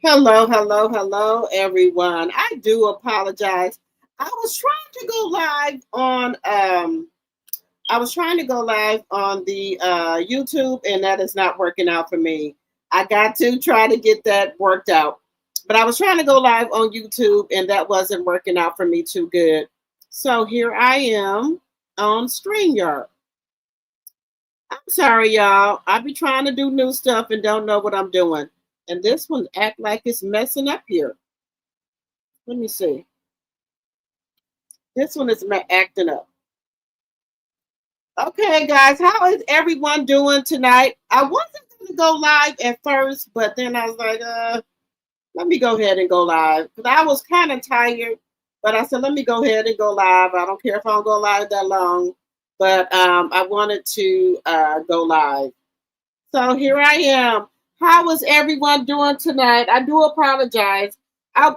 Hello, hello, hello, everyone. I do apologize. I was trying to go live on I was trying to go live on the YouTube, and that is not working out for me. I got to try to get that worked out. But I was trying to go live on YouTube, and that wasn't working out for me too good. So here I am on StreamYard. I'm sorry, y'all. I be trying to do new stuff and don't know what I'm doing. And this one act like it's messing up here. Let me see. This one is acting up. Okay, guys, how is everyone doing tonight? I wasn't going to go live at first, but then I was like, let me go ahead and go live because I was kind of tired. But I said, let me go ahead and go live. I don't care if I don't go live that long, but I wanted to go live. So here I am. How is everyone doing tonight? I do apologize. I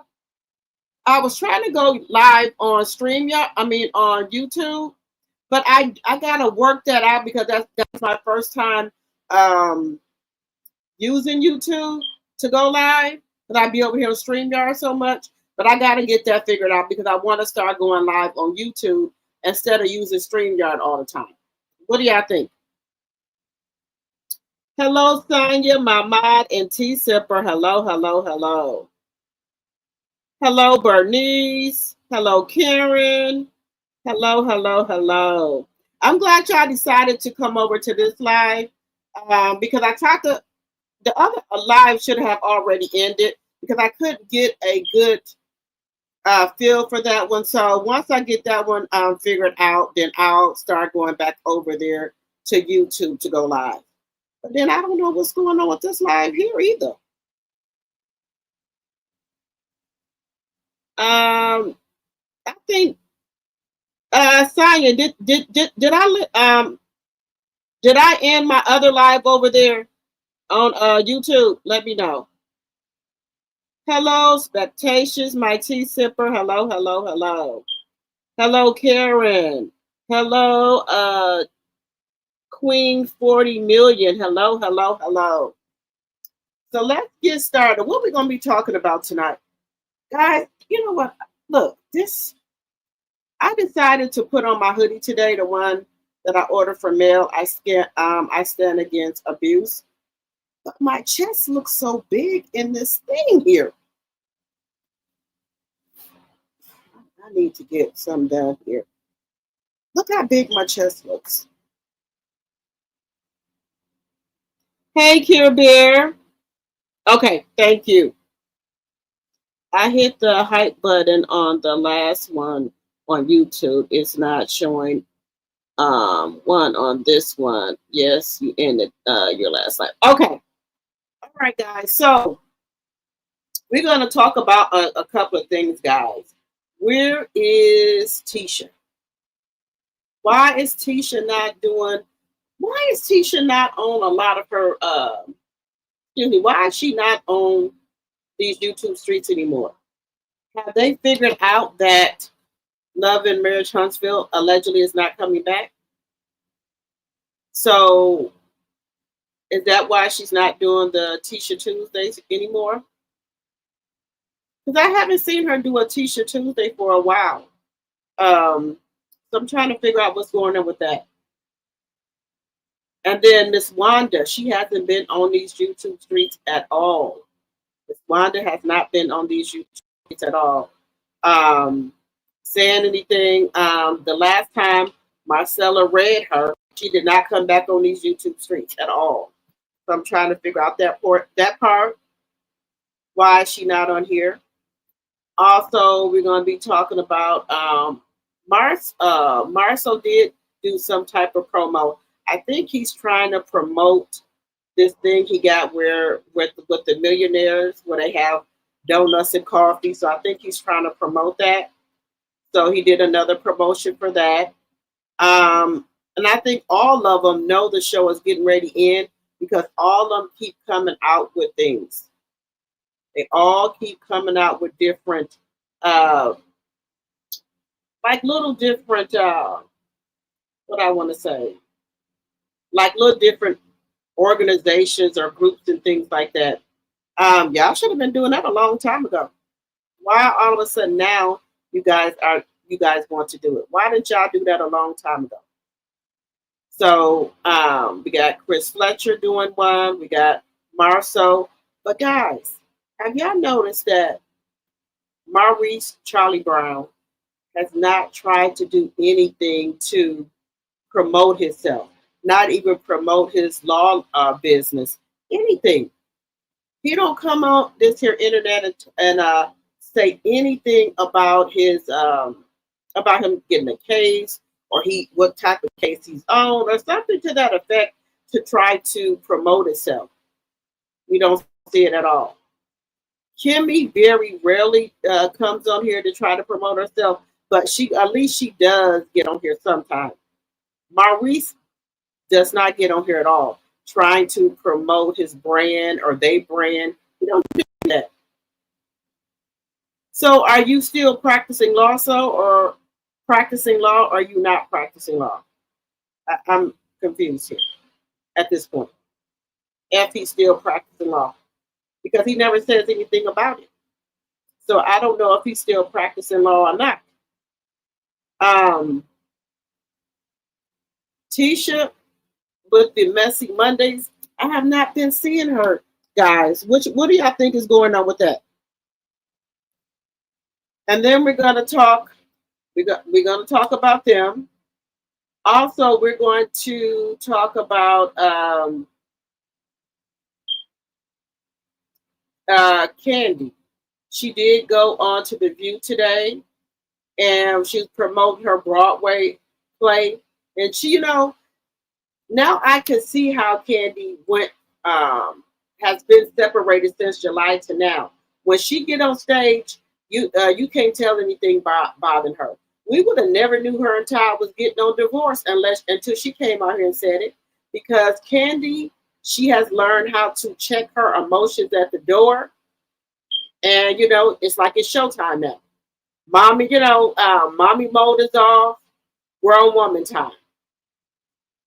I was trying to go live on StreamYard. I mean on YouTube, but I gotta work that out because that's my first time um, using YouTube to go live. But I'd be over here on StreamYard so much. But I gotta get that figured out because I want to start going live on YouTube instead of using StreamYard all the time. What do y'all think? Hello, Sonia, Mahmoud, and T Sipper. Hello, hello, hello. Hello, Bernice. Hello, Karen. Hello, hello, hello. I'm glad y'all decided to come over to this live because I talked to the other live should have already ended because I couldn't get a good feel for that one. So once I get that one figured out, then I'll start going back over there to YouTube to go live. But then I don't know what's going on with this live here either. I think Sonya, did I end my other live over there on YouTube? Let me know. Hello, Spectations, my tea sipper. Hello, hello, hello. Hello, Karen. Hello, Queen 40 million. Hello, hello, hello. So let's get started. What are we gonna be talking about tonight? Guys, you know what? Look, this I decided to put on my hoodie today, the one that I ordered from mail. I stand against abuse. But my chest looks so big in this thing here. I need to get some down here. Look how big my chest looks. Hey, Cure Bear. Okay, thank you. I hit the hype button on the last one on YouTube. It's not showing one on this one. Yes, you ended your last life. Okay. All right, guys. So we're going to talk about a couple of things, guys. Where is Tisha? Why is Tisha not doing? Why is Tisha not on a lot of her? Excuse me. Why is she not on these YouTube streets anymore? Have they figured out that Love and Marriage Huntsville allegedly is not coming back? So is that why she's not doing the Tisha Tuesdays anymore? Because I haven't seen her do a Tisha Tuesday for a while. So I'm trying to figure out what's going on with that. And then Miss Wanda, she hasn't been on these YouTube streets at all. Miss Wanda has not been on these YouTube streets at all. Saying anything. The last time Marcella read her, she did not come back on these YouTube streets at all. So I'm trying to figure out that part. Why is she not on here? Also, we're going to be talking about Marcel did do some type of promo. I think he's trying to promote this thing he got where with the millionaires where they have donuts and coffee. So I think he's trying to promote that. So he did another promotion for that. And I think all of them know the show is getting ready to end because all of them keep coming out with things. They all keep coming out with different, like little different, what I want to say, like little different organizations or groups and things like that. Y'all should have been doing that a long time ago. Why all of a sudden now you guys want to do it? Why didn't y'all do that a long time ago? So we got Chris Fletcher doing one. We got Marceau. But guys, have y'all noticed that Maurice Charlie Brown has not tried to do anything to promote himself, not even promote his law business, anything. He don't come on this here internet and say anything about him getting a case or he what type of case he's on or something to that effect to try to promote himself. We don't see it at all. Kimmy very rarely comes on here to try to promote herself, but she at least she does get on here sometimes. Maurice does not get on here at all, trying to promote his brand or they brand. He don't do that. So, are you still practicing law, so or practicing law? Or are you not practicing law? I'm confused here at this point. If he's still practicing law, because he never says anything about it. So I don't know if he's still practicing law or not. Um, Tisha with the Messy Mondays, I have not been seeing her, guys. What do y'all think is going on with that? And then we're gonna talk. We're gonna talk about them. Also, we're going to talk about Candy. She did go on to the View today, and she's promoting her Broadway play. And she, now I can see how Candy went has been separated since July to now. When she get on stage, you can't tell anything bothering her. We would have never knew her and Ty was getting on divorce until she came out here and said it. Because Candy, she has learned how to check her emotions at the door, and it's like it's showtime now. Mommy, mommy mode is off. Grown woman time.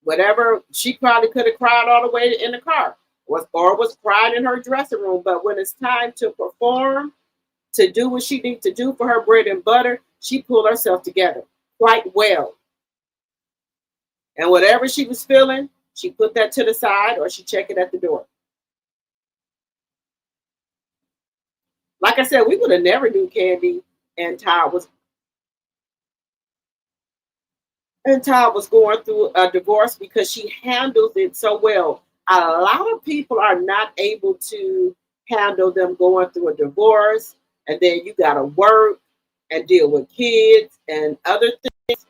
Whatever, she probably could have cried all the way in the car, or was crying in her dressing room. But when it's time to perform, to do what she needs to do for her bread and butter, she pulled herself together quite well. And whatever she was feeling, she put that to the side or she checked it at the door. Like I said, we would have never knew Candy and Ty was going through a divorce because she handles it so well. A lot of people are not able to handle them going through a divorce, and then you got to work and deal with kids and other things.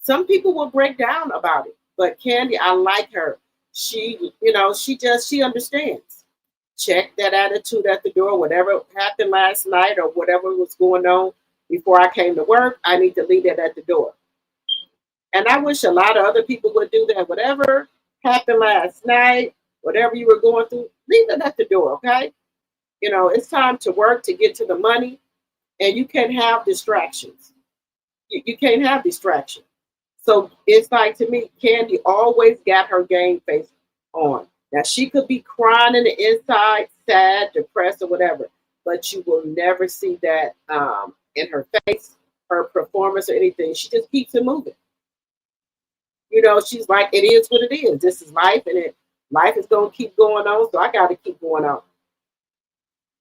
Some people will break down about it, but Candy, I like her. She understands. Check that attitude at the door. Whatever happened last night or whatever was going on before I came to work, I need to leave that at the door. And I wish a lot of other people would do that. Whatever happened last night, whatever you were going through, leave it at the door, okay? It's time to work to get to the money, and you can't have distractions. You can't have distractions. So it's like, to me, Candy always got her game face on. Now, she could be crying in the inside, sad, depressed, or whatever, but you will never see that in her face, her performance, or anything. She just keeps it moving. She's like, it is what it is. This is life, and life is going to keep going on, so I got to keep going on.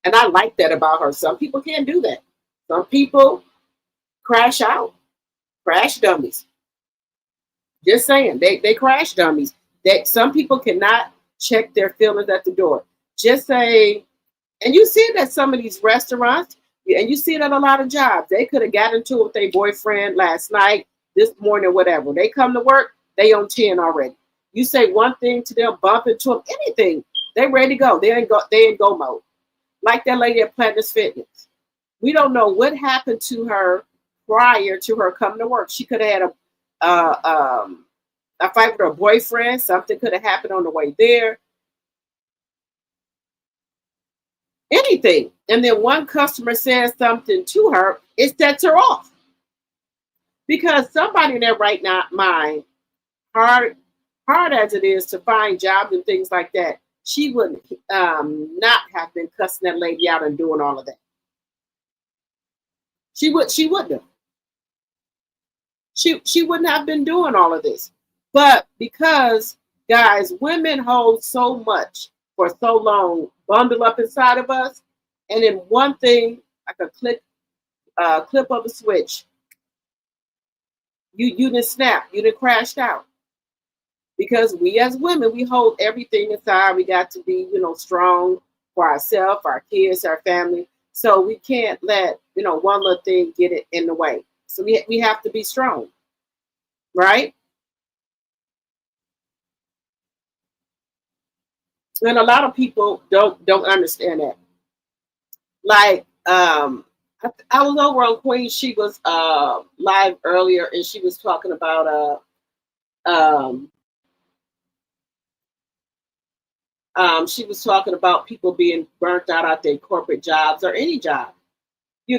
And I like that about her. Some people can't do that. Some people crash out, crash dummies. Just saying, they crash dummies. Some people cannot check their feelings at the door. Just say, and you see it at some of these restaurants, and you see it at a lot of jobs. They could have got into it with their boyfriend last night, this morning, whatever. They come to work, they on 10 already. You say one thing to them, bump into them, anything, they ready to go. They in go mode. Like that lady at Planet Fitness. We don't know what happened to her prior to her coming to work. She could have had a fight with her boyfriend. Something could have happened on the way there. Anything. And then one customer says something to her, it sets her off. Because somebody in their right mind, hard as it is to find jobs and things like that, she would not have been cussing that lady out and doing all of that. She wouldn't have. She wouldn't have been doing all of this. But because, guys, women hold so much for so long, bundle up inside of us, and then one thing, like a clip of a switch, you didn't snap, you didn't crash out. Because we as women, we hold everything inside. We got to be, strong for ourselves, our kids, our family. So we can't let, one little thing get it in the way. So we have to be strong, right? And a lot of people don't understand that. Like, I was over on Queen. She was live earlier, and she was talking about people being burnt out at their corporate jobs or any job.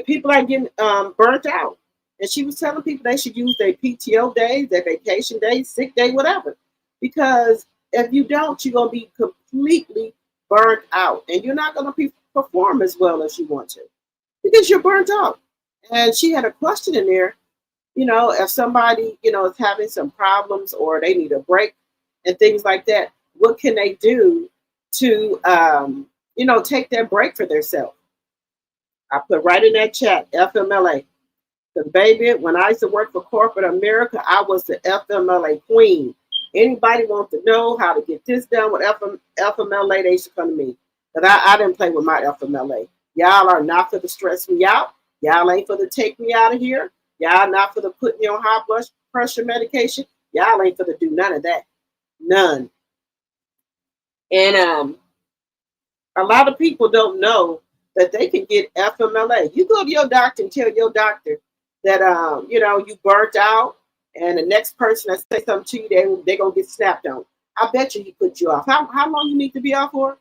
People are getting burnt out. And she was telling people they should use their PTO days, their vacation days, sick day, whatever. Because if you don't, you're going to be completely burnt out. And you're not going to perform as well as you want to. Because you're burnt out. And she had a question in there, if somebody, is having some problems or they need a break and things like that, what can they do to, take that break for themselves? I put right in that chat, FMLA. Because, baby, when I used to work for corporate America, I was the FMLA queen. Anybody want to know how to get this done with FMLA, they should come to me. But I didn't play with my FMLA. Y'all are not for to stress me out. Y'all ain't for to take me out of here. Y'all not for to put me on high blood pressure medication. Y'all ain't for to do none of that. None. And a lot of people don't know that they can get FMLA. You go to your doctor and tell your doctor that you burnt out, and the next person that say something to you, they're gonna get snapped on. I bet you he put you off. How long you need to be off for?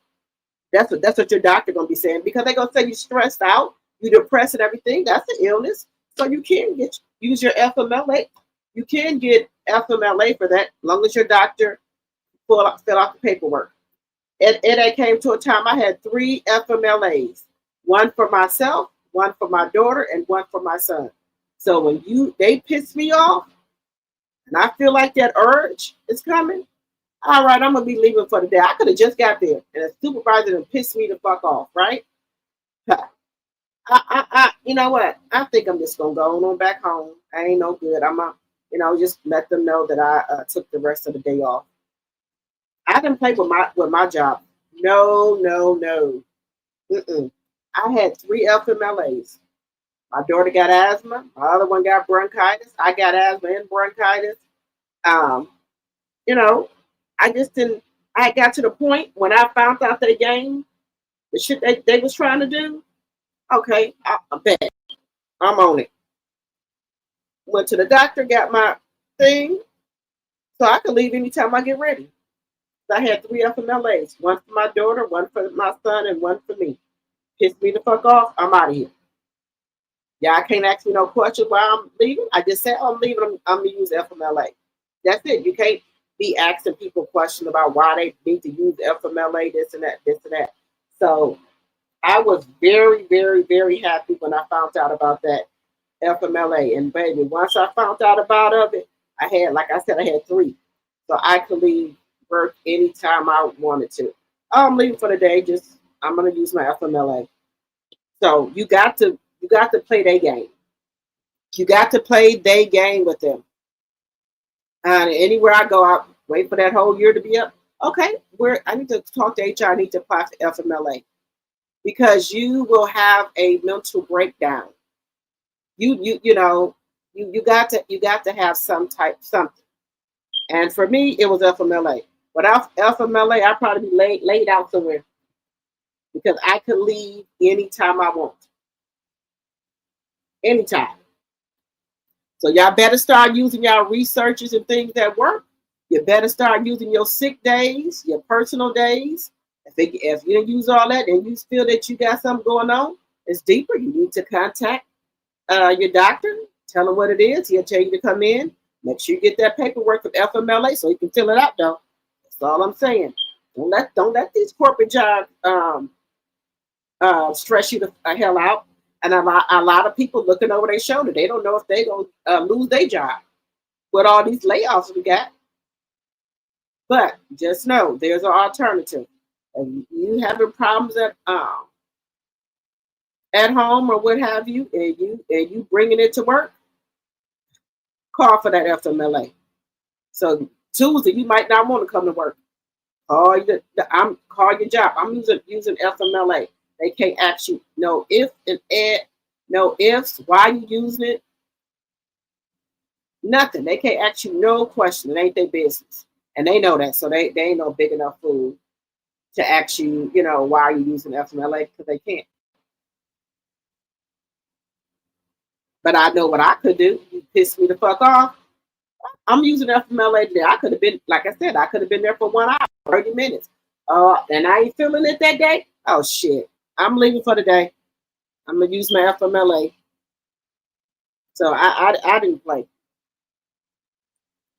That's what your doctor gonna be saying, because they're gonna say you stressed out, you depressed and everything. That's an illness. So you can use your FMLA. You can get FMLA for that, as long as your doctor fill out the paperwork. It came to a time I had 3 FMLAs, one for myself, one for my daughter, and one for my son. So when they piss me off, and I feel like that urge is coming, all right, I'm gonna be leaving for the day. I could have just got there, and the supervisor done pissed me the fuck off, right? You know what? I think I'm just gonna go on back home. I ain't no good. I'm just let them know that I took the rest of the day off. I didn't play with my job. No. I had 3 FMLAs. My daughter got asthma. My other one got bronchitis. I got asthma and bronchitis. I just didn't. I got to the point when I found out their game, the shit they was trying to do. Okay, I bet I'm on it. Went to the doctor, got my thing, so I could leave anytime I get ready. I had 3 FMLAs, one for my daughter, one for my son, and one for me. Pissed me the fuck off, I'm out of here. Y'all can't ask me no questions while I'm leaving. I just said, I'm leaving, I'm going to use FMLA. That's it. You can't be asking people questions about why they need to use FMLA, this and that. So I was very, very, very happy when I found out about that FMLA. And baby, once I found out about it, I had, like I said, I had 3. So I could leave work anytime I wanted to. I'm leaving for the day, I'm going to use my FMLA. So you got to play their game. You got to play their game with them. Anywhere I go, I wait for that whole year to be up. Okay, I need to talk to HR. I need to apply for FMLA, because you will have a mental breakdown. You got to have something. And for me, it was FMLA. Without FMLA, I'd probably be laid out somewhere, because I could leave anytime I want. Anytime. So y'all better start using y'all researches and things that work. You better start using your sick days, your personal days. If you don't use all that and you feel that you got something going on, it's deeper, you need to contact your doctor. Tell him what it is. He'll tell you to come in. Make sure you get that paperwork from FMLA so you can fill it out, though. That's all I'm saying. Don't let these corporate jobs stress you the hell out. And a lot of people looking over their shoulder. They don't know if they gonna lose their job with all these layoffs we got. But just know there's an alternative. If you having problems at home or what have you, and you bringing it to work, call for that FMLA. So Tuesday you might not want to come to work. Call your job. I'm using FMLA. They can't ask you no if and add, no ifs. Why you using it? Nothing. They can't ask you no question. It ain't their business, and they know that. So they ain't no big enough fool to ask you, why are you using FMLA, because they can't. But I know what I could do. You piss me the fuck off. I'm using FMLA today. I could have been, like I said, I could have been there for 1 hour, 30 minutes. And I ain't feeling it that day. Oh shit. I'm leaving for the day. I'm gonna use my FMLA. So I didn't play.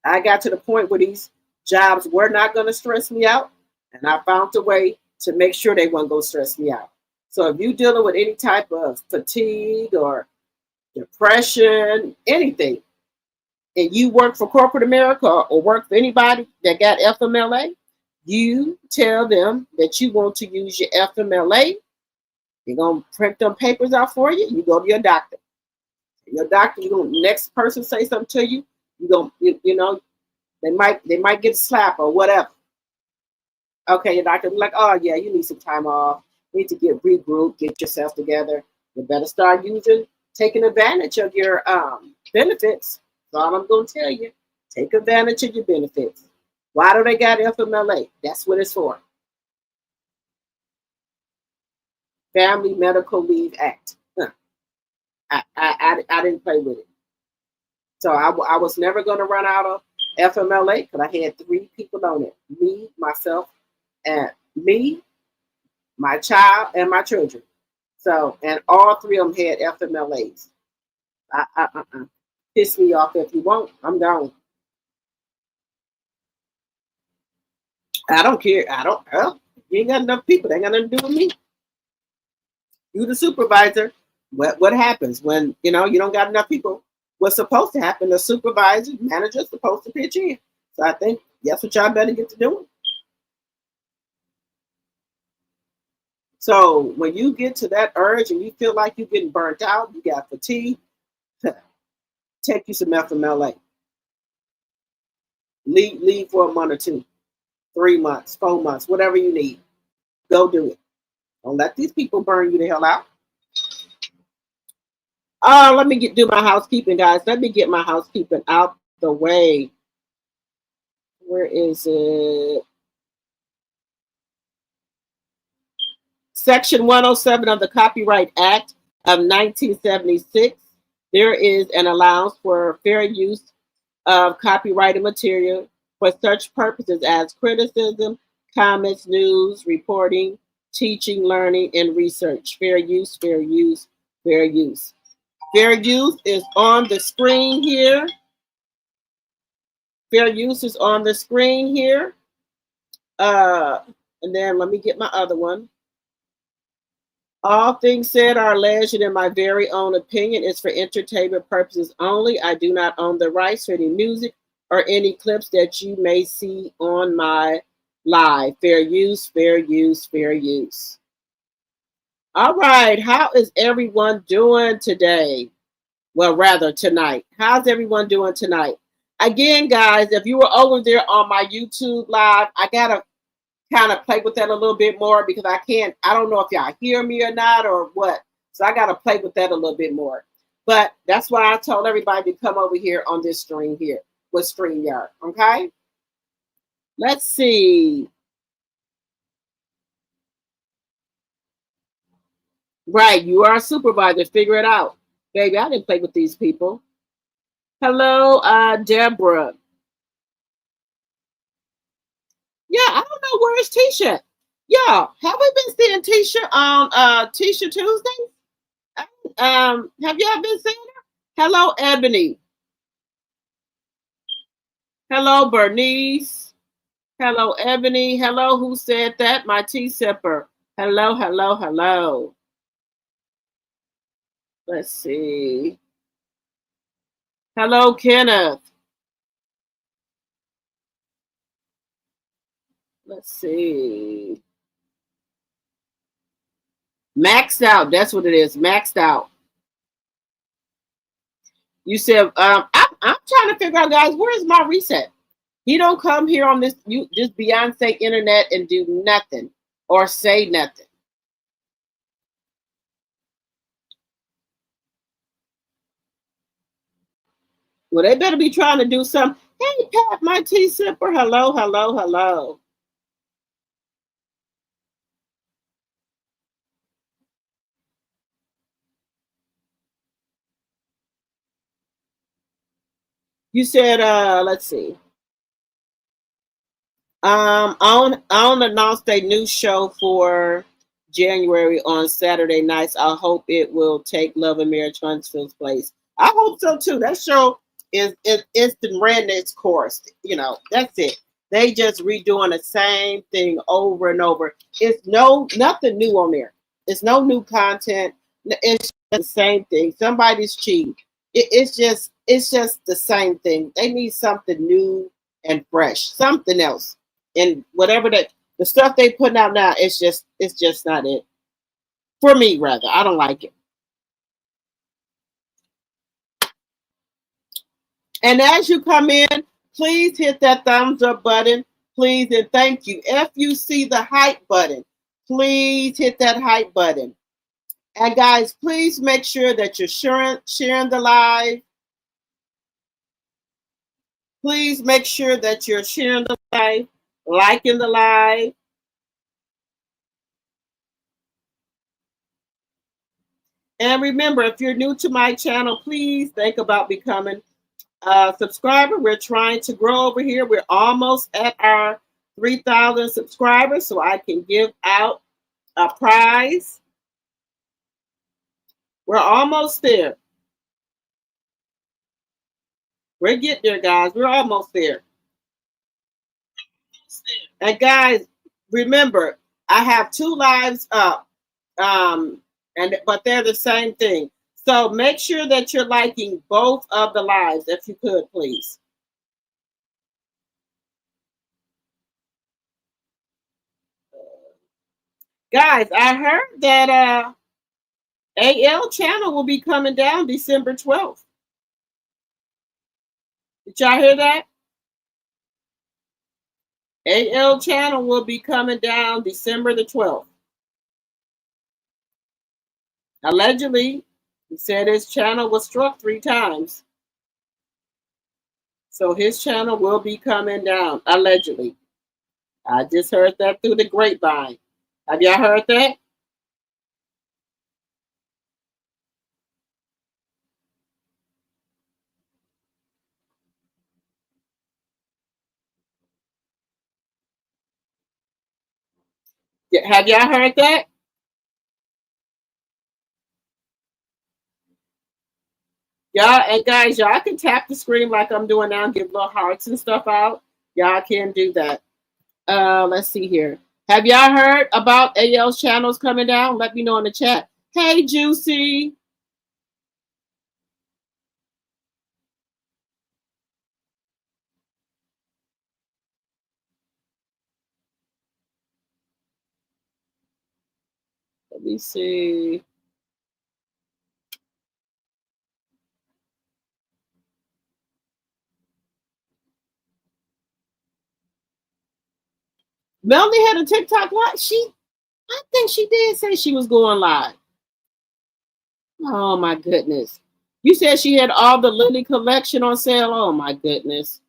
I got to the point where these jobs were not gonna stress me out, and I found a way to make sure they weren't gonna stress me out. So if you're dealing with any type of fatigue or depression, anything, and you work for corporate America or work for anybody that got FMLA, you tell them that you want to use your FMLA. They're gonna print them papers out for you. You go to your doctor. Your doctor, you gonna next person say something to you. You gonna they might get a slap or whatever. Okay, your doctor be like, oh yeah, you need some time off. You need to get regroup, get yourself together. You better start taking advantage of your benefits. That's all I'm gonna tell you. Take advantage of your benefits. Why do they got FMLA? That's what it's for. Family Medical Leave Act. Huh. I didn't play with it. So I was never going to run out of FMLA because I had 3 people on it. Me, myself, and me, my child, and my children. So, and all 3 of them had FMLAs. Piss me off if you won't. I'm gone. I don't care. I don't. You ain't got enough people. They ain't got nothing to do with me. You the supervisor. What happens when you don't got enough people? What's supposed to happen? The supervisor, manager's supposed to pitch in. So I think that's what y'all better get to doing. So when you get to that urge and you feel like you're getting burnt out, you got fatigue, take you some FMLA. Leave for a month or 2, 3 months, 4 months, whatever you need. Go do it. Don't let these people burn you the hell out. Let me do my housekeeping, guys. Let me get my housekeeping out the way. Where is it? Section 107 of the Copyright Act of 1976. There is an allowance for fair use of copyrighted material for such purposes as criticism, comments, news, reporting, teaching, learning, and research. Fair use, fair use, fair use. Fair use is on the screen here. Fair use is on the screen here. And then let me get my other one. All things said are alleged in my very own opinion is for entertainment purposes only. I do not own the rights to any music or any clips that you may see on my live. Fair use, fair use, fair use. All right. How is everyone doing today? Well, rather tonight. How's everyone doing tonight? Again, guys, if you were over there on my YouTube live, I got to kind of play with that a little bit more because I don't know if y'all hear me or not or what. So I got to play with that a little bit more. But that's why I told everybody to come over here on this stream here with StreamYard. Okay? Let's see. Right. You are a supervisor. Figure it out. Baby, I didn't play with these people. Hello, Deborah. Yeah, I don't know where is Tisha. Yeah, have we been seeing Tisha on Tisha Tuesdays? Have y'all been seeing her? Hello, Ebony. Hello, Bernice. Hello, Ebony. Hello, who said that? My tea sipper. Hello, hello, hello. Let's see. Hello, Kenneth. Let's see. Maxed out. That's what it is. Maxed out. You said, I'm trying to figure out, guys, where's my reset? He don't come here on this Beyonce internet and do nothing or say nothing. Well, they better be trying to do something. Hey, Pat, my tea sipper. Hello, hello, hello. You said, let's see. I announced a new show for January on Saturday nights. I hope it will take Love and Marriage Huntsville's place. I hope so too. That show is instant ran its course. You know, that's it. They just redoing the same thing over and over. It's nothing new on there. It's no new content. It's the same thing. Somebody's cheating. It's just the same thing. They need something new and fresh, something else. And whatever the stuff they putting out now, it's just not it. For me, rather. I don't like it. And as you come in, please hit that thumbs up button. Please and thank you. If you see the hype button, please hit that hype button. And guys, please make sure that you're sharing the live. Please make sure that you're sharing the live, liking the live. And remember, if you're new to my channel, please think about becoming a subscriber. We're trying to grow over here. We're almost at our 3,000 subscribers, so I can give out a prize. We're almost there. We're getting there, guys. We're almost there. And guys, remember, I have 2 lives up, but they're the same thing. So make sure that you're liking both of the lives, if you could, please. Guys, I heard that AL channel will be coming down December 12th. Did y'all hear that? AL channel will be coming down December the 12th. Allegedly, he said his channel was struck 3 times. So his channel will be coming down, allegedly. I just heard that through the grapevine. Have y'all heard that? Have y'all heard that? Y'all, and guys, y'all can tap the screen like I'm doing now and give little hearts and stuff out. Y'all can do that. Let's see here. Have y'all heard about AL's channels coming down? Let me know in the chat. Hey, Juicy. Let me see. Melanie had a TikTok live. I think she did say she was going live. Oh my goodness. You said she had all the Lily collection on sale. Oh my goodness.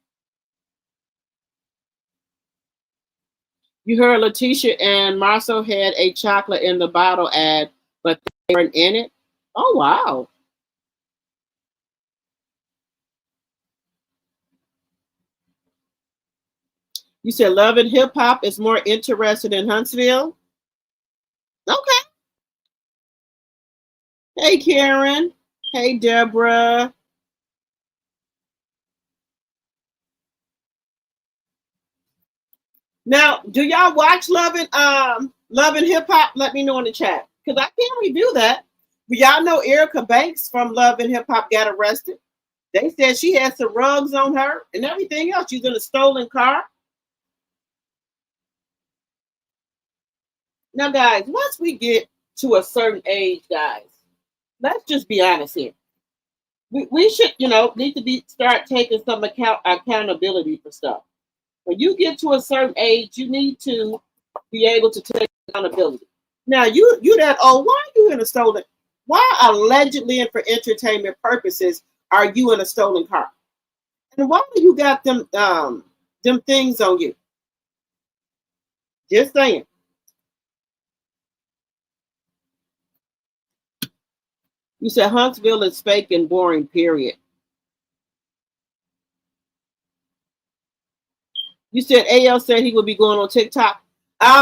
You heard Letitia and Marcel had a chocolate in the bottle ad, but they weren't in it. Oh wow. You said Love and Hip Hop is more interested in Huntsville. Okay. Hey Karen. Hey Deborah. Now, do y'all watch Love and Hip Hop? Let me know in the chat because I can't review that. But y'all know Erica Banks from Love and Hip Hop got arrested. They said she had some rugs on her and everything else. She's in a stolen car. Now, guys, once we get to a certain age, guys, let's just be honest here. We should, need to start taking some accountability for stuff. When you get to a certain age, you need to be able to take accountability. Now, you that old, why are you in a stolen? Why allegedly and for entertainment purposes are you in a stolen car? And why do you got them things on you? Just saying. You said Huntsville is fake and boring, period. You said AL said he would be going on TikTok.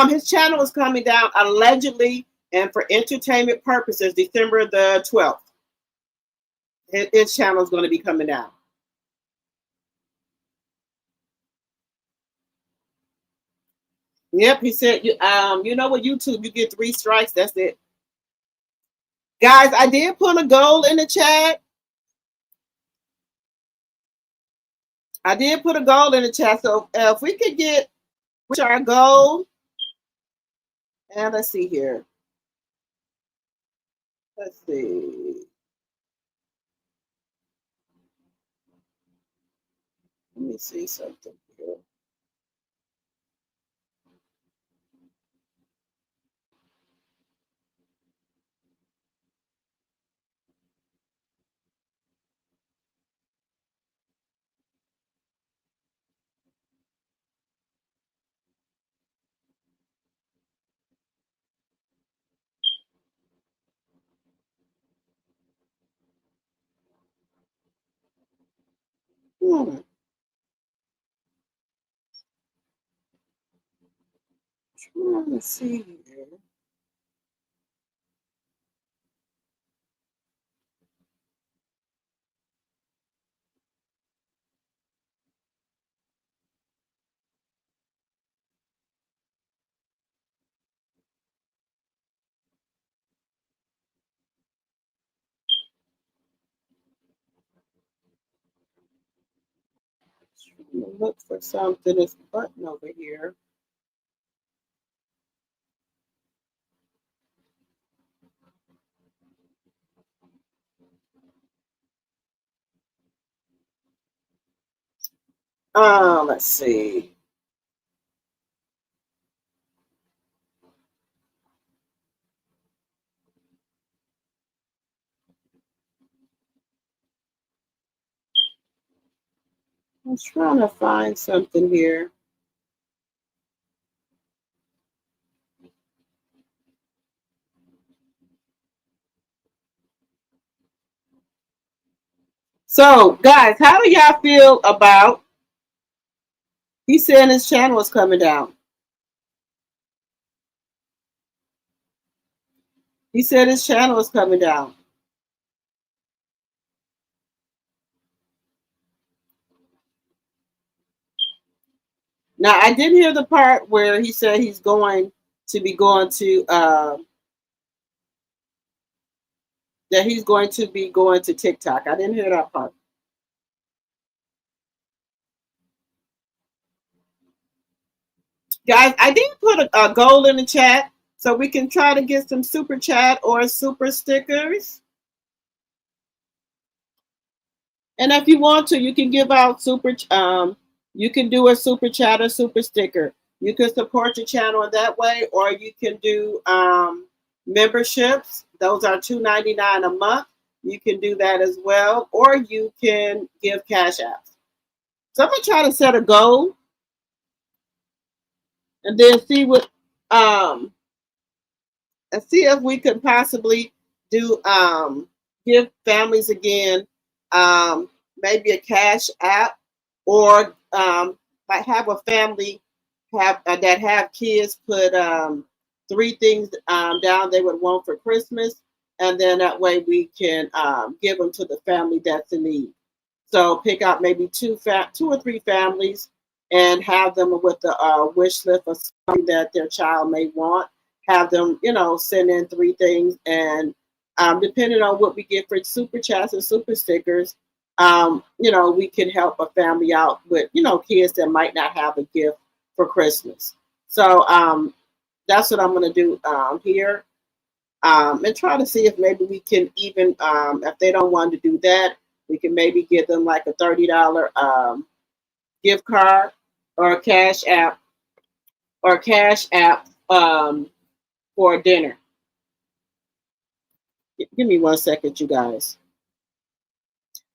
His channel is coming down allegedly and for entertainment purposes, December the 12th. His channel is going to be coming down. Yep, he said you know what, YouTube, you get 3 strikes, that's it. Guys, I did put a goal in the chat. So if we could get our goal, and let's see here. Let's see. Let me see something here. Trying to see here. Trying to look for something. This button over here. Let's see. I'm trying to find something here. So, guys, how do y'all feel about? He said his channel is coming down. He said his channel is coming down. Now, I didn't hear the part where he said he's going to be going to that he's going to be going to TikTok. I didn't hear that part. Guys, I did put a goal in the chat so we can try to get some super chat or super stickers. And if you want to, you can give out you can do a super chat or super sticker. You can support your channel in that way, or you can do memberships. Those are $2.99 a month. You can do that as well, or you can give cash apps. So I'm gonna try to set a goal and then see what and see if we could possibly do give families again maybe a cash app, or like have a family have that have kids put 3 things down they would want for Christmas, and then that way we can give them to the family that's in need. So pick out maybe two or three families and have them with the wish list of something that their child may want. Have them, send in 3 things, and depending on what we get for super chats and super stickers, we can help a family out with, kids that might not have a gift for Christmas. So that's what I'm going to do here, and try to see if maybe we can even, if they don't want to do that, we can maybe give them like a $30 gift card or a cash app for dinner. Give me 1 second, you guys.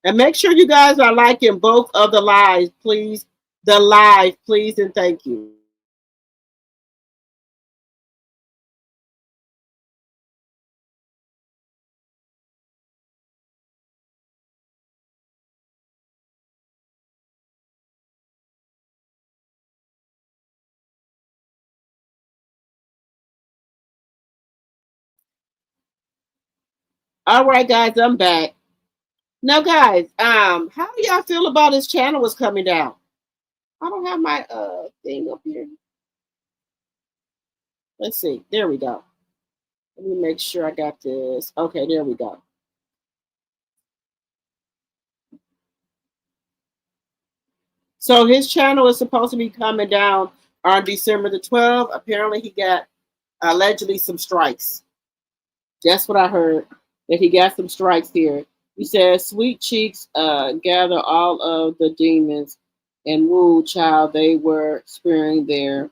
And make sure you guys are liking both of the lives, please. The live, please, and thank you. All right, guys, I'm back. Now, guys, how do y'all feel about his channel was coming down? I don't have my thing up here. Let's see. There we go. Let me make sure I got this. Okay, there we go. So his channel is supposed to be coming down on December the 12th. Apparently, he got allegedly some strikes. That's what I heard. That he got some strikes here. He says, "Sweet cheeks gather all of the demons and woo, child. They were sparing their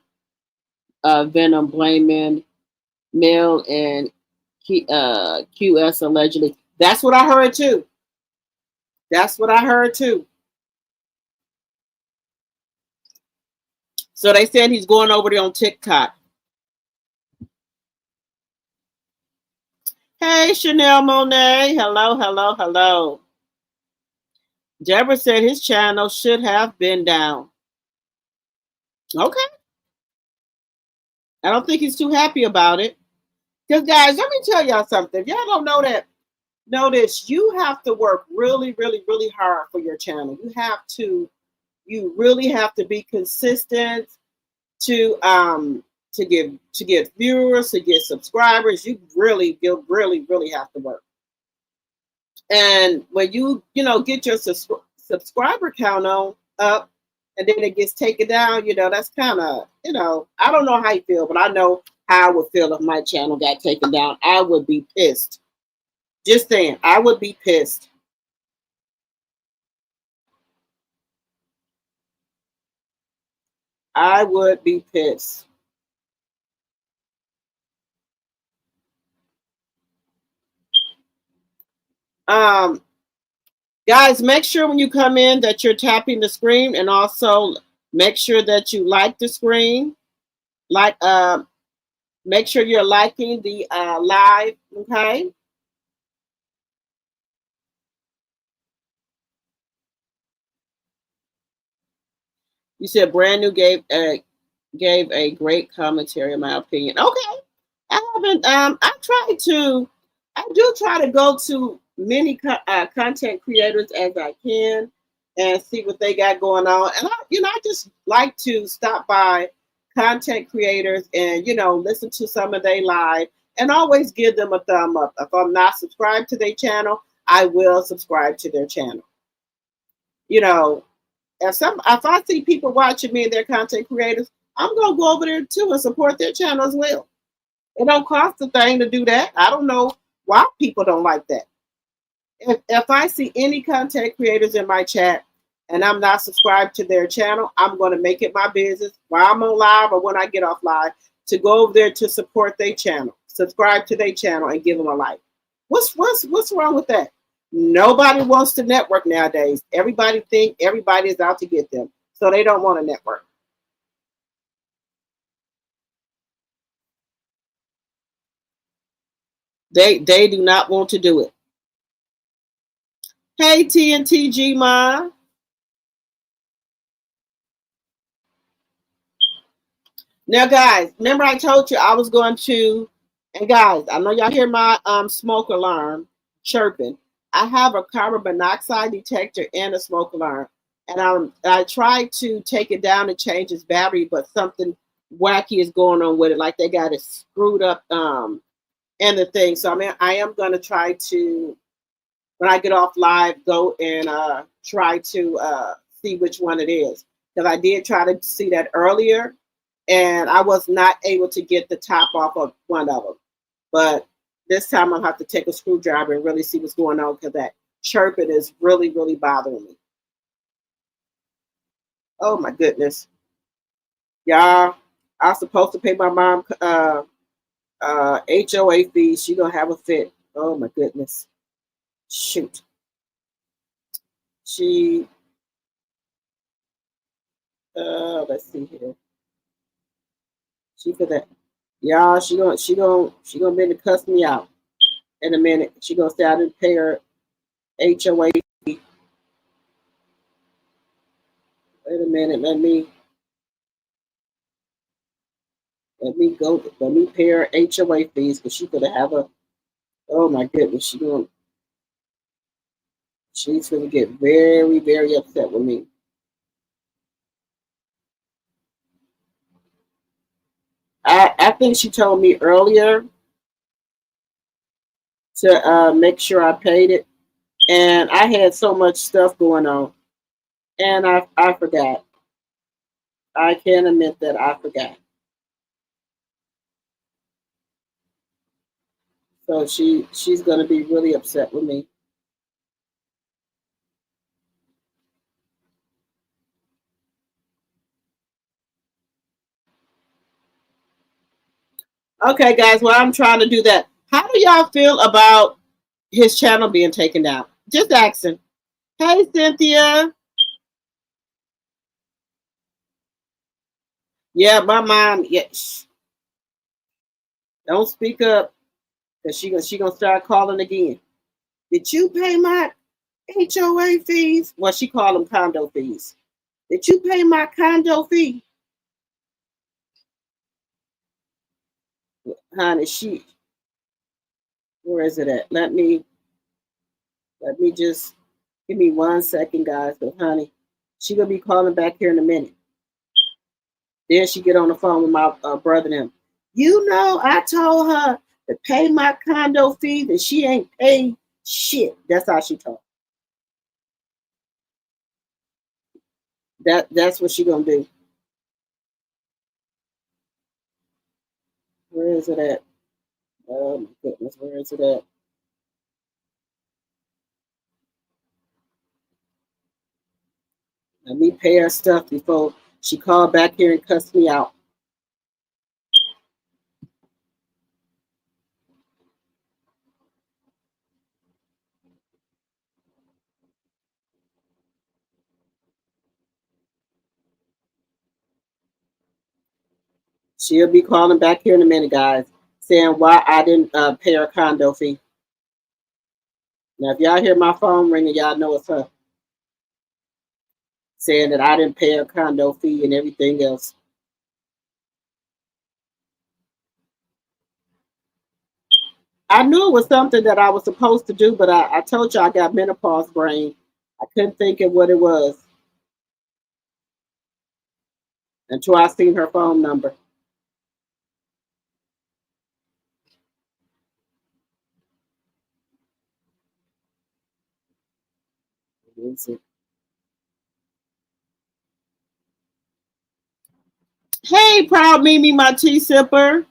venom, blaming male and QS allegedly." That's what I heard too. That's what I heard too. So they said he's going over there on TikTok. Hey, Chanel Monet. Hello, hello, hello. Deborah said his channel should have been down. Okay. I don't think he's too happy about it. Because, guys, let me tell y'all something. If y'all don't know this, you have to work really, really, really hard for your channel. You really have to be consistent to get viewers, to get subscribers. You really have to work. And when you get your subscriber count up, and then it gets taken down, that's kind of, I don't know how you feel, but I know how I would feel if my channel got taken down. I would be pissed. Just saying, I would be pissed. I would be pissed. Guys, make sure when you come in that you're tapping the screen, and also make sure that you like the screen. Make sure you're liking the live, okay? You said brand new gave a great commentary, in my opinion. Okay, I haven't. I do try to go to many content creators as I can and see what they got going on. And I just like to stop by content creators and listen to some of their live and always give them a thumb up. If I'm not subscribed to their channel, I will subscribe to their channel. If I see people watching me and their content creators, I'm gonna go over there too and support their channel as well. It don't cost a thing to do that. I don't know why people don't like that. If I see any content creators in my chat and I'm not subscribed to their channel, I'm going to make it my business while I'm on live or when I get off live to go over there to support their channel, subscribe to their channel, and give them a like. What's wrong with that? Nobody wants to network nowadays. Everybody think everybody is out to get them, so they don't want to network. They do not want to do it. Hey, TNTG Ma. Now, guys, remember I told you I was going to, and guys, I know y'all hear my smoke alarm chirping. I have a carbon monoxide detector and a smoke alarm. and I tried to take it down and change its battery, but something wacky is going on with it. Like they got it screwed up in the thing. So I mean, I am gonna try to when I get off live, go and try to see which one it is because I did try to see that earlier, and I was not able to get the top off of one of them. But this time I'll have to take a screwdriver and really see what's going on because that chirping is really, really bothering me. Oh my goodness. Y'all, I was supposed to pay my mom HOA fees. She gonna have a fit. Oh my goodness. Shoot. She let's see here. She for that. Y'all, she gonna be to cuss me out in a minute. She gonna say I didn't pay her HOA fee. Wait a minute, let me pay her HOA fees because she could have a oh my goodness, she's gonna get very, very upset with me. I think she told me earlier to make sure I paid it, and I had so much stuff going on, and I forgot. I can admit that I forgot. So she's gonna be really upset with me. Okay, guys, well I'm trying to do that. How do y'all feel about his channel being taken down? Just asking. Hey Cynthia. Yeah, my mom. Yeah, don't speak up because she gonna start calling again. Did you pay my HOA fees? Well, she called them condo fees. Did you pay my condo fee? Honey, where is it at? Let me just give me 1 second, guys. But honey, she gonna be calling back here in a minute. Then she get on the phone with my brother and him. You know, I told her to pay my condo fees and she ain't paid shit. That's how she talk. That's what she gonna do. Where is it at? Oh my goodness, where is it at? Let me pay her stuff before she called back here and cussed me out. She'll be calling back here in a minute, guys, saying why I didn't pay her condo fee. Now, if y'all hear my phone ringing, y'all know it's her saying that I didn't pay her condo fee and everything else. I knew it was something that I was supposed to do, but I told you I got menopause brain. I couldn't think of what it was until I seen her phone number. Hey, proud Mimi, my tea sipper.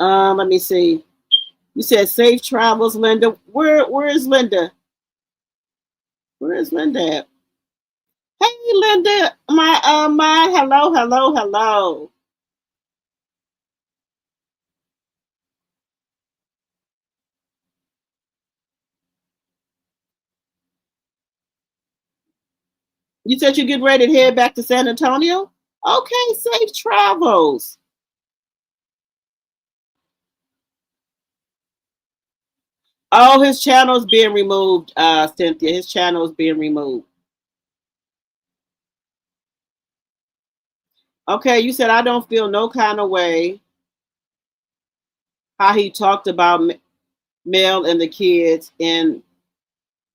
Let me see. You said safe travels, Linda. Where is Linda? Where is Linda at? Hey, Linda, my hello, hello, hello. You said you're getting ready to head back to San Antonio. Okay, safe travels. Oh, his channel's being removed, Cynthia. His channel is being removed. Okay, you said I don't feel no kind of way how he talked about Mel and the kids, and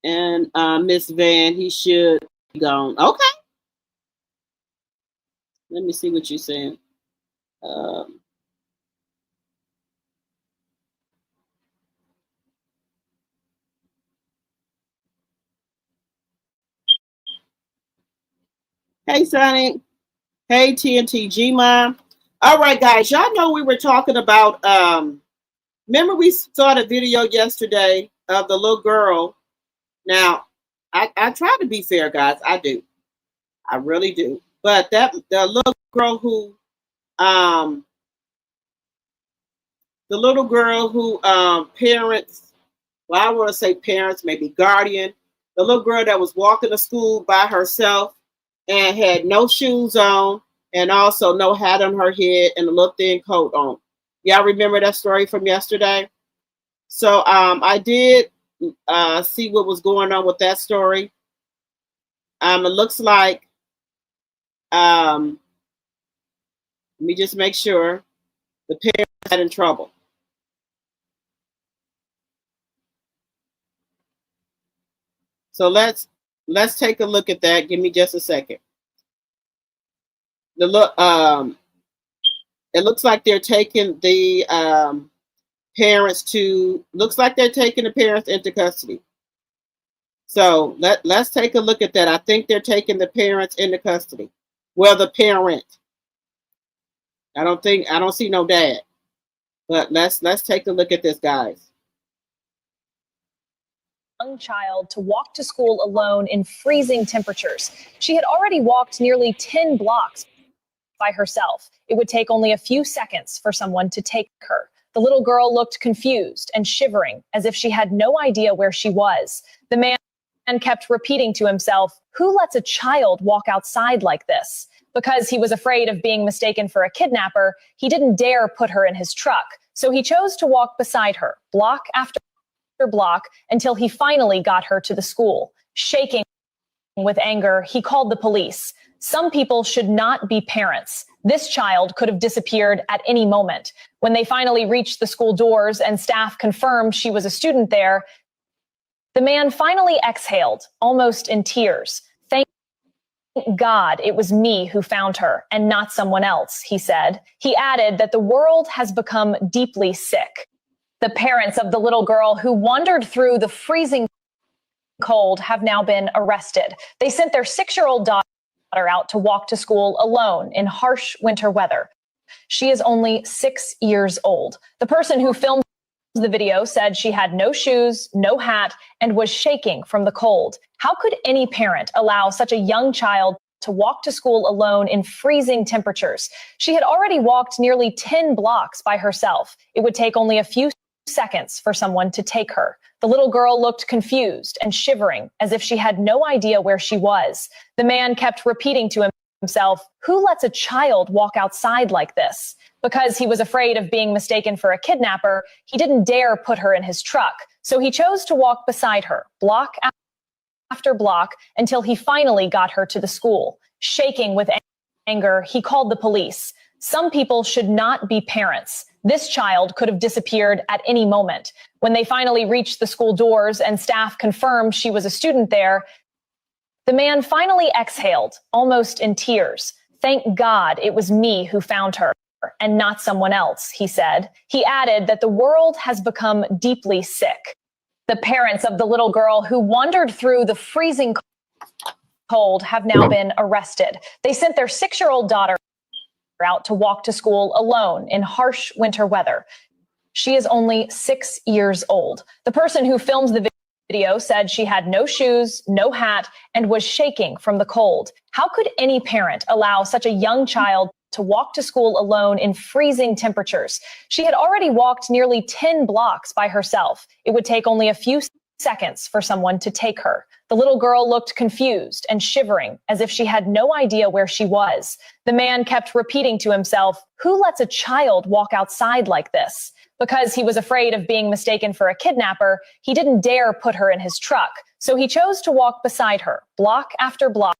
And Miss Van, he should be gone. Okay. Let me see what you're saying. Um, hey, Sonny. Hey, TNT G Mom. All right, guys. Y'all know we were talking about. Remember, we saw the video yesterday of the little girl. Now, I try to be fair, guys. I do. I really do. But that the little girl who um parents, well, I want to say parents, maybe guardian, the little girl that was walking to school by herself and had no shoes on and also no hat on her head and a little thin coat on. Y'all remember that story from yesterday? So I did see what was going on with that story. It looks like, let me just make sure, the parents got in trouble. So let's take a look at that. Give me just a second. The look it looks like they're taking the parents into custody. So let's take a look at that. I think they're taking the parents into custody. Well, the parent. I don't see no dad. But let's take a look at this, guys. Young child to walk to school alone in freezing temperatures. She had already walked nearly 10 blocks by herself. It would take only a few seconds for someone to take her. The little girl looked confused and shivering, as if she had no idea where she was. The man kept repeating to himself, "Who lets a child walk outside like this?" Because he was afraid of being mistaken for a kidnapper, he didn't dare put her in his truck. So he chose to walk beside her, block after block, until he finally got her to the school. Shaking with anger, he called the police. Some people should not be parents. This child could have disappeared at any moment. When they finally reached the school doors and staff confirmed she was a student there, the man finally exhaled, almost in tears. "Thank God it was me who found her and not someone else," he said. He added that the world has become deeply sick. The parents of the little girl who wandered through the freezing cold have now been arrested. They sent their 6-year-old daughter out to walk to school alone in harsh winter weather. She is only 6 years old. The person who filmed the video said she had no shoes, no hat, and was shaking from the cold. How could any parent allow such a young child to walk to school alone in freezing temperatures? She had already walked nearly 10 blocks by herself. It would take only a few seconds for someone to take her. The little girl looked confused and shivering, as if she had no idea where she was. The man kept repeating to himself, "Who lets a child walk outside like this?" Because he was afraid of being mistaken for a kidnapper, he didn't dare put her in his truck. So he chose to walk beside her, block after block, until he finally got her to the school. Shaking with anger, he called the police. Some people should not be parents. This child could have disappeared at any moment. When they finally reached the school doors and staff confirmed she was a student there, the man finally exhaled, almost in tears. "Thank God it was me who found her and not someone else," he said. He added that the world has become deeply sick. The parents of the little girl who wandered through the freezing cold have now been arrested. They sent their 6-year-old daughter out to walk to school alone in harsh winter weather. She is only 6 years old. The person who filmed the video said she had no shoes, no hat, and was shaking from the cold. How could any parent allow such a young child to walk to school alone in freezing temperatures? She had already walked nearly 10 blocks by herself. It would take only a few seconds for someone to take her. The little girl looked confused and shivering, as if she had no idea where she was. The man kept repeating to himself, "Who lets a child walk outside like this?" Because he was afraid of being mistaken for a kidnapper, he didn't dare put her in his truck. So he chose to walk beside her, block after block,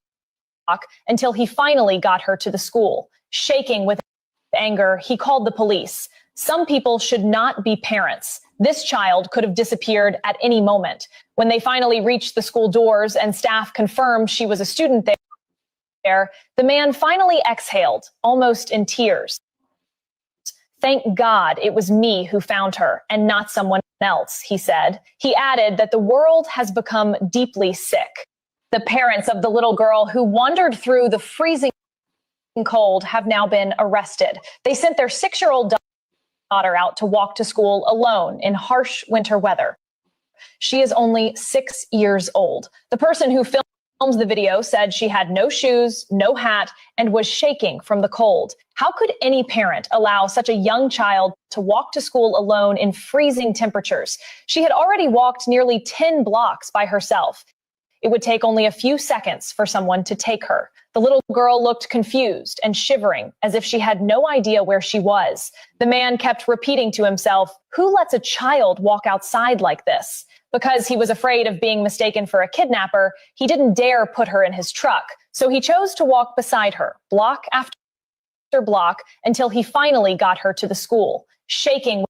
until he finally got her to the school. Shaking with anger, he called the police. Some people should not be parents. This child could have disappeared at any moment. When they finally reached the school doors and staff confirmed she was a student there, the man finally exhaled, almost in tears. "Thank God it was me who found her and not someone else," he said. He added that the world has become deeply sick. The parents of the little girl who wandered through the freezing cold have now been arrested. They sent their 6-year-old daughter out to walk to school alone in harsh winter weather. She is only 6 years old. The person who filmed the video said she had no shoes, no hat, and was shaking from the cold. How could any parent allow such a young child to walk to school alone in freezing temperatures? She had already walked nearly 10 blocks by herself. It would take only a few seconds for someone to take her. The little girl looked confused and shivering, as if she had no idea where she was. The man kept repeating to himself, "Who lets a child walk outside like this?" Because he was afraid of being mistaken for a kidnapper, he didn't dare put her in his truck. So he chose to walk beside her, block after block, until he finally got her to the school, shaking.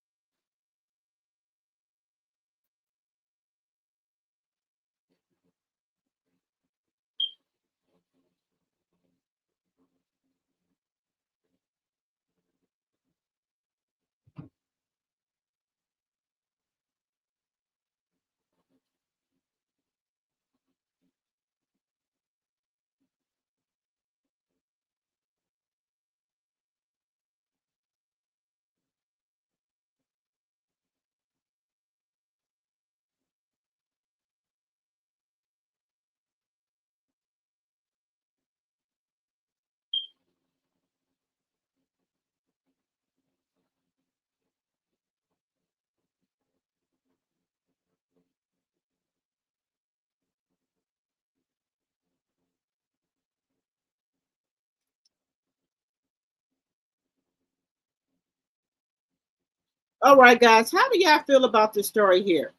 All right, guys, how do y'all feel about this story here?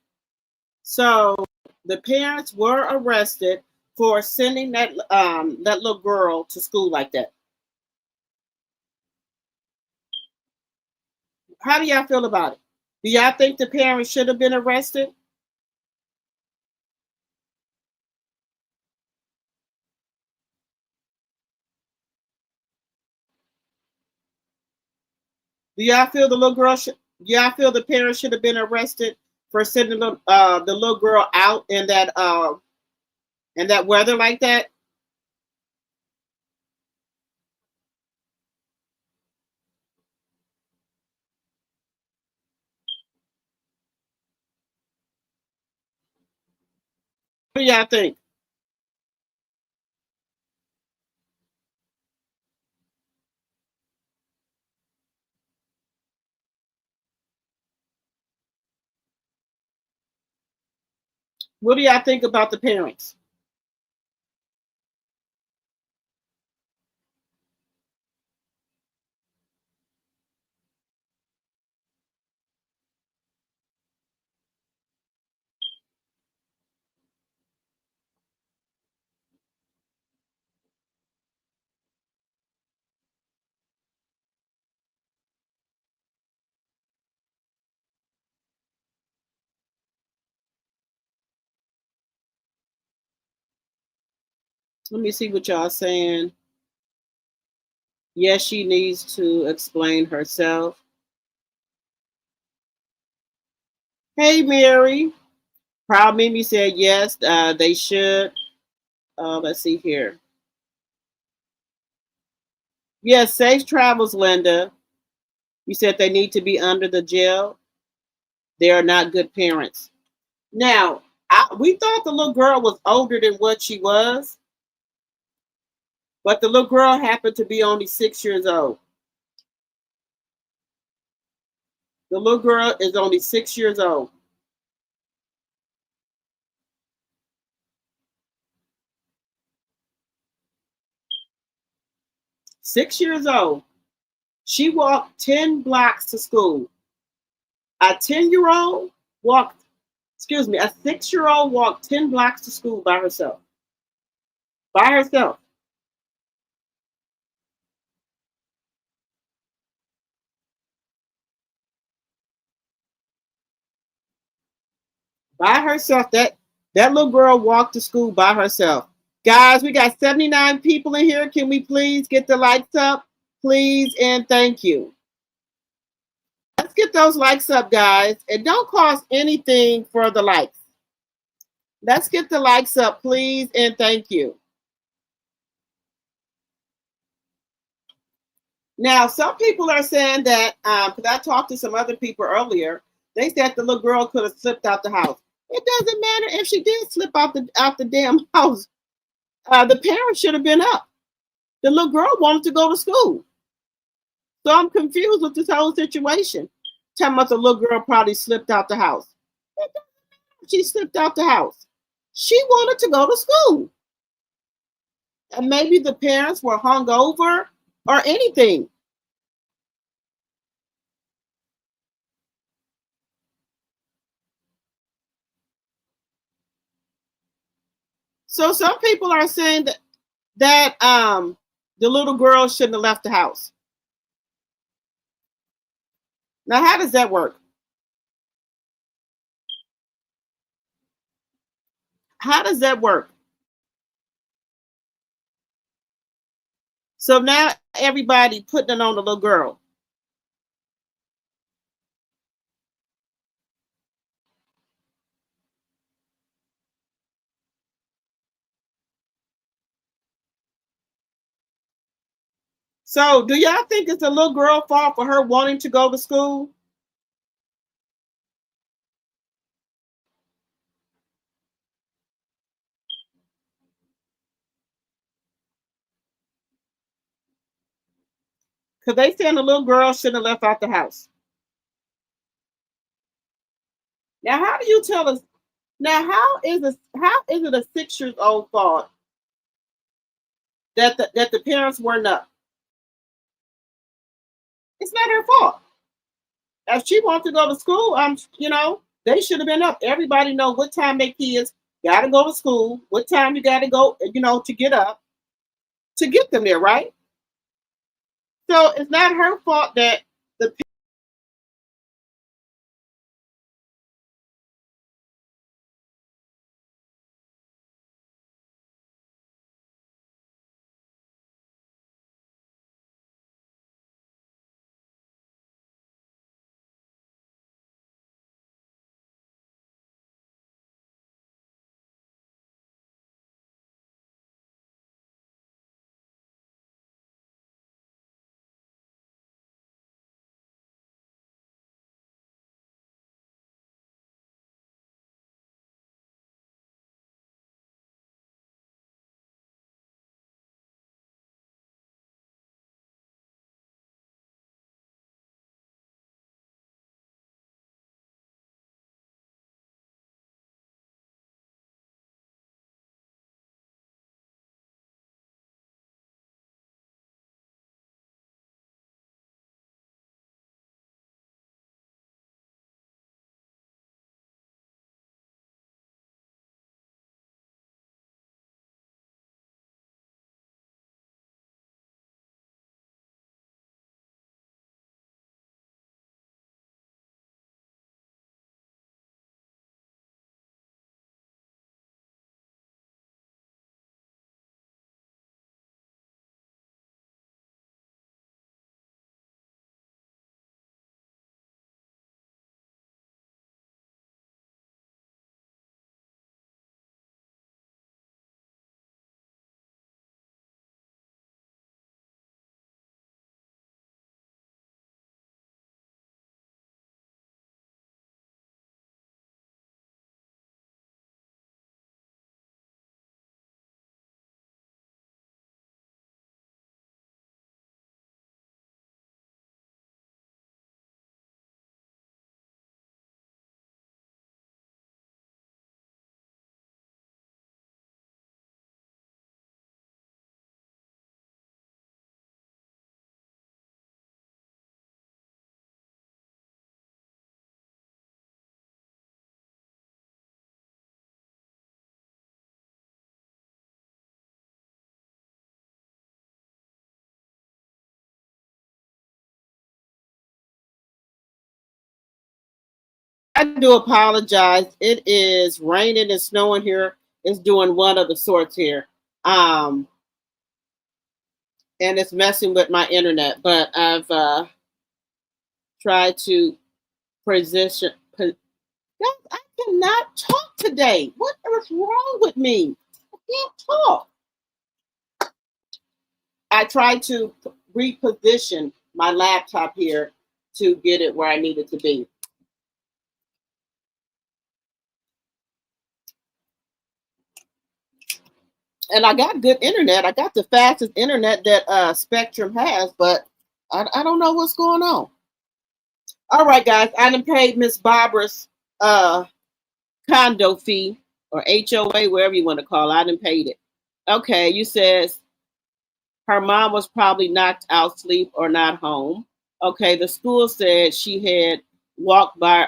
So the parents were arrested for sending that little girl to school like that. How do y'all feel about it? Do y'all think the parents should have been arrested? Do y'all feel the little girl should? Y'all feel the parents should have been arrested for sending the little girl out in that weather like that? What do y'all think? What do y'all think about the parents? Let me see what y'all saying. Yes, she needs to explain herself. Hey, Mary. Proud Mimi said yes, they should. Let's see here. Yes, safe travels, Linda. You said they need to be under the jail. They are not good parents. Now, we thought the little girl was older than what she was, but the little girl happened to be only 6 years old. The little girl is only 6 years old. 6 years old. She walked 10 blocks to school. A 10-year-old walked, excuse me, a 6-year-old walked 10 blocks to school by herself. By herself. by herself. That little girl walked to school by herself. Guys, we got 79 people in here. Can we please get the likes up? Please and thank you. Let's get those likes up, guys. It don't cost anything for the likes. Let's get the likes up, please and thank you. Now, some people are saying that, because I talked to some other people earlier, they said the little girl could have slipped out the house. It doesn't matter if she did slip out the damn house. The parents should have been up. The little girl wanted to go to school. So I'm confused with this whole situation. Talking about the little girl probably slipped out the house. She slipped out the house. She wanted to go to school. And maybe the parents were hungover or anything. So some people are saying that the little girl shouldn't have left the house. Now, how does that work? How does that work? So now everybody putting it on the little girl. So do y'all think it's a little girl fault for her wanting to go to school? Because they saying the little girl shouldn't have left out the house. Now, how do you tell us? Now, how is it a 6 years old fault that the parents weren't up? It's not her fault. If she wants to go to school, they should have been up. Everybody know what time their kids got to go to school, what time you got to go, to get up to get them there, right? So it's not her fault that the I do apologize. It is raining and snowing here. It's doing one of the sorts here. Um, and it's messing with my internet, but I've tried to position. Guys, I cannot talk today. What is wrong with me? I can't talk. I tried to reposition my laptop here to get it where I need it to be. And I got good internet. I got the fastest internet that Spectrum has, but I don't know what's going on. All right, guys, I done paid Miss Barbara's uh, condo fee or HOA, wherever you want to call it. I done paid it. Okay, you says her mom was probably knocked out sleep or not home. Okay, the school said she had walked by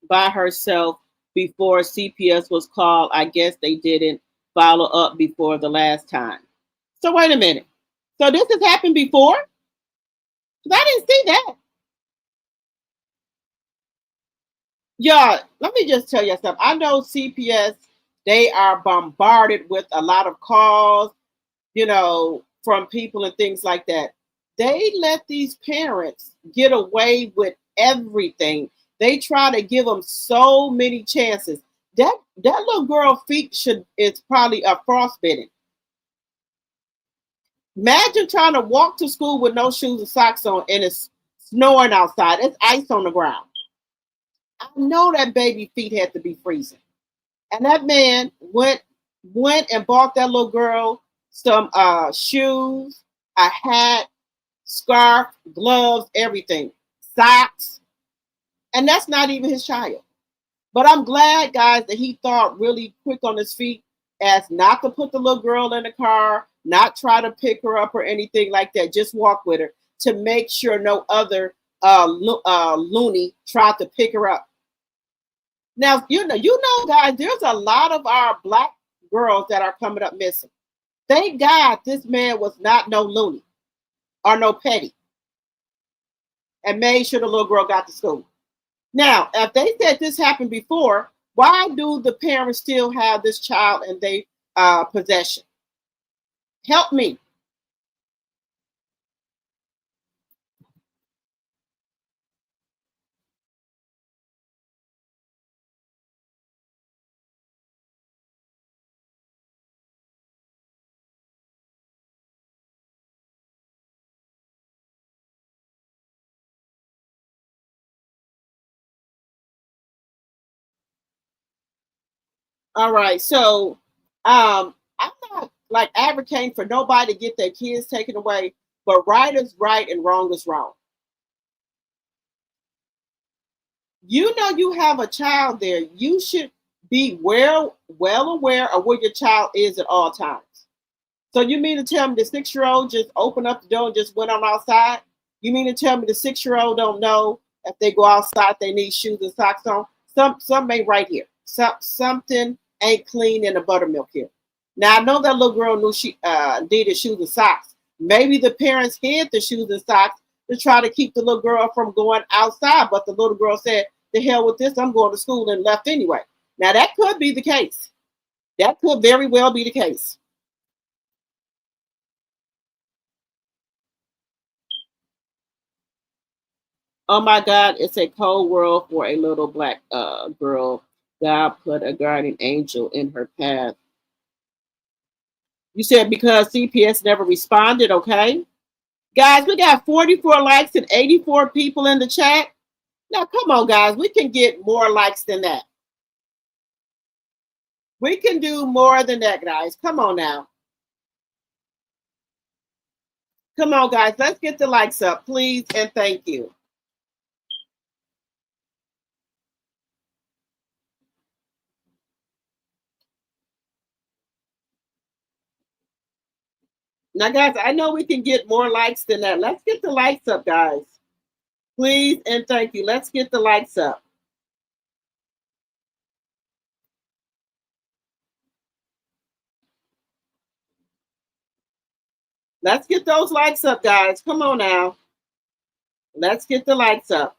herself before CPS was called. I guess they didn't follow up before the last time. So wait a minute. So this has happened before? 'Cause I didn't see that. Yeah, let me just tell you something. I know CPS, they are bombarded with a lot of calls, from people and things like that. They let these parents get away with everything. They try to give them so many chances. That little girl feet is probably a frostbitten. Imagine trying to walk to school with no shoes and socks on and it's snowing outside. It's ice on the ground. I know that baby feet had to be freezing. And that man went and bought that little girl some shoes, a hat, scarf, gloves, everything, socks, and that's not even his child. But I'm glad, guys, that he thought really quick on his feet as not to put the little girl in the car, not try to pick her up or anything like that. Just walk with her to make sure no other loony tried to pick her up. Now, guys, there's a lot of our black girls that are coming up missing. Thank God this man was not no loony or no petty and made sure the little girl got to school. Now, if they said this happened before, why do the parents still have this child in their possession? Help me. All right, so I'm not like advocating for nobody to get their kids taken away, but right is right and wrong is wrong. You have a child there. You should be well aware of where your child is at all times. So you mean to tell me the 6-year-old just opened up the door and just went on outside? You mean to tell me the 6-year-old don't know if they go outside they need shoes and socks on? Something ain't right here. Something ain't clean in the buttermilk here. Now I know that little girl knew she needed shoes and socks. Maybe the parents hid the shoes and socks to try to keep the little girl from going outside, but the little girl said, "The hell with this! I'm going to school," and left anyway. Now that could be the case. That could very well be the case. Oh my God, it's a cold world for a little black girl. God put a guardian angel in her path. You said because CPS never responded, okay? Guys, we got 44 likes and 84 people in the chat. Now, come on, guys. We can get more likes than that. We can do more than that, guys. Come on now. Come on, guys. Let's get the likes up, please, and thank you. Now, guys, I know we can get more likes than that. Let's get the likes up, guys. Please and thank you. Let's get the likes up. Let's get those likes up, guys. Come on now. Let's get the likes up.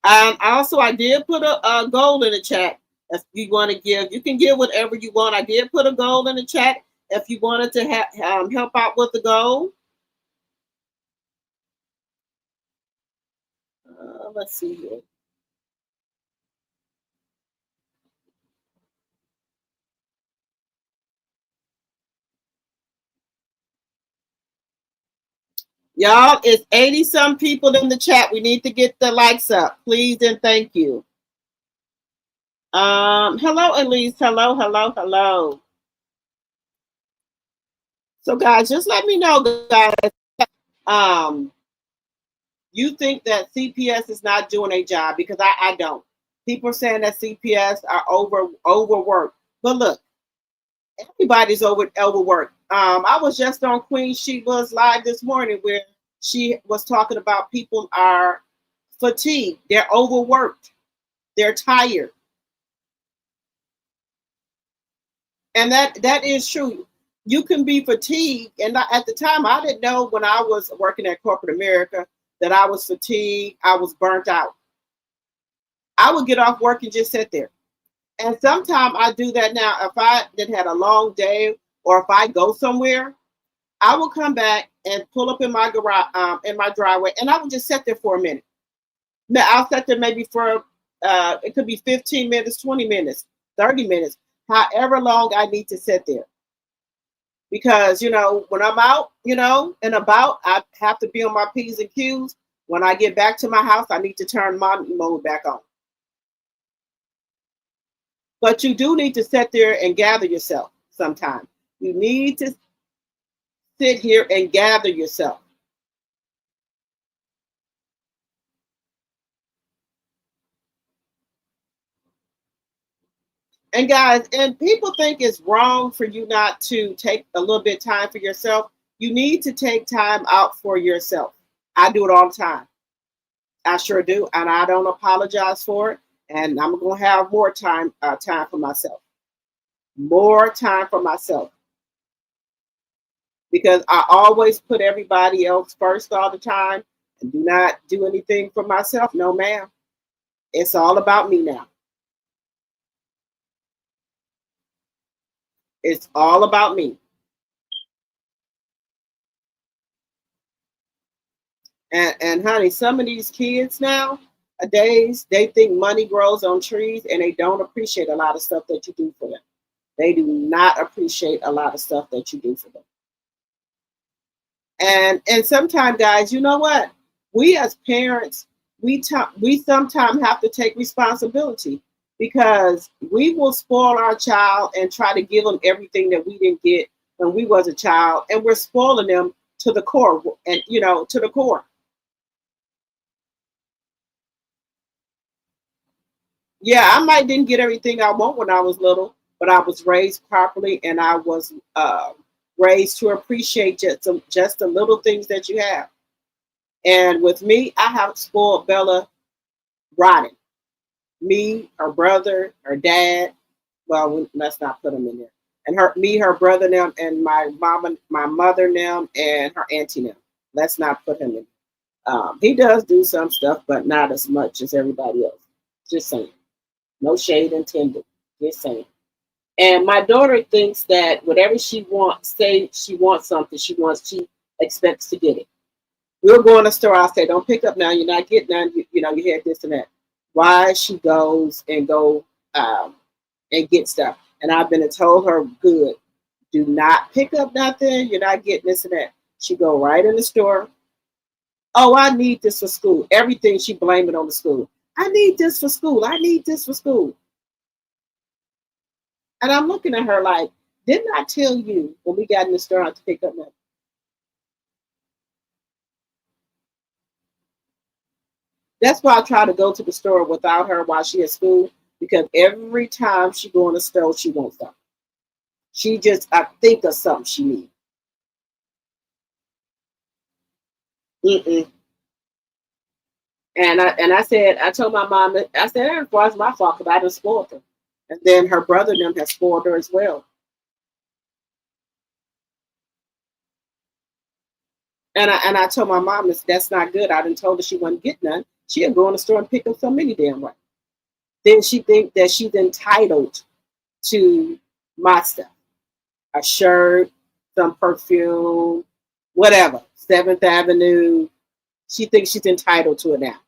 Also, I did put a goal in the chat. If you want to give, you can give whatever you want. I did put a goal in the chat. If you wanted to help out with the goal, let's see here. Y'all, it's 80 some people in the chat. We need to get the likes up, please and thank you. Hello, Elise. Hello, hello, hello. So, guys, just let me know, guys. Um, you think that CPS is not doing a job because I don't. People are saying that CPS are overworked, but look, everybody's overworked. I was just on Queen Sheba's live this morning where she was talking about people are fatigued, they're overworked, they're tired, and that is true. You can be fatigued, and at the time, I didn't know when I was working at corporate America that I was fatigued, I was burnt out. I would get off work and just sit there. And sometimes I do that now. If I did had a long day, or if I go somewhere, I will come back and pull up in my garage, in my driveway, and I will just sit there for a minute. Now I'll sit there maybe for it could be 15 minutes, 20 minutes, 30 minutes, however long I need to sit there. Because when I'm out, and about, I have to be on my P's and Q's. When I get back to my house, I need to turn my mode back on. But you do need to sit there and gather yourself sometime. You need to sit here and gather yourself. And guys, and people think it's wrong for you not to take a little bit of time for yourself. You need to take time out for yourself. I do it all the time. I sure do, and I don't apologize for it. And I'm gonna have more time for myself. More time for myself. Because I always put everybody else first all the time and do not do anything for myself. No, ma'am. It's all about me now. It's all about me. And honey, some of these kids nowadays, they think money grows on trees and they don't appreciate a lot of stuff that you do for them. They do not appreciate a lot of stuff that you do for them. And sometimes, guys, you know what? We as parents, we sometimes have to take responsibility because we will spoil our child and try to give them everything that we didn't get when we was a child, and we're spoiling them to the core, and to the core. Yeah, I might didn't get everything I want when I was little, but I was raised properly, and I was raised to appreciate just the little things that you have. And with me, I have spoiled Bella rotten. Me, her brother, her dad. Well, let's not put them in there. And her brother, them, and my mama, my mother, them, and her auntie, them. Let's not put him in. He does do some stuff, but not as much as everybody else. Just saying. No shade intended. Just saying. And my daughter thinks that whatever she wants, say she wants something, she expects to get it. We'll go in the store. I'll say, "Don't pick up now. You're not getting none. You had this and that." Why she goes and and get stuff, and I've been told her, "Good. Do not pick up nothing. You're not getting this and that." She go right in the store. Oh, I need this for school. Everything she blame it on the school. I need this for school. I need this for school. And I'm looking at her like, didn't I tell you when we got in the store not to pick up nothing? That's why I try to go to the store without her while she at school, because every time she go in the store, she wants something. She just I think of something she needs. Mm-mm. I told my mom, I said, it was my fault because I done spoiled her. And then her brother and them has spoiled her as well. And I told my mom that's not good. I done told her she wasn't getting none. She'll go in the store and pick up so many damn way. Then she think that she's entitled to my stuff. A shirt, some perfume, whatever. 7th Avenue. She thinks she's entitled to it now.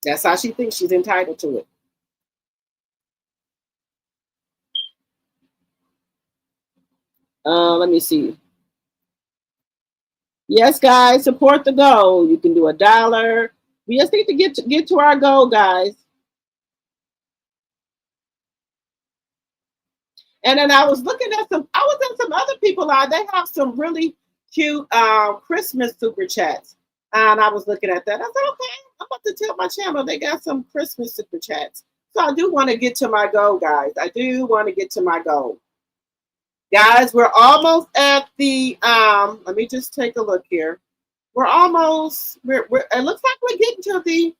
That's how she thinks she's entitled to it. Let me see. Yes, guys, support the goal. You can do $1. We just need to get to our goal, guys. And then I was looking at some other people out. They have some really cute Christmas super chats. And I was looking at that. I said, okay, I'm about to tell my channel they got some Christmas super chats. So I do want to get to my goal, guys. I do want to get to my goal. Guys, we're almost at the let me just take a look here. We're almost it looks like we're getting to the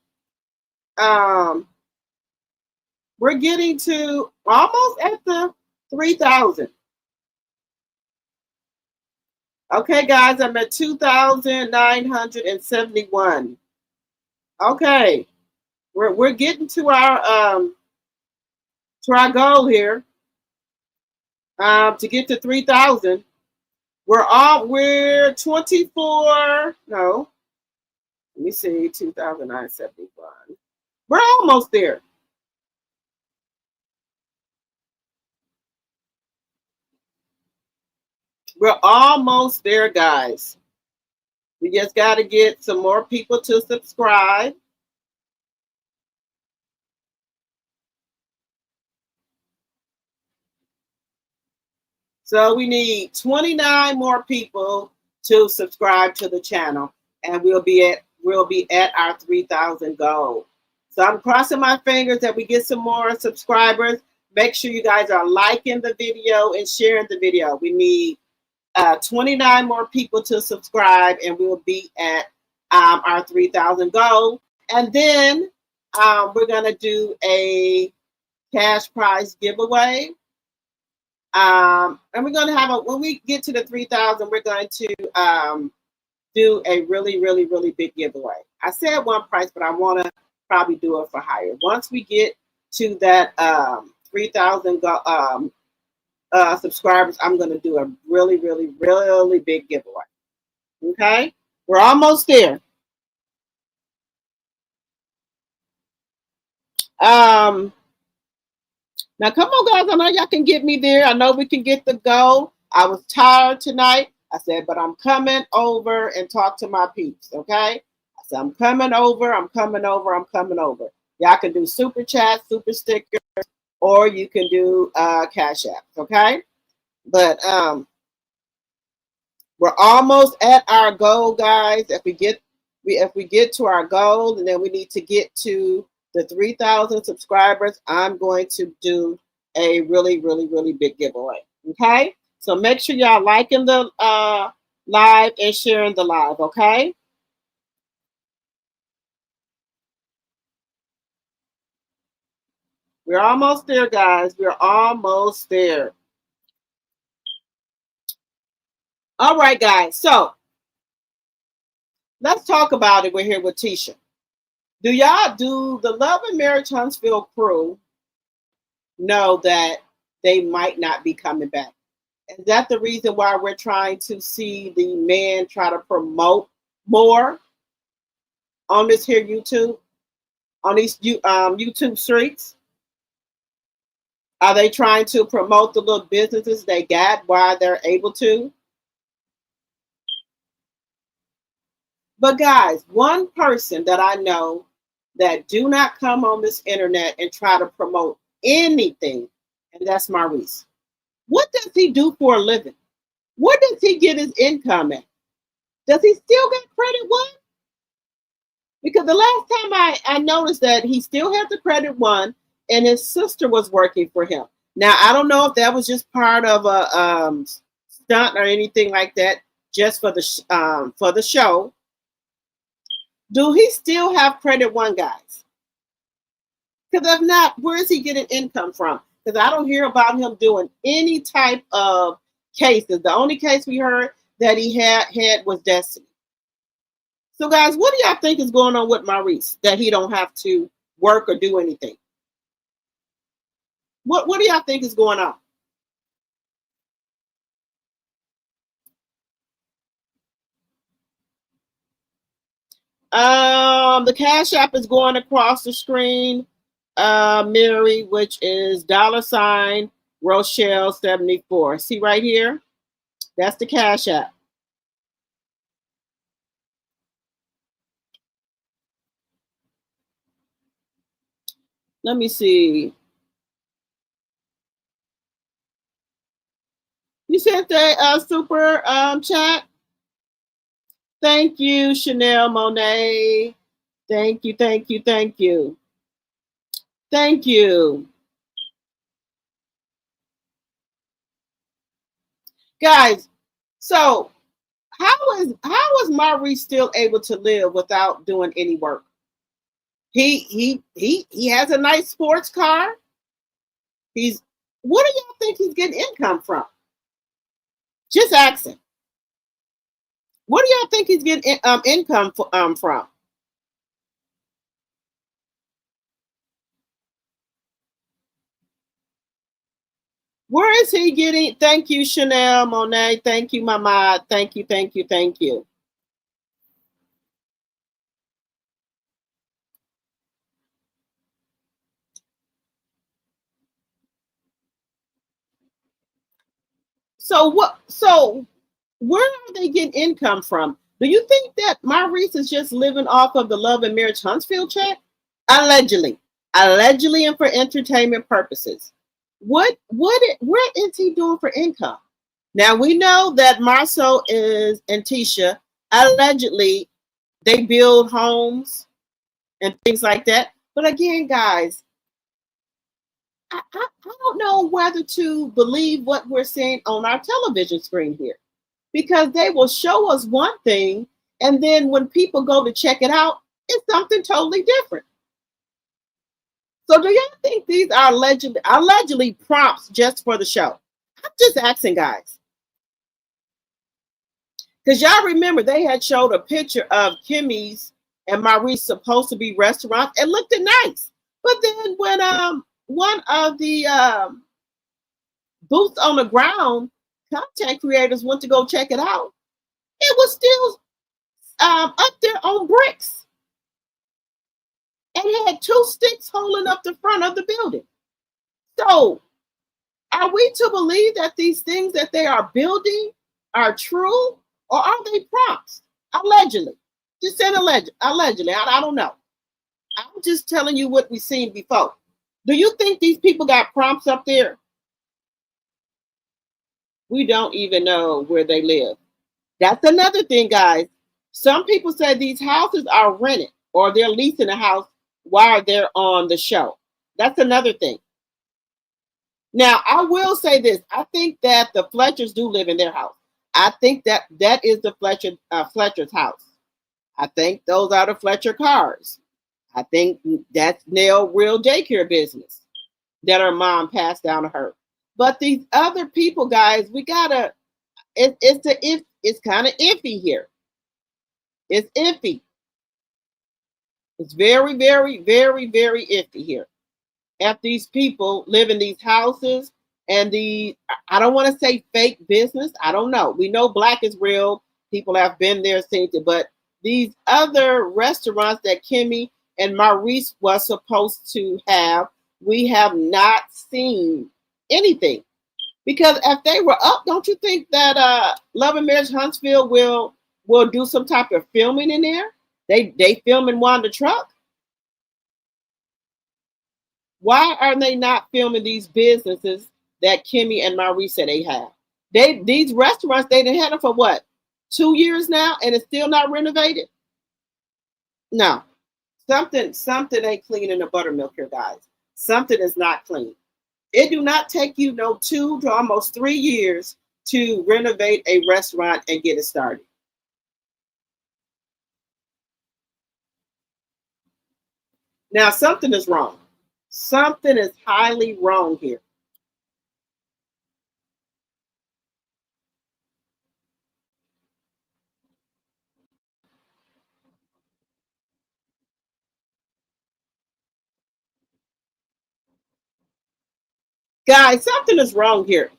we're getting to almost at the 3,000. Okay, guys, I'm at 2,971. Okay. We're getting to our goal here. To get to 3,000. We're 24. No. Let me see, 2,971. We're almost there. We're almost there, guys. We just got to get some more people to subscribe. So we need 29 more people to subscribe to the channel, and we'll be at our 3,000 goal. So I'm crossing my fingers that we get some more subscribers. Make sure you guys are liking the video and sharing the video. We need 29 more people to subscribe, and we'll be at our 3,000 goal. And then we're gonna do a cash prize giveaway. And we're going to have when we get to the 3,000, we're going to do a really, really, really big giveaway. I said one price, but I want to probably do it for higher. Once we get to that 3,000 subscribers, I'm going to do a really, really, really big giveaway. Okay? We're almost there. Now, come on, guys. I know y'all can get me there. I know we can get the goal. I was tired tonight. I said, but I'm coming over and talk to my peeps, okay? I said, I'm coming over. I'm coming over. I'm coming over. Y'all can do super chat, super stickers, or you can do cash apps, okay? But we're almost at our goal, guys. If we get to our goal, and then we need to get to the 3,000 subscribers, I'm going to do a really, really, really big giveaway. Okay? So make sure y'all liking the live and sharing the live, okay? We're almost there, guys. We're almost there. All right, guys. So let's talk about it. We're here with Tisha. Do the Love and Marriage Huntsville crew know that they might not be coming back? Is that the reason why we're trying to see the man try to promote more on this here YouTube, on these YouTube streets? Are they trying to promote the little businesses they got while they're able to? But guys, one person that I know that do not come on this internet and try to promote anything, and that's Maurice. What does he do for a living? Where does he get his income at? Does he still get Credit One? Because the last time I noticed that he still had the Credit One, and his sister was working for him. Now, I don't know if that was just part of a stunt or anything like that, just for the show. Do he still have Credit One, guys? Because if not, where is he getting income from? Because I don't hear about him doing any type of cases. The only case we heard that he had was Destiny. So, guys, what do y'all think is going on with Maurice that he don't have to work or do anything? What do y'all think is going on? The Cash App is going across the screen, Mary, which is $ Rochelle 74. See right here? That's the Cash App. Let me see. You sent the super chat? Thank you, Chanel Monet. Thank you, thank you, thank you. Thank you. Guys, so how is Maurice still able to live without doing any work? He has a nice sports car. He's what do y'all think he's getting income from? Just asking. What do y'all think he's getting income from? Where is he getting? Thank you, Chanel Monet. Thank you, Mama. Thank you, thank you, thank you. So what? So where are they getting income from? Do you think that Maurice is just living off of the Love and Marriage Huntsville check? Allegedly, and for entertainment purposes. What is he doing for income? Now we know that Marceau is and Tisha allegedly they build homes and things like that. But again, guys, I don't know whether to believe what we're seeing on our television screen here because they will show us one thing, and then when people go to check it out, it's something totally different. So, do y'all think these are allegedly prompts just for the show? I'm just asking, guys, because y'all remember they had showed a picture of Kimmy's and Maurice supposed to be restaurants. It looked nice, but then when one of the boots on the ground content creators went to go check it out, it was still up there on bricks and had two sticks holding up the front of the building. So, are we to believe that these things that they are building are true, or are they prompts? Allegedly, just saying allegedly. I don't know. I'm just telling you what we've seen before. Do you think these people got prompts up there? We don't even know where they live. That's another thing, guys. Some people say these houses are rented or they're leasing a house while they're on the show. That's another thing. Now, I will say this. I think that the Fletchers do live in their house. I think that is the Fletcher's house. I think those are the Fletcher cars. I think that's Nell real daycare business that her mom passed down to her. But these other people, guys, we gotta. It's kind of iffy here. It's iffy. It's very, very, very, very iffy here. If these people live in these houses and I don't want to say fake business. I don't know. We know black is real. People have been there, seen it. But these other restaurants that Kimmy and Maurice was supposed to have, we have not seen anything. Because if they were up, don't you think that Love and Marriage Huntsville will do some type of filming in there? They film in one of the truck. Why are they not filming these businesses that Kimmy and Maurice said they have? These restaurants they've had them for what 2 years now, and it's still not renovated. No, something ain't clean in the buttermilk here, guys. Something is not clean. It do not take you no 2 to almost 3 years to renovate a restaurant and get it started. Now something is wrong. Something is highly wrong here. Guys, something is wrong here.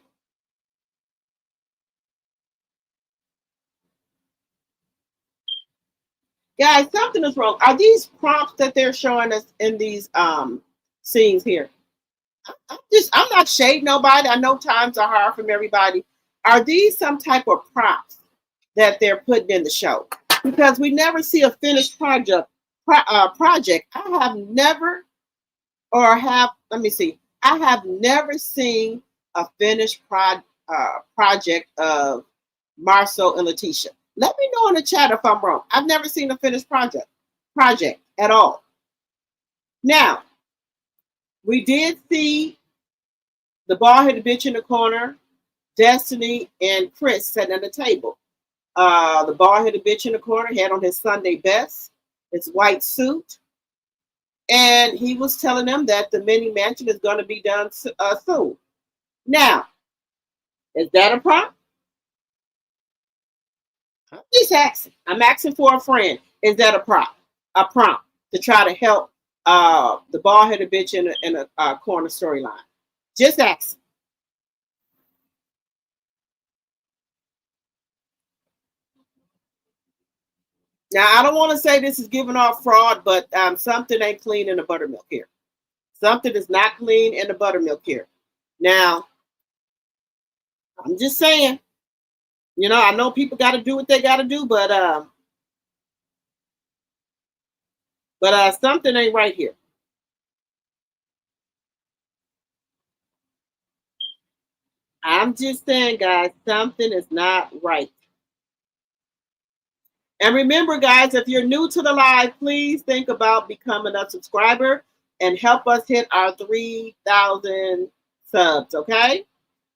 Guys, something is wrong. Are these prompts that they're showing us in these scenes here? I'm not shading nobody. I know times are hard from everybody. Are these some type of prompts that they're putting in the show? Because we never see a finished project. I have never, or have, let me see, I have never seen a finished project of Marcel and Letitia. Let me know in the chat if I'm wrong. I've never seen a finished project at all. Now, we did see the bald-headed bitch in the corner, Destiny and Chris sitting at the table. The bald-headed bitch in the corner had on his Sunday best, his white suit, and he was telling them that the mini mansion is going to be done soon. Now, is that a prompt? I'm just asking. I'm asking for a friend. Is that a prompt? A prompt to try to help the bald-headed bitch in a corner storyline. Just asking. Now, I don't want to say this is giving off fraud, but something ain't clean in the buttermilk here. Something is not clean in the buttermilk here. Now, I'm just saying, you know, I know people got to do what they got to do, but something ain't right here. I'm just saying, guys, something is not right. And remember, guys, if you're new to the live, please think about becoming a subscriber and help us hit our 3,000 subs, okay?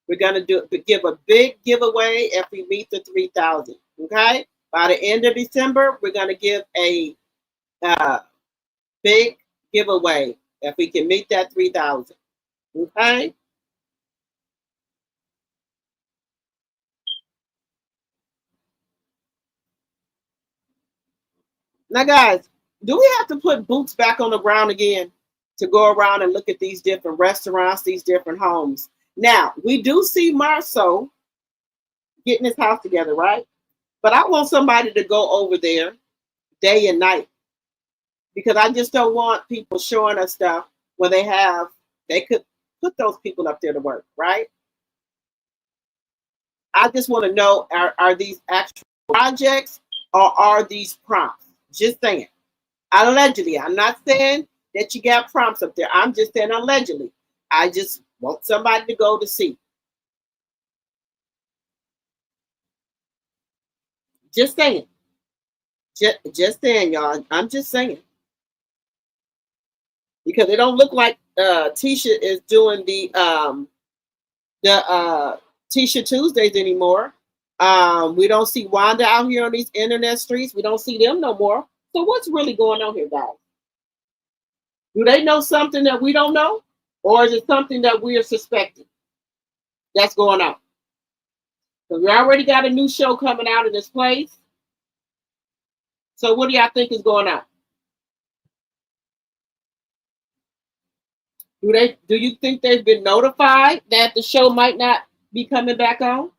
We're going to give a big giveaway if we meet the 3,000, okay? By the end of December, we're going to give a big giveaway if we can meet that 3,000, okay? Now, guys, do we have to put boots back on the ground again to go around and look at these different restaurants, these different homes? Now, we do see Marceau getting his house together, right? But I want somebody to go over there day and night because I just don't want people showing us stuff where they could put those people up there to work, right? I just want to know, are these actual projects or are these prompts? Just saying. Allegedly. I'm not saying that you got prompts up there. I'm just saying allegedly. I just want somebody to go to see. Just saying. Just saying, y'all. I'm just saying. Because it don't look like Tisha is doing the Tisha Tuesdays anymore. We don't see Wanda out here on these internet streets. We don't see them no more. So what's really going on here, guys? Do they know something that we don't know? Or is it something that we are suspecting that's going on? Because we already got a new show coming out in this place. So what do y'all think is going on? Do you think they've been notified that the show might not be coming back on?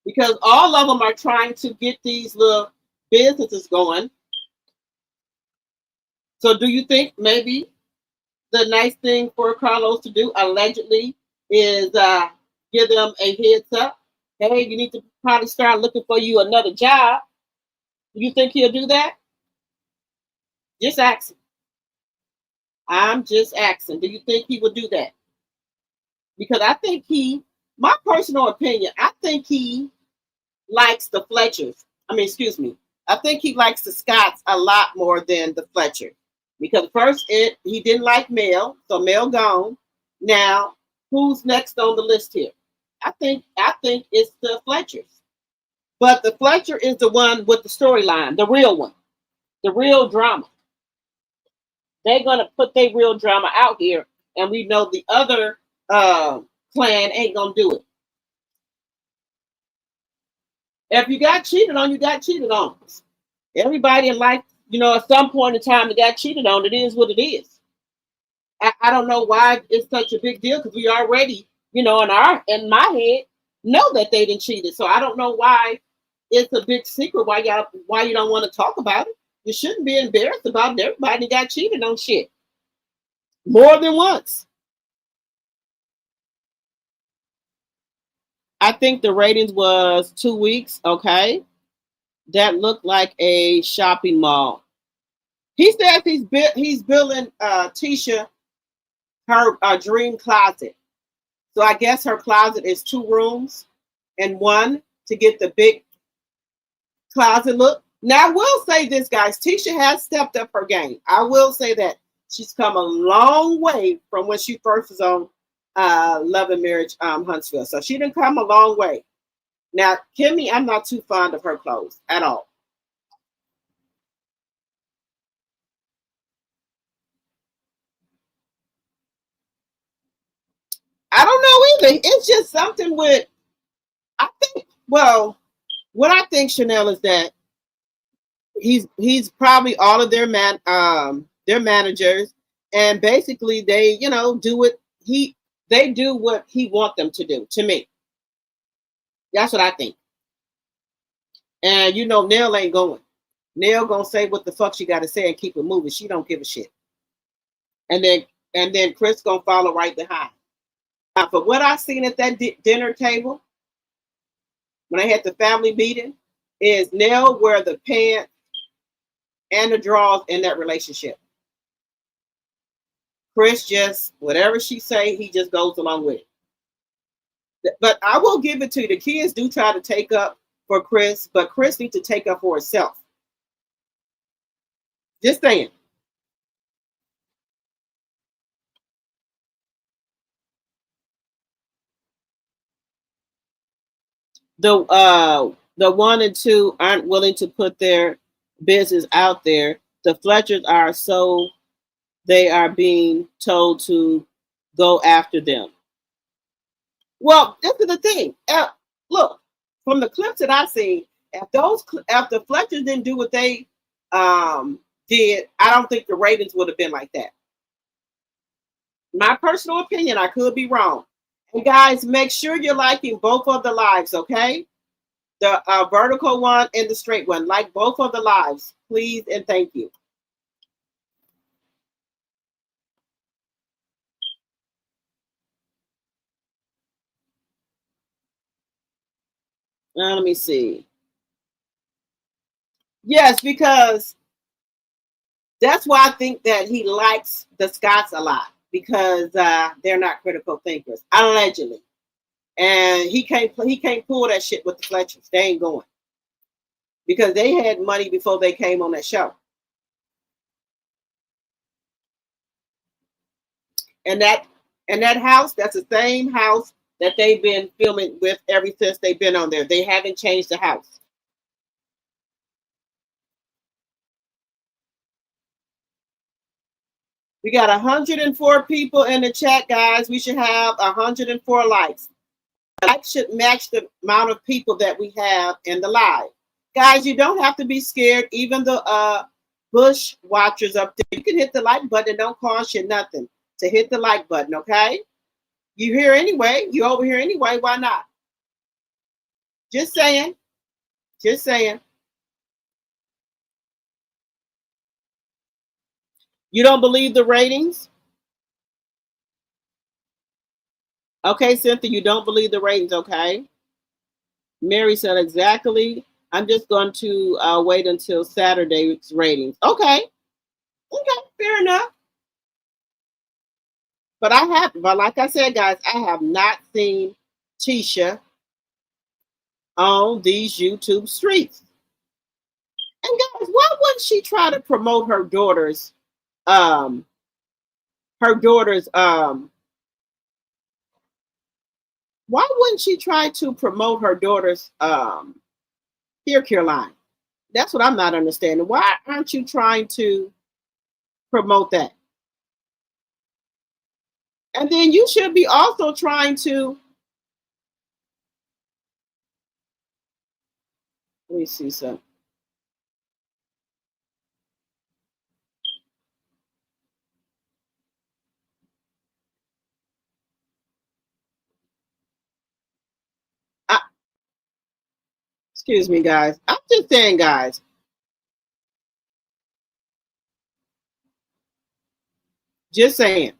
Because all of them are trying to get these little businesses going. So do you think maybe the nice thing for Carlos to do, allegedly, is give them a heads up? Hey, you need to probably start looking for you another job. Do you think he'll do that? Just asking. I'm just asking. Do you think he would do that? Because I think my personal opinion, I think he likes the Fletchers. Excuse me. I think he likes the Scotts a lot more than the Fletcher. Because first he didn't like Mel, so Mel gone. Now, who's next on the list here? I think it's the Fletchers. But the Fletcher is the one with the storyline, the real one, the real drama. They're gonna put their real drama out here, and we know the other clan ain't gonna do it. If you got cheated on, you got cheated on. Everybody in life at some point in time, they got cheated on. It is what it is. I don't know why it's such a big deal because we already, in my head, know that they didn't cheat it. So I don't know why it's a big secret. Why you don't want to talk about it? You shouldn't be embarrassed about it. Everybody got cheated on shit more than once. I think the ratings was 2 weeks. Okay, that looked like a shopping mall. He says he's building Tisha her dream closet. So I guess her closet is 2 rooms and one to get the big closet look. Now I will say this, guys. Tisha has stepped up her game. I will say that she's come a long way from when she first was on Love and Marriage Huntsville. So she didn't come a long way. Now Kimmy, I'm not too fond of her clothes at all. I don't know either. It's just something with I think. Well, what I think, Chanel, is that he's probably all of their managers, and basically they do what he want them to do. To me, that's what I think. And Nell ain't going. Nell gonna say what the fuck she got to say and keep it moving. She don't give a shit. And then Chris gonna follow right behind. For what I seen at that dinner table when I had the family meeting, is Nell wear the pants and the drawers in that relationship. Chris just whatever she say, he just goes along with it. But I will give it to you. The kids do try to take up for Chris, but Chris needs to take up for herself. Just saying. The 1 and 2 aren't willing to put their business out there. The Fletchers are, so they are being told to go after them. Well, this is the thing. Look, from the clips that I seen, if the Fletchers didn't do what they did, I don't think the ratings would have been like that. My personal opinion, I could be wrong. And guys, make sure you're liking both of the lives, okay? The vertical one and the straight one. Like both of the lives, please and thank you. Now, let me see. Yes, because that's why I think that he likes the Scots a lot, because they're not critical thinkers, allegedly. And he can't pull that shit with the Fletchers. They ain't going, because they had money before they came on that show. And that house, that's the same house that they've been filming with ever since they've been on there. They haven't changed the house. We got 104 people in the chat, guys. We should have 104 likes. Likes should match the amount of people that we have in the live. Guys, you don't have to be scared. Even the Bush watchers up there, you can hit the like button. It don't cost you nothing to hit the like button, okay? You here anyway. You over here anyway. Why not? Just saying. Just saying. You don't believe the ratings? Okay, Cynthia, you don't believe the ratings, okay? Mary said exactly. I'm just going to wait until Saturday's ratings. Okay. Okay, fair enough. But like I said, guys, I have not seen Tisha on these YouTube streets. And guys, why wouldn't she try to promote her daughter's um her daughter's why wouldn't she try to promote her daughter's hair care line? That's what I'm not understanding. Why aren't you trying to promote that? And then you should be also trying to, let me see something. Excuse me, guys. I'm just saying, guys. Just saying.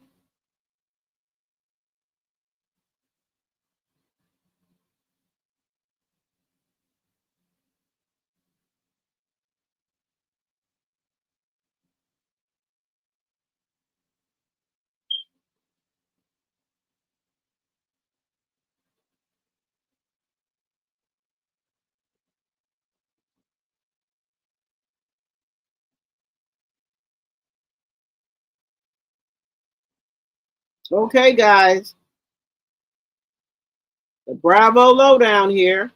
Okay, guys. The Bravo lowdown here.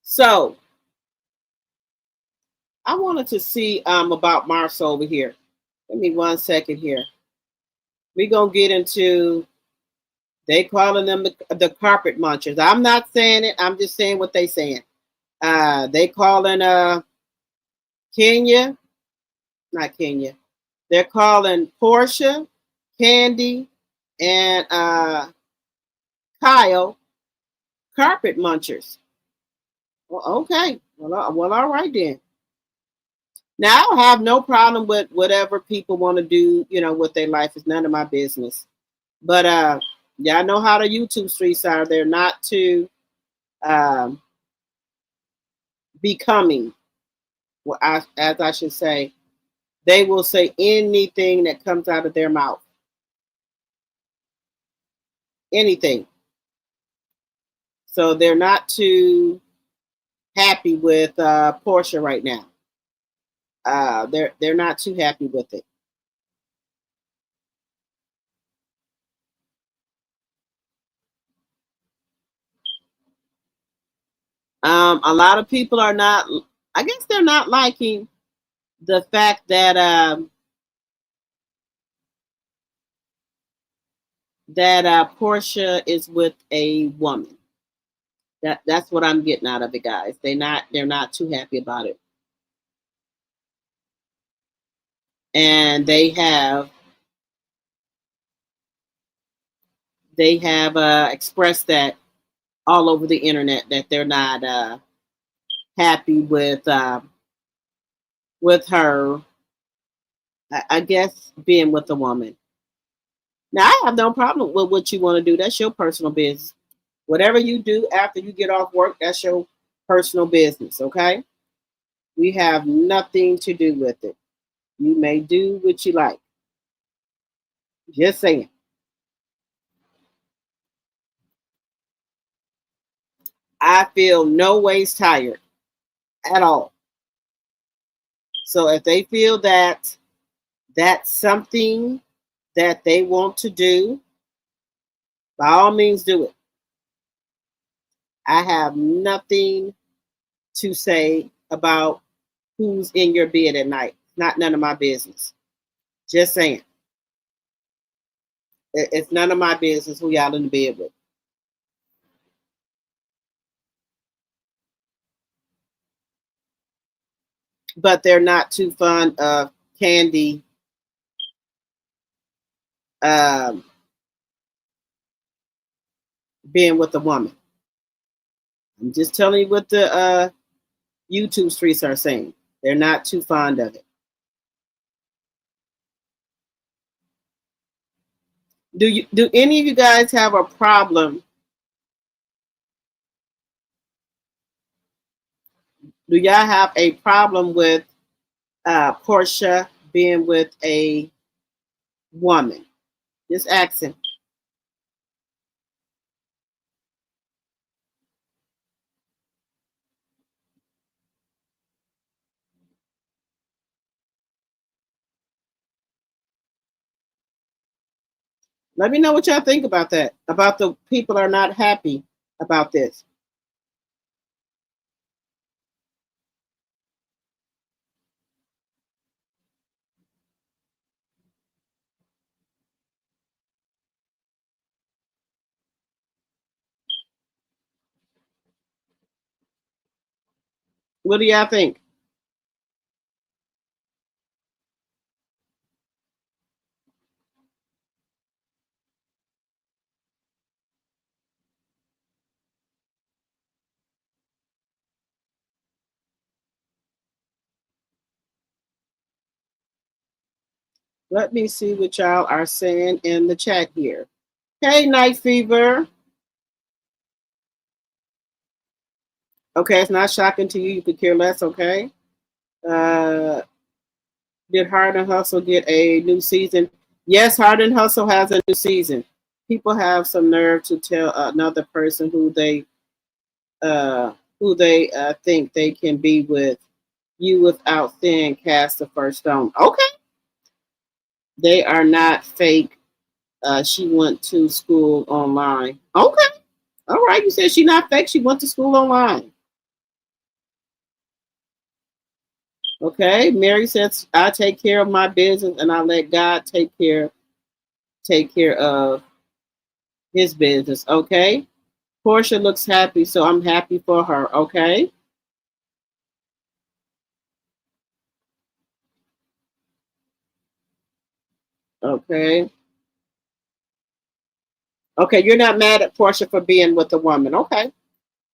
So I wanted to see about Mars over here. Give me 1 second here. We're gonna get into they calling them the carpet munchers. I'm not saying it, I'm just saying what they saying. They calling Kenya, not Kenya. They're calling Portia, Candy, and Kyle carpet munchers. Well, okay. Well, all right then. Now I have no problem with whatever people want to do, with their life. Is none of my business. But y'all know how the YouTube streets are. They're not too um, becoming, well, as I should say. They will say anything that comes out of their mouth. Anything. So they're not too happy with Portia right now. They're not too happy with it. A lot of people are not. I guess they're not liking the fact that Portia is with a woman. That's what I'm getting out of it, guys. They're not too happy about it, and they have expressed that all over the internet that they're not happy with her. I guess being with a woman. Now I have no problem with what you want to do. That's your personal business. Whatever you do after you get off work, that's your personal business. Okay, we have nothing to do with it. You may do what you like. Just saying. I feel no ways tired at all. So if they feel that that's something that they want to do, by all means do it. I have nothing to say about who's in your bed at night. Not none of my business. Just saying. It's none of my business who y'all in the bed with. But they're not too fond of Candy um, being with a woman. I'm just telling you what the YouTube streets are saying. They're not too fond of it. Do any of you guys have a problem? Do y'all have a problem with Portia being with a woman? Just asking. Let me know what y'all think about that. About the people are not happy about this. What do y'all think? Let me see what y'all are saying in the chat here. Hey, Night Fever. Okay, it's not shocking to you. You could care less, okay? Uh, did Hard and Hustle get a new season? Yes, Hard and Hustle has a new season. People have some nerve to tell another person uh, who they think they can be with you without saying cast the first stone. Okay, they are not fake. She went to school online. Okay, all right. You said she not fake. She went to school online. Okay, Mary says I take care of my business and I let God take care of his business. Okay, Portia looks happy, so I'm happy for her. Okay, okay, okay. You're not mad at Portia for being with a woman. Okay.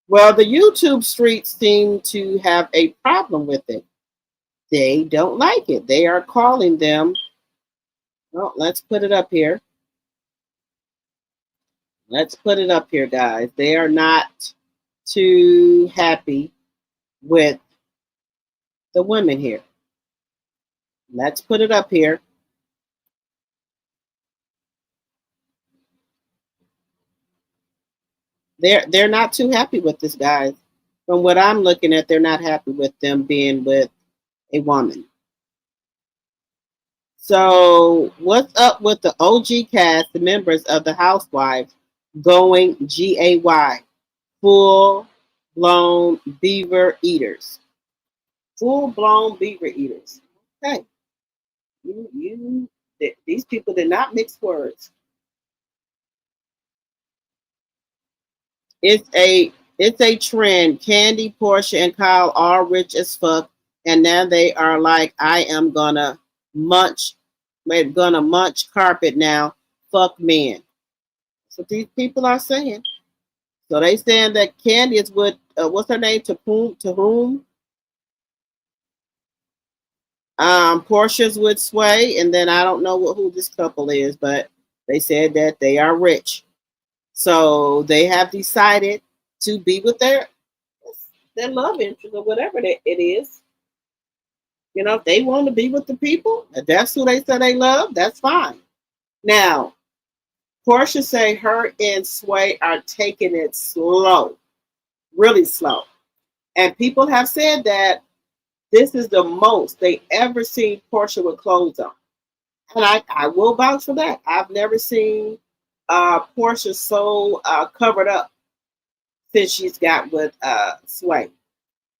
Well, the YouTube streets seem to have a problem with it. They don't like it. They are calling them. Well, let's put it up here. Let's put it up here, guys. They are not too happy with the women here. Let's put it up here. They're not too happy with this, guys. From what I'm looking at, they're not happy with them being with a woman. So, what's up with the OG cast, the members of the Housewives, going GAY, full blown beaver eaters? Full blown beaver eaters. Okay, these people did not mix words. It's a trend. Candy, Portia, and Kyle are rich as fuck, and now they are like, I am munch, we're gonna munch carpet now. Fuck men. That's what these people are saying. So they saying that Candy is with what's her name? To whom? Portia's with Sway, and then I don't know who this couple is, but they said that they are rich. So they have decided to be with their love interest or whatever it is. You know, if they want to be with the people, if that's who they say they love, that's fine. Now, Portia say her and Sway are taking it slow, really slow. And people have said that this is the most they ever seen Portia with clothes on. And I will vouch for that. I've never seen Portia so covered up since she's got with Sway.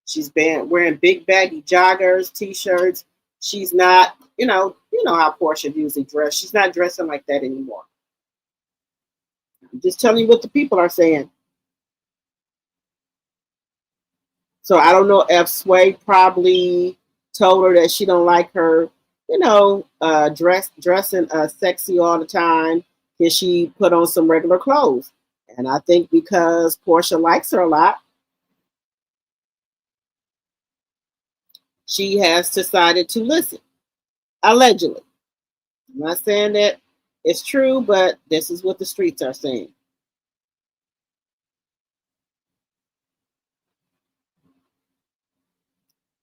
She's been wearing big baggy joggers, t-shirts. She's not, you know how Portia usually dress. She's not dressing like that anymore. I'm just telling you what the people are saying. So I don't know if Sway probably told her that she don't like her, dressing sexy all the time. Can she put on some regular clothes? And I think because Portia likes her a lot, she has decided to listen. Allegedly. I'm not saying that it's true, but this is what the streets are saying.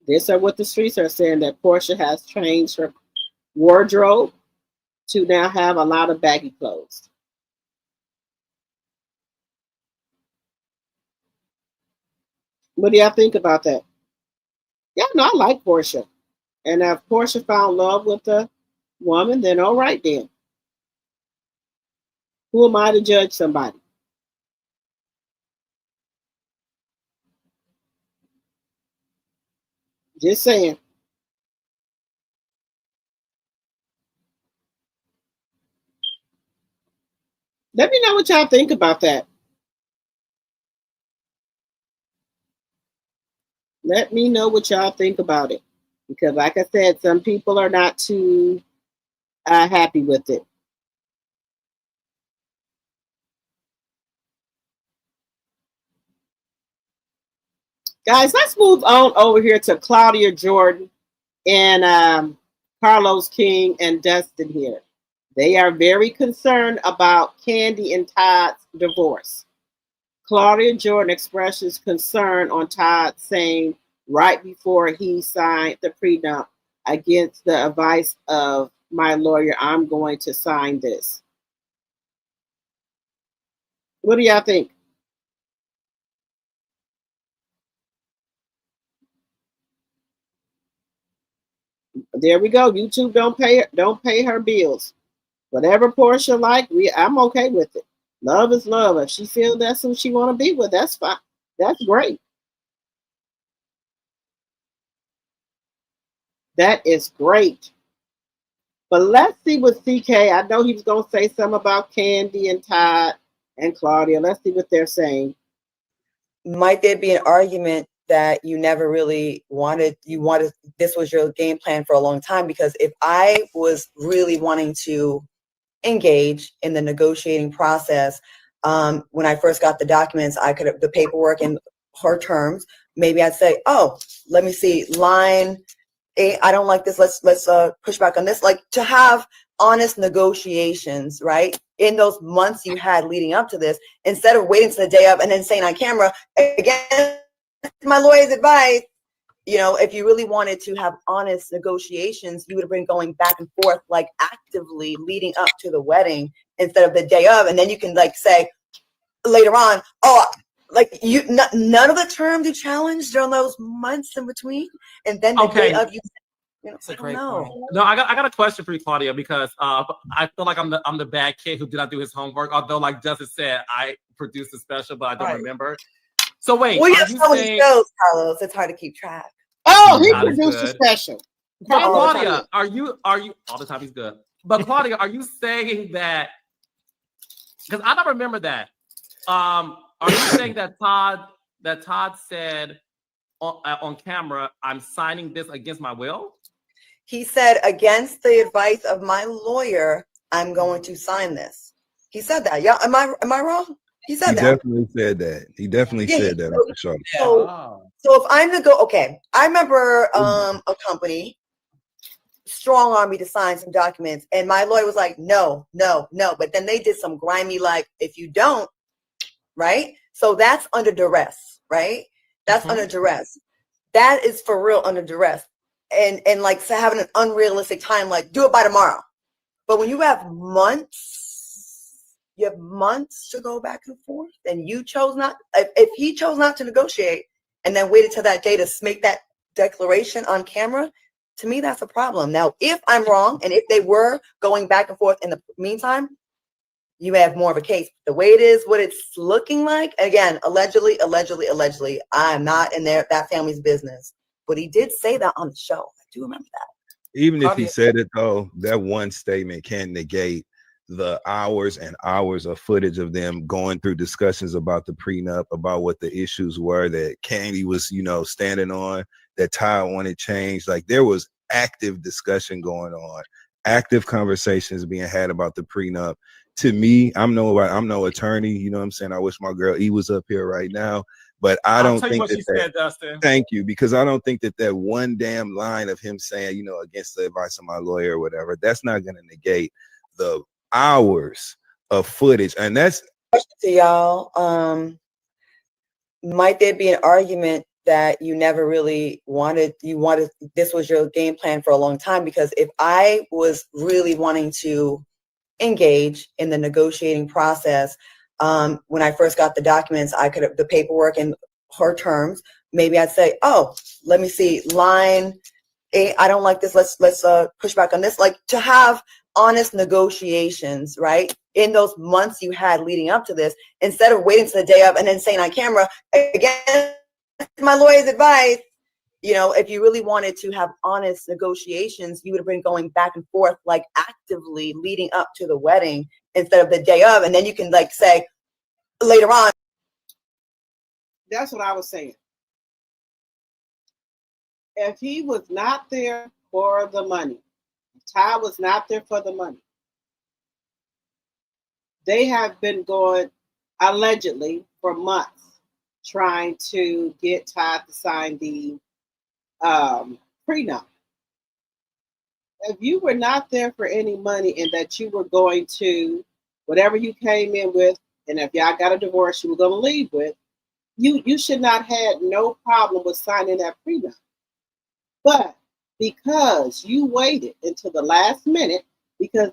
This is what the streets are saying, that Portia has changed her wardrobe to now have a lot of baggy clothes. What do y'all think about that? Yeah, no, I like Portia. And if Portia found love with a woman, then all right then. Who am I to judge somebody? Just saying. Let me know what y'all think about that. Let me know what y'all think about it. Because, like I said, some people are not too happy with it. Guys, let's move on over here to Claudia Jordan and Carlos King and Dustin here. They are very concerned about Candy and Todd's divorce. Claudia Jordan expresses concern on Todd, saying right before he signed the prenup, against the advice of my lawyer, I'm going to sign this. What do y'all think? There we go. YouTube don't pay her bills. Whatever Portia like, I'm okay with it. Love is love. If she feels that's who she want to be with, that's fine. That's great. That is great. But let's see what CK. I know he was gonna say something about Candy and Todd and Claudia. Let's see what they're saying. Might there be an argument that you never really wanted, this was your game plan for a long time? Because if I was really wanting to engage in the negotiating process, when I first got the documents, I could have the paperwork in her terms. Maybe I'd say, oh, let me see, line 8, I don't like this. Let's push back on this. Like, to have honest negotiations, right? In those months you had leading up to this, instead of waiting to the day of and then saying on camera, again, my lawyer's advice. You know, if you really wanted to have honest negotiations, you would have been going back and forth, like actively leading up to the wedding instead of the day of. And then you can like say later on, oh, like none of the terms you challenged during those months in between. And then the day of, That's a great point. No, I got a question for you, Claudia, because I feel like I'm the bad kid who did not do his homework. Although, like Justin said, I produced a special, but I don't remember. So wait, well, you have so many shows, Carlos. It's hard to keep track. Oh, he produced a special. But Claudia, are you all the time? He's good. But Claudia, are you saying that? Because I don't remember that. Are you saying that Todd said on camera, I'm signing this against my will? He said, against the advice of my lawyer, I'm going to sign this. He said that. Yeah, am I wrong? He said that. Definitely said that. He definitely said that on the show. So if I'm to go, okay, I remember a company strong armed me to sign some documents, and my lawyer was like, no. But then they did some grimy, like, if you don't, right? So that's under duress, right? That's under duress. That is for real under duress. And like, so having an unrealistic time, like, do it by tomorrow. But when you have months to go back and forth, and you chose not, if he chose not to negotiate and then waited till that day to make that declaration on camera, to me, that's a problem. Now, if I'm wrong, and if they were going back and forth in the meantime, you have more of a case. The way it is, what it's looking like, again, allegedly, I'm not in that family's business. But he did say that on the show. I do remember that. Even if he said it, though, that one statement can't negate the hours and hours of footage of them going through discussions about the prenup, about what the issues were that Candy was, standing on, that Ty wanted changed. Like, there was active discussion going on, active conversations being had about the prenup. To me, I'm no attorney, you know what I'm saying? I wish my girl E was up here right now, but I don't think that said, Dustin. Thank you, because I don't think that one damn line of him saying, against the advice of my lawyer or whatever, that's not going to negate the hours of footage. And that's to y'all. Might there be an argument that you never really wanted, this was your game plan for a long time? Because if I was really wanting to engage in the negotiating process, when I first got the documents, I could have the paperwork in her terms. Maybe I'd say, oh, let me see, line 8, I don't like this. Let's push back on this. Like, to have honest negotiations, right? In those months you had leading up to this, instead of waiting to the day of and then saying on camera, again, my lawyer's advice. If you really wanted to have honest negotiations, you would have been going back and forth, like actively leading up to the wedding instead of the day of. And then you can like say later on. That's what I was saying. If he was not there for the money, Ty was not there for the money, they have been going allegedly for months trying to get Ty to sign the prenup. If you were not there for any money and that you were going to, whatever you came in with, and if y'all got a divorce, you were going to leave with, you should not have no problem with signing that prenup. But because you waited until the last minute, because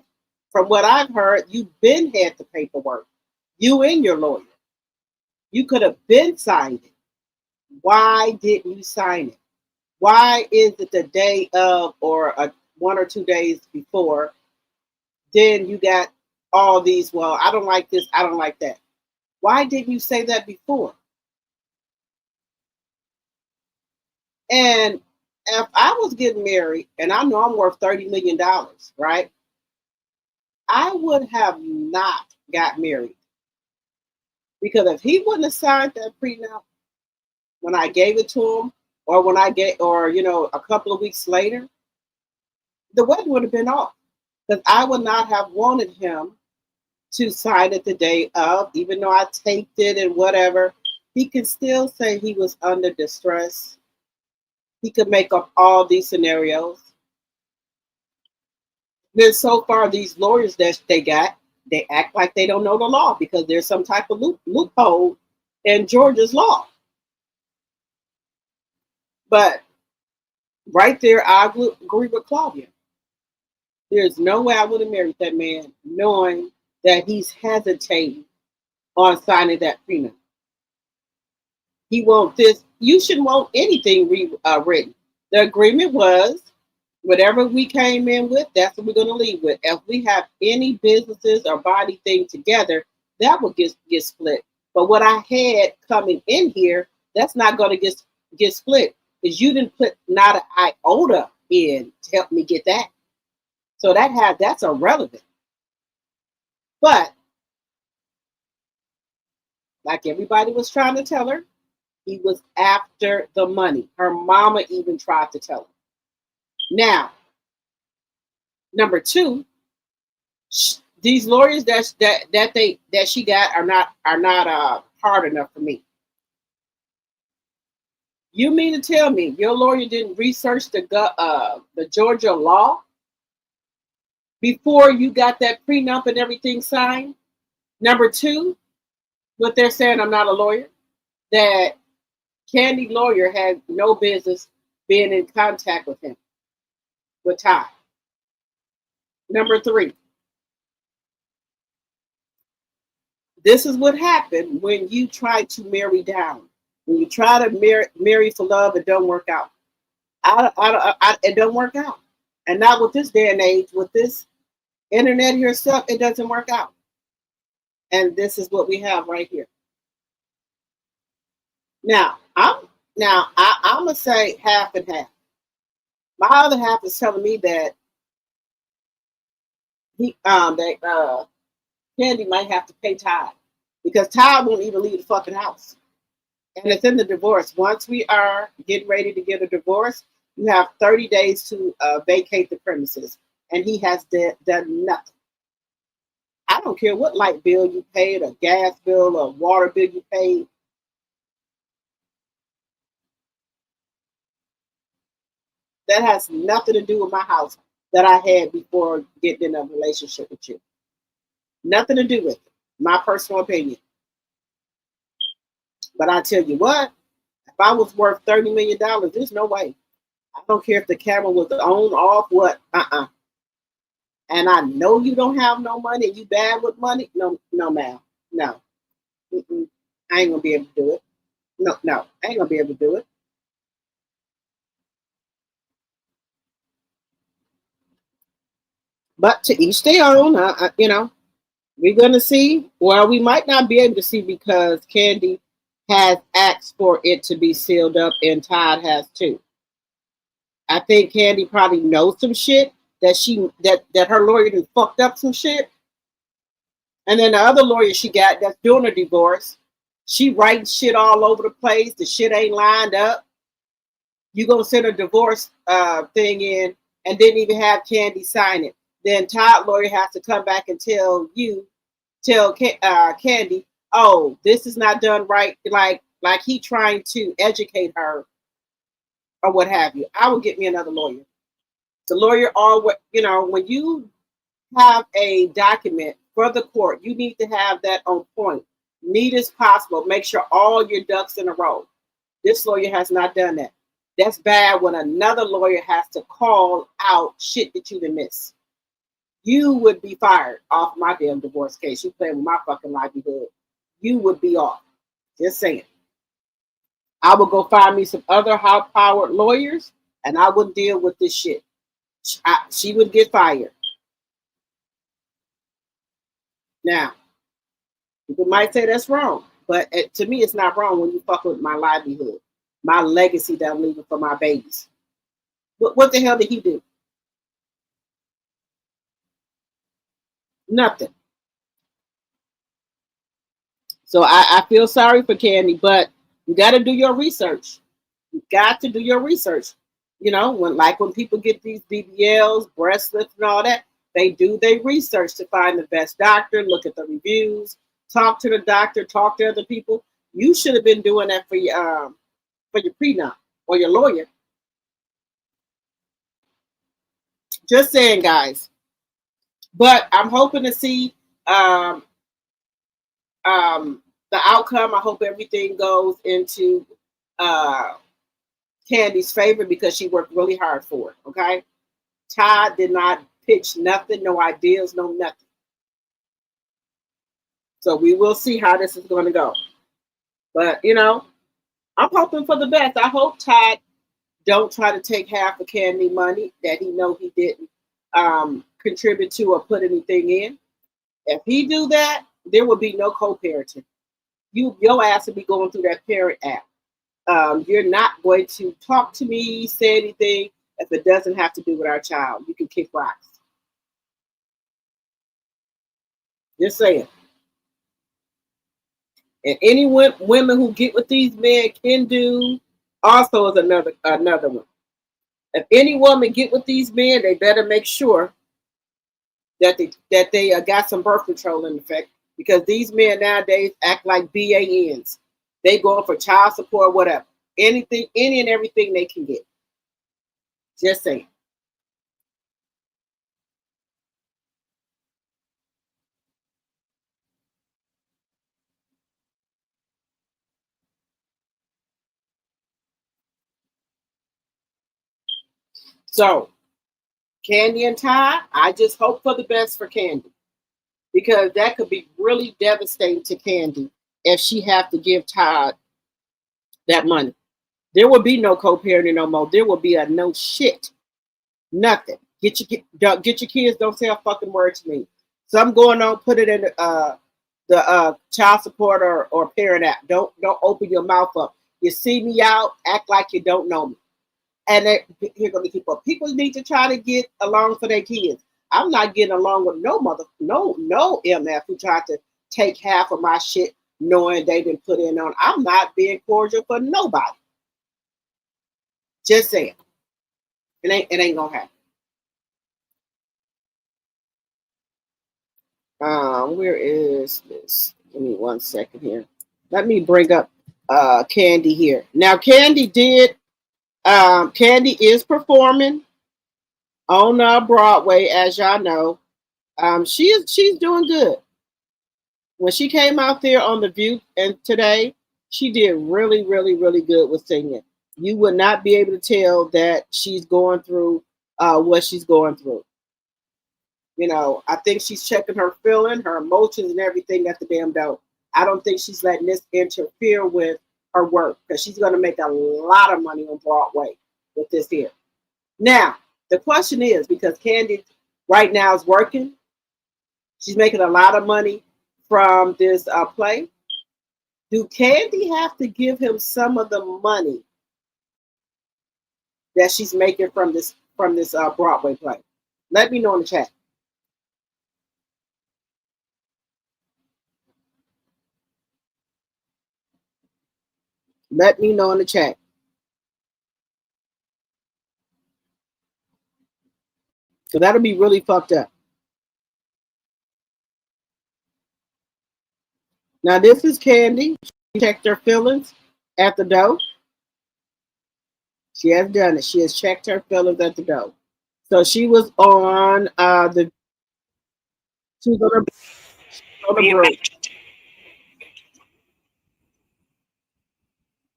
from what I've heard, you've been had the paperwork, you and your lawyer. You could have been signed it. Why didn't you sign it? Why is it the day of or 1 or 2 days before? Then you got all these, well, I don't like this, I don't like that. Why didn't you say that before? And if I was getting married and I know I'm worth $30 million, right? I would have not got married. Because if he wouldn't have signed that prenup when I gave it to him, or when I get, or a couple of weeks later, the wedding would have been off. Because I would not have wanted him to sign it the day of, even though I taped it and whatever. He can still say he was under distress. He could make up all these scenarios. Then so far, these lawyers that they got, they act like they don't know the law because there's some type of loophole in Georgia's law. But right there, I agree with Claudia. There's no way I would have married that man knowing that he's hesitating on signing that prenup. He wants this. You shouldn't want anything written. The agreement was whatever we came in with, that's what we're going to leave with. If we have any businesses or body thing together, that will get split. But what I had coming in here, that's not going to get split because you didn't put not an iota in to help me get that. So that's irrelevant. But like everybody was trying to tell her, he was after the money. Her mama even tried to tell her. Now, number two, these lawyers that she got are not hard enough for me. You mean to tell me your lawyer didn't research the Georgia law before you got that prenup and everything signed? Number two, what they're saying, I'm not a lawyer, that Candy lawyer had no business being in contact with him, with Ty. Number three, this is what happened when you try to marry down. When you try to marry for love, it don't work out. It don't work out. And not with this day and age, with this internet here stuff, it doesn't work out. And this is what we have right here. Now, I'm gonna say half and half. My other half is telling me that Candy might have to pay Ty because Ty won't even leave the fucking house. And it's in the divorce. Once we are getting ready to get a divorce, you have 30 days to vacate the premises. And he has done nothing. I don't care what light bill you paid, a gas bill, or water bill you paid. That has nothing to do with my house that I had before getting in a relationship with you. Nothing to do with it. My personal opinion. But I tell you what, if I was worth $30 million, there's no way. I don't care if the camera was on, off, what. And I know you don't have no money. You bad with money? No, ma'am. No. I ain't gonna be able to do it. No, I ain't gonna be able to do it. But to each their own. We're gonna see. Well, we might not be able to see because Candy has asked for it to be sealed up, and Todd has too. I think Candy probably knows some shit that her lawyer done fucked up some shit. And then the other lawyer she got that's doing a divorce, she writing shit all over the place. The shit ain't lined up. You gonna send a divorce thing in and didn't even have Candy sign it. Then Todd lawyer has to come back and tell Candy, oh, this is not done right. Like he trying to educate her or what have you. I will get me another lawyer. The lawyer always, when you have a document for the court, you need to have that on point, neat as possible. Make sure all your ducks in a row. This lawyer has not done that. That's bad when another lawyer has to call out shit that you didn't miss. You would be fired off my damn divorce case. You playing with my fucking livelihood. You would be off. Just saying. I would go find me some other high-powered lawyers, and I wouldn't deal with this shit. She would get fired. Now, people might say that's wrong, but to me, it's not wrong when you fuck with my livelihood, my legacy that I'm leaving for my babies. What the hell did he do? Nothing. So I feel sorry for Candy, but you got to do your research. You got to do your research. When people get these BBLs, breast lifts, and all that, they do their research to find the best doctor, look at the reviews, talk to the doctor, talk to other people. You should have been doing that for your prenup or your lawyer. Just saying, guys. But I'm hoping to see the outcome. I hope everything goes into Candy's favor because she worked really hard for it. Okay, Todd did not pitch nothing, no ideas, no nothing. So we will see how this is going to go. But I'm hoping for the best. I hope Todd don't try to take half of Candy money that he know he didn't contribute to or put anything in. If he do that, there will be no co-parenting. Your ass will be going through that parent app. You're not going to talk to me, say anything if it doesn't have to do with our child. You can kick rocks. Just saying. And any women who get what these men can do also is another one. If any woman get with these men, they better make sure that they got some birth control in effect, because these men nowadays act like BANs. They going for child support, whatever. Anything, any and everything they can get. Just saying. So, Candy and Ty, I just hope for the best for Candy, because that could be really devastating to Candy if she have to give Todd that money. There will be no co-parenting no more. There will be a no shit, nothing. Get your kids. Don't say a fucking word to me. Something going on. Put it in the child support or parent app. Don't open your mouth up. You see me out, act like you don't know me. And here go the people. People need to try to get along for their kids. I'm not getting along with no MF who tried to take half of my shit knowing they didn't put in on. I'm not being cordial for nobody. Just saying. It ain't gonna happen. Where is this? Give me 1 second here. Let me bring up Candy here. Now Candy is performing on Broadway, as y'all know. She's doing good. When she came out there on The View and today, she did really, really, really good with singing. You would not be able to tell that she's going through what she's going through. I think she's checking her feeling, her emotions, and everything at the damn door. I don't think she's letting this interfere with her work, because she's going to make a lot of money on Broadway with this here. Now, the question is, because Candy right now is working, she's making a lot of money from this play. Do Candy have to give him some of the money that she's making from this Broadway play? Let me know in the chat. Let me know in the chat. So that'll be really fucked up. Now this is Candy. She checked her feelings at the door. She has done it. She has checked her feelings at the door. So she was on she was on the break.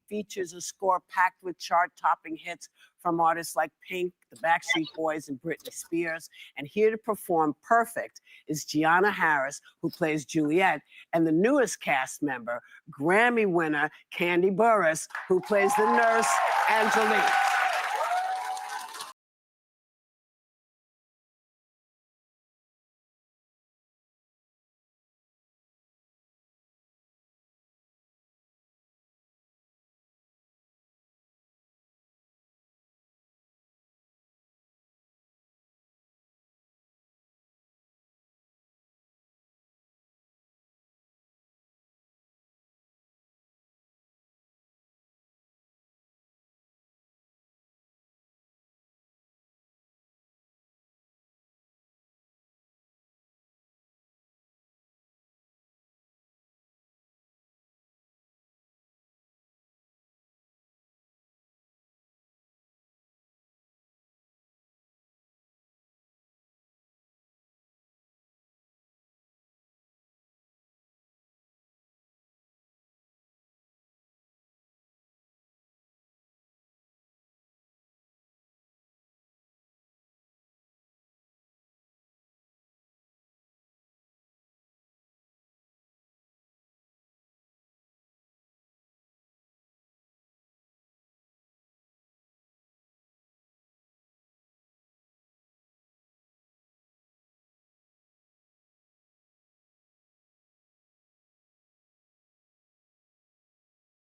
Features a score packed with chart-topping hits from artists like Pink, the Backstreet Boys, and Britney Spears. And here to perform Perfect is Gianna Harris, who plays Juliet, and the newest cast member, Grammy winner Candy Burris, who plays the nurse Angelique.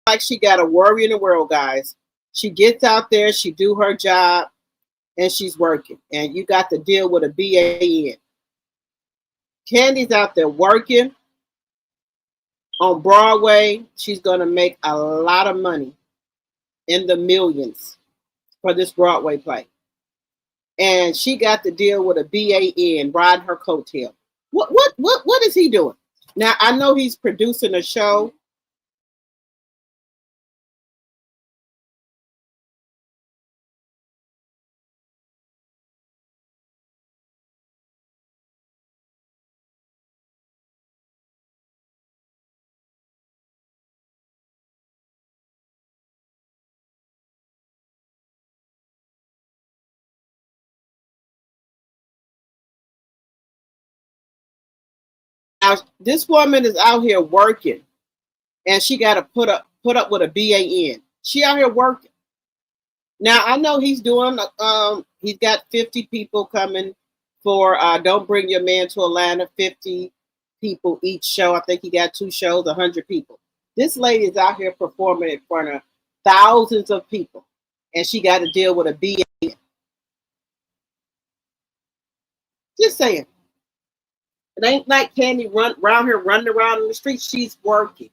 Like she got a worry in the world, guys. She gets out there, she do her job, and she's working. And you got to deal with a BAN. Candy's out there working on Broadway. She's going to make a lot of money, in the millions, for this Broadway play. And she got to deal with a BAN riding her coattail. What is he doing? Now I know he's producing a show. Now, this woman is out here working, and she got to put up with a BAN. She out here working. Now I know he's doing. He's got 50 people coming for "Don't Bring Your Man to Atlanta." 50 people each show. I think he got 2 shows, 100 people. This lady is out here performing in front of thousands of people, and she got to deal with a BAN. Just saying. It ain't like Candy run around here running around in the street. She's working.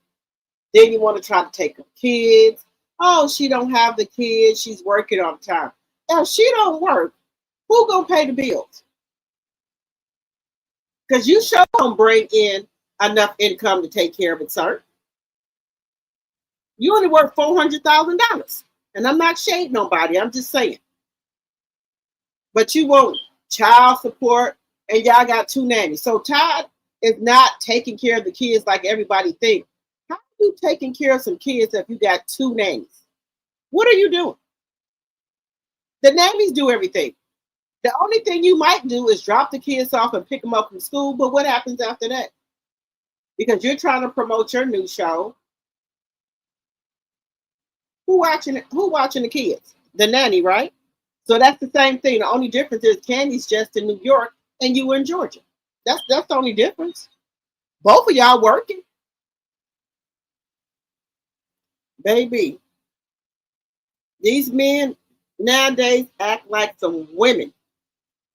Then you want to try to take her kids. Oh, she don't have the kids. She's working all the time. Now, if she don't work, who gonna pay the bills? Because you sure don't bring in enough income to take care of it, sir. You only work $400,000. And I'm not shading nobody. I'm just saying. But you want child support, and y'all got 2 nannies. So Todd is not taking care of the kids like everybody thinks. How are you taking care of some kids if you got 2 nannies? What are you doing? The nannies do everything. The only thing you might do is drop the kids off and pick them up from school. But what happens after that? Because you're trying to promote your new show. Who watching the kids? The nanny, right? So that's the same thing. The only difference is Candy's just in New York and you were in Georgia. That's the only difference. Both of y'all working. Baby, these men nowadays act like some women.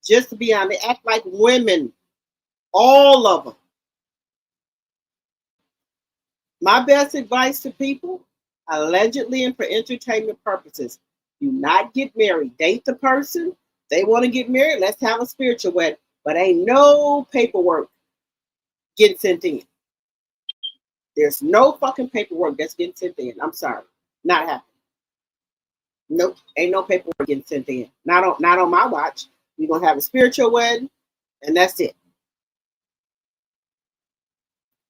Just to be honest, they act like women. All of them. My best advice to people, allegedly and for entertainment purposes, do not get married. Date the person. They want to get married. Let's have a spiritual wedding. But ain't no paperwork getting sent in. There's no fucking paperwork that's getting sent in. I'm sorry. Not happening. Nope. Ain't no paperwork getting sent in. Not on my watch. We're gonna have a spiritual wedding, and that's it.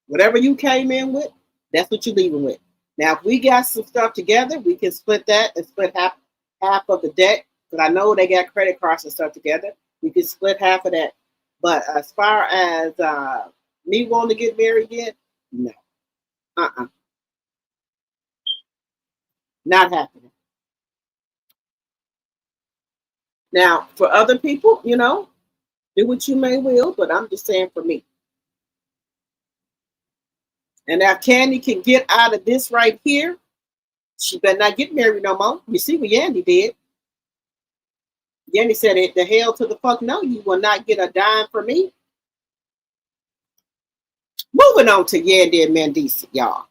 Whatever you came in with, that's what you're leaving with. Now, if we got some stuff together, we can split that and split half of the debt. Because I know they got credit cards and stuff together. We can split half of that. But as far as me wanting to get married again, no. Not happening. Now, for other people, do what you may will, but I'm just saying for me. And now Candy can get out of this right here. She better not get married no more. You see what Yany did. Yany said, the hell to the fuck no, you will not get a dime from me. Moving on to Yany and Mendeecess, y'all.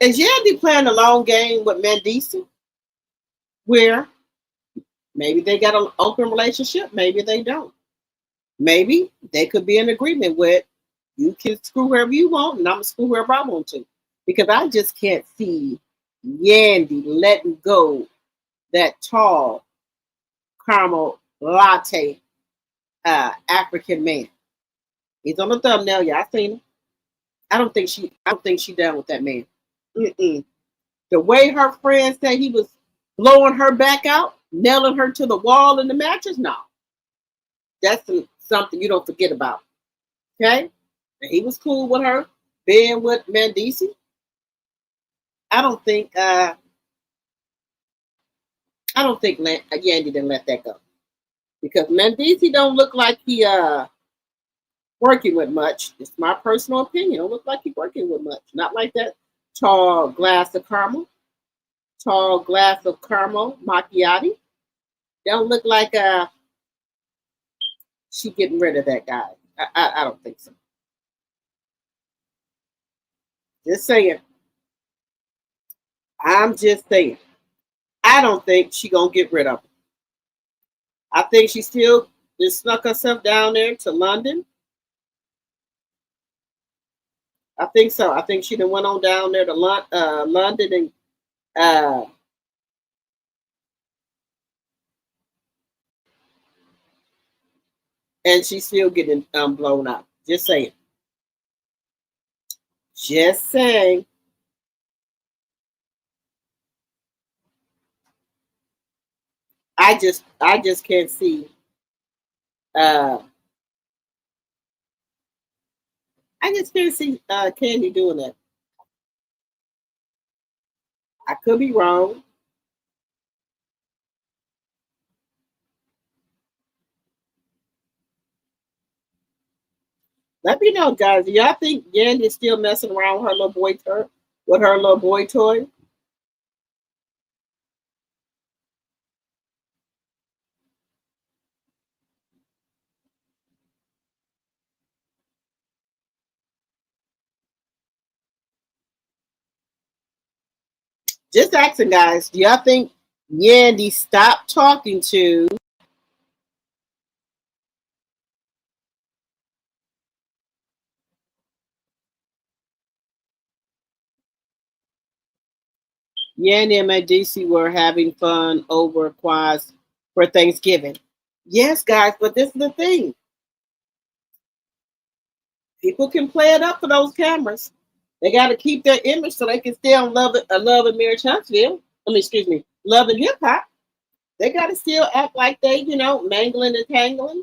Is Yany playing a long game with Mendeecess? Where maybe they got an open relationship, maybe they don't. Maybe they could be in agreement with, you can screw whoever you want, and I'm going to screw whoever I want to. Because I just can't see Yany letting go that tall caramel latte African man. He's on the thumbnail. Y'all seen him. I don't think she done with that man. Mm-mm. The way her friend said he was blowing her back out, nailing her to the wall in the mattress, no. That's something you don't forget about. Okay? And he was cool with her being with Mendeecess. I don't think Yany didn't let that go. Because Mendeecess don't look like he working with much. It's my personal opinion. Don't look like he's working with much. Not like that tall glass of caramel macchiato. Don't look like she getting rid of that guy. I don't think so. Just saying. I'm just saying. I don't think she gonna get rid of him. I think she still just snuck herself down there to London. I think so. I think she done went on down there to London and she's still getting blown out. Just saying. Just saying. I just can't see. I just can't see Candy doing that. I could be wrong. Let me know, guys. Do y'all think Yany is still messing around with her little boy toy? Just asking, guys. Do y'all think Yany stopped talking to Yany and Mendeecess were having fun over quads for Thanksgiving? Yes, guys, but this is the thing. People can play it up for those cameras. They got to keep their image so they can stay on Love and Marriage Huntsville. Love and Hip Hop. They got to still act like they, mangling and tangling,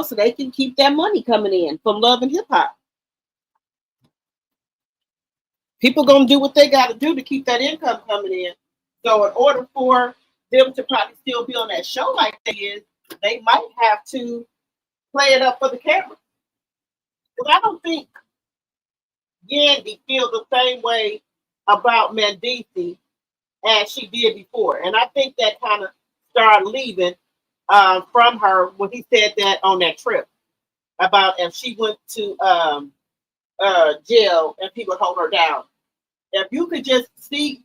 so they can keep that money coming in from Love and Hip Hop. People gonna do what they got to do to keep that income coming in. So in order for them to probably still be on that show like they is, they might have to play it up for the camera. But I don't think Yany feels the same way about Mendeecess as she did before. And I think that kind of started leaving from her when he said that on that trip about if she went to jail and people hold her down. If you could just see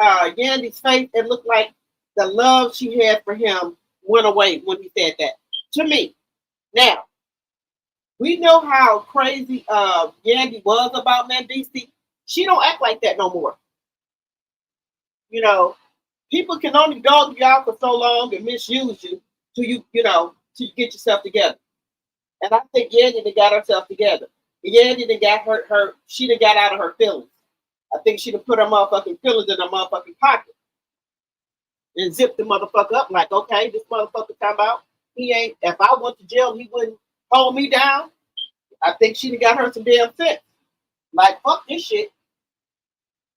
Yany's face, it looked like the love she had for him went away when he said that. To me. Now, we know how crazy Yany was about Mendeecess. She don't act like that no more. People can only dog you out for so long and misuse you till till you get yourself together. And I think Yany done got herself together. Yany done got her, she done got out of her feelings. I think she done put her motherfucking feelings in her motherfucking pocket and zipped the motherfucker up like, okay, this motherfucker come out. He ain't, if I went to jail, he wouldn't hold me down. I think she done got her some damn sense. Like, fuck this shit.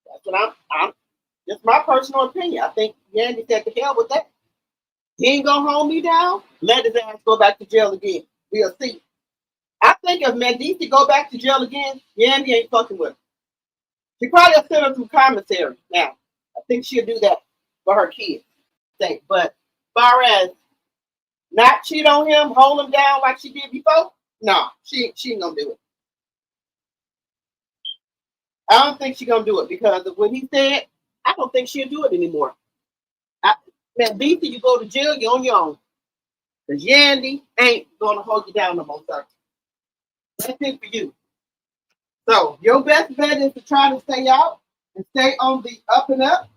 That's what I'm just my personal opinion. I think Yany said to hell with that. He ain't gonna hold me down. Let his ass go back to jail again. We'll see. I think if Mendeecess go back to jail again, Yany ain't fucking with him. She probably will send her through commissary now. I think she'll do that for her kids' sake. But far as not cheat on him, hold him down like she did before, no, she ain't gonna do it. I don't think she's gonna do it because of what he said. I don't think she'll do it anymore. Mendeecess, you go to jail, you're on your own. Because Yany ain't gonna hold you down no more, sir. That's it for you. So your best bet is to try to stay out and stay on the up and up.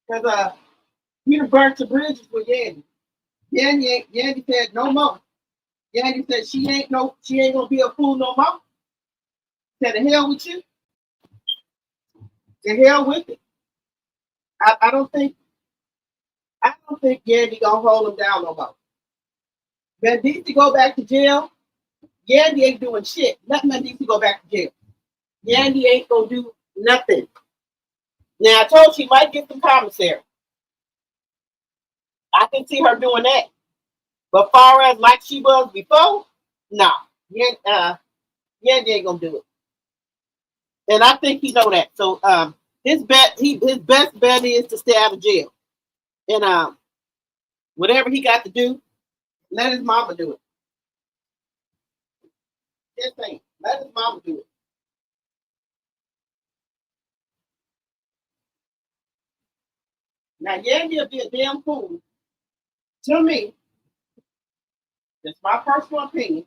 Because you done burnt the bridges with Yany. Yany said no more. Yany said she ain't gonna be a fool no more. Said the hell with you. The hell with it. I don't think Yany gonna hold him down no more. Mendeecess go back to jail. Yany ain't doing shit. Let Mendeecess go back to jail. Yany ain't gonna do nothing. Now I told she might get some commissary. I can see her doing that. But far as like she was before, no. Yany ain't gonna do it. And I think he know that. So his best bet is to stay out of jail. And whatever he got to do, let his mama do it. Just saying, let his mama do it. Now, Yany will be a damn fool to me. That's my personal opinion.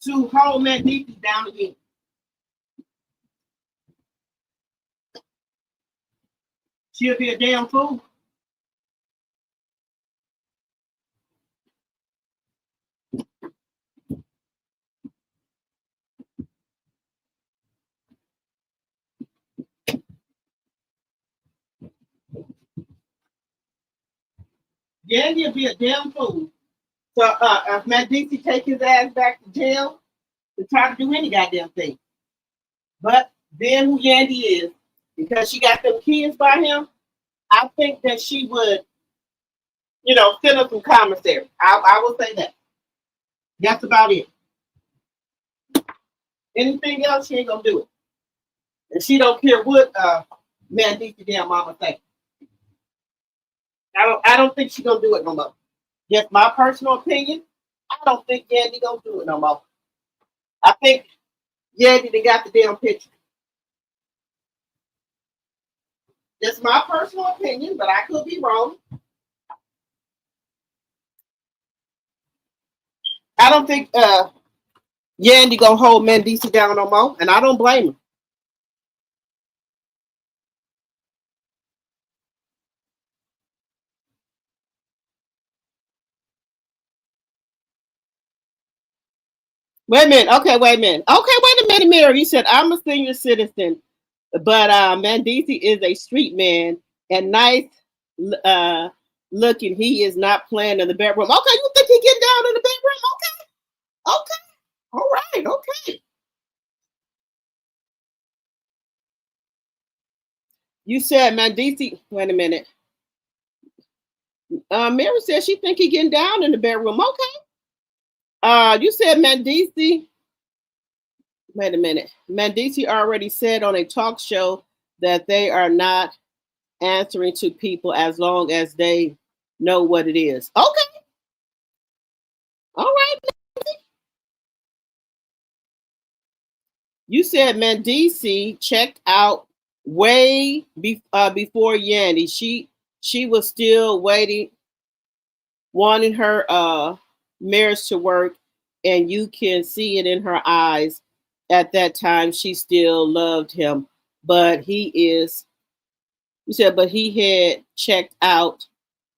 To hold Mendeecess down again. She'll be a damn fool. Yany will be a damn fool. So if Mendeecess take his ass back to jail to try to do any goddamn thing. But being who Yany is, because she got them kids by him, I think that she would, send her some commissary. I will say that. That's about it. Anything else, she ain't gonna do it. And she don't care what Mendeecess damn mama say. I don't think she's gonna do it no more. Just my personal opinion. I don't think Yany gonna do it no more. I think Yany they got the damn picture. Just my personal opinion, but I could be wrong. I don't think Yany gonna hold Mendeecess down no more, and I don't blame him. Wait a minute. Okay, wait a minute. Okay, wait a minute, Mary. You said I'm a senior citizen, but Mendeecess is a street man and nice looking. He is not playing in the bedroom. Okay, you think he getting down in the bedroom? Okay. Okay. All right. Okay. You said Mendeecess. Wait a minute. Mary said she think he getting down in the bedroom. Okay. You said Mendeecess. Wait a minute. Mendeecess already said on a talk show that they are not answering to people as long as they know what it is. Okay. All right. You said Mendeecess checked out way before Yany. She was still waiting, wanting her marriage to work, and you can see it in her eyes. at that time she still loved him, but you said, but he had checked out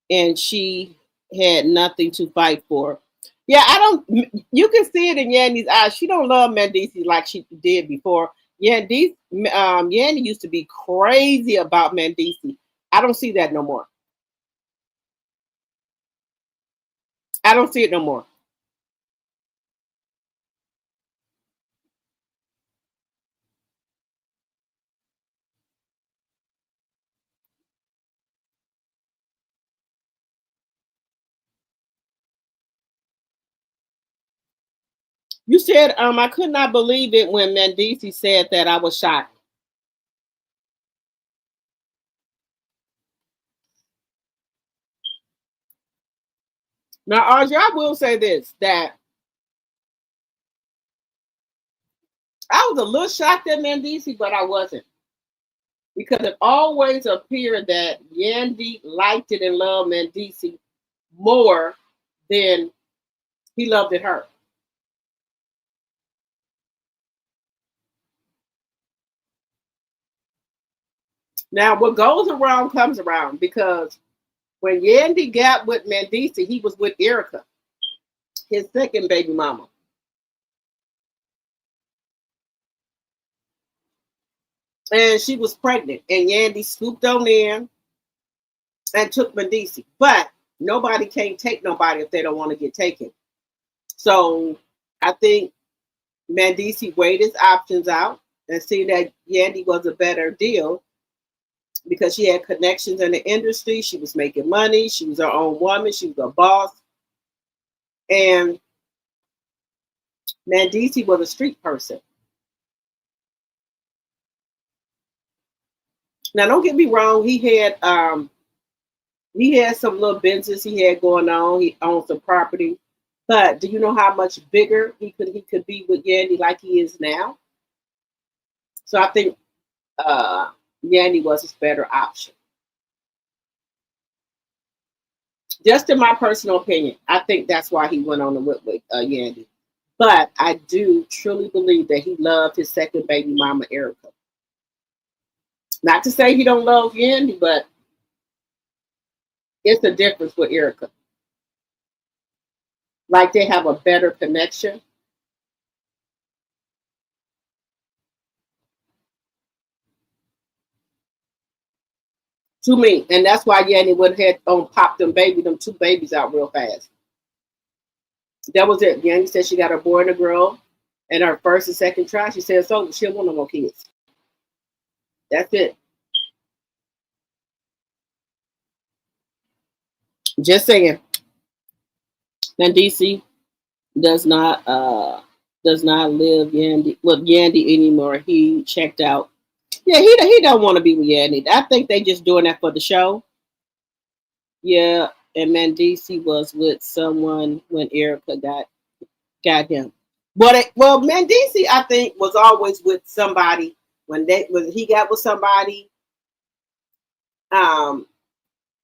and she had nothing to fight for. Yeah, I don't. You can see it in Yanny's eyes. She don't love Mendeecess like she did before. Yanny used to be crazy about Mendeecess. I don't see that no more. I don't see it no more. You said, I could not believe it when Mendeecess said that. I was shocked. Now, Audrey, I will say this: that I was a little shocked at Mendeecess, but I wasn't, because it always appeared that Yandy liked it and loved Mendeecess more than he loved it her. Now, what goes around comes around, because when Yandy got with Mendeecess, he was with Erica, his second baby mama. And she was pregnant, and Yandy swooped on in and took Mendeecess. But nobody can't take nobody if they don't want to get taken. So I think Mendeecess weighed his options out and see that Yandy was a better deal, because she had connections in the industry. She was making money. She was her own woman. She was a boss. And Mendeecess was a street person. Now, don't get me wrong. He had some little business he had going on. He owned some property. But do you know how much bigger he could be with Yandy like he is now? So I think uh, Yandy was his better option. Just in my personal opinion, I think that's why he went on the with Yandy. But I do truly believe that he loved his second baby mama, Erica. Not to say he don't love Yandy, but it's a difference with Erica. Like they have a better connection. To me, and that's why Yanni went ahead and popped them two babies out real fast. That was it. Yanni said she got a boy and a girl, and her first and second try, she said so she don't want no more kids. That's it. Just saying. And DC does not uh does not live Yandy with Yandy anymore. He checked out. Yeah, he don't want to be with Yandy. I think they just doing that for the show. Yeah, and Mendeecess was with someone when Erica got him. Well, Mendeecess, I think, was always with somebody when he got with um,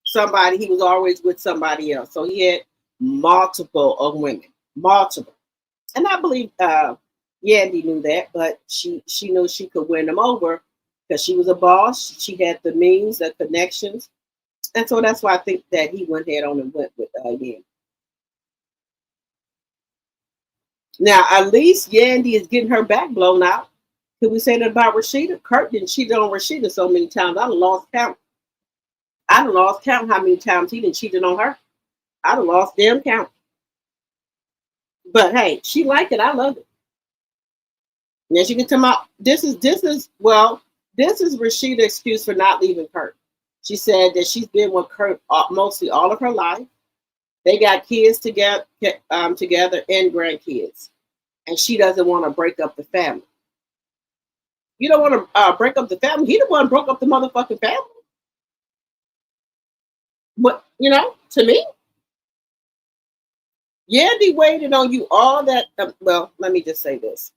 somebody he was always with somebody else. So he had multiple of women, multiple, and I believe Yandy knew that, but she knew she could win them over because she was a boss. She had the means, the connections, and so that's why I think that he went head on and went with Yandy. Now, at least Yandy is getting her back blown out. Could we say that about Rashida? Kurt didn't cheat on Rashida so many times. I done lost count. I done lost count how many times he didn't cheated on her. I done lost damn count. But hey, she liked it. I love it. Now she can come out. This is Rashida's excuse for not leaving Kurt. She said that she's been with Kurt mostly all of her life. They got kids together and grandkids, and she doesn't want to break up the family. You don't want to break up the family. He the one broke up the motherfucking family. But to me, Yandy waited on you all that. Well, let me just say this: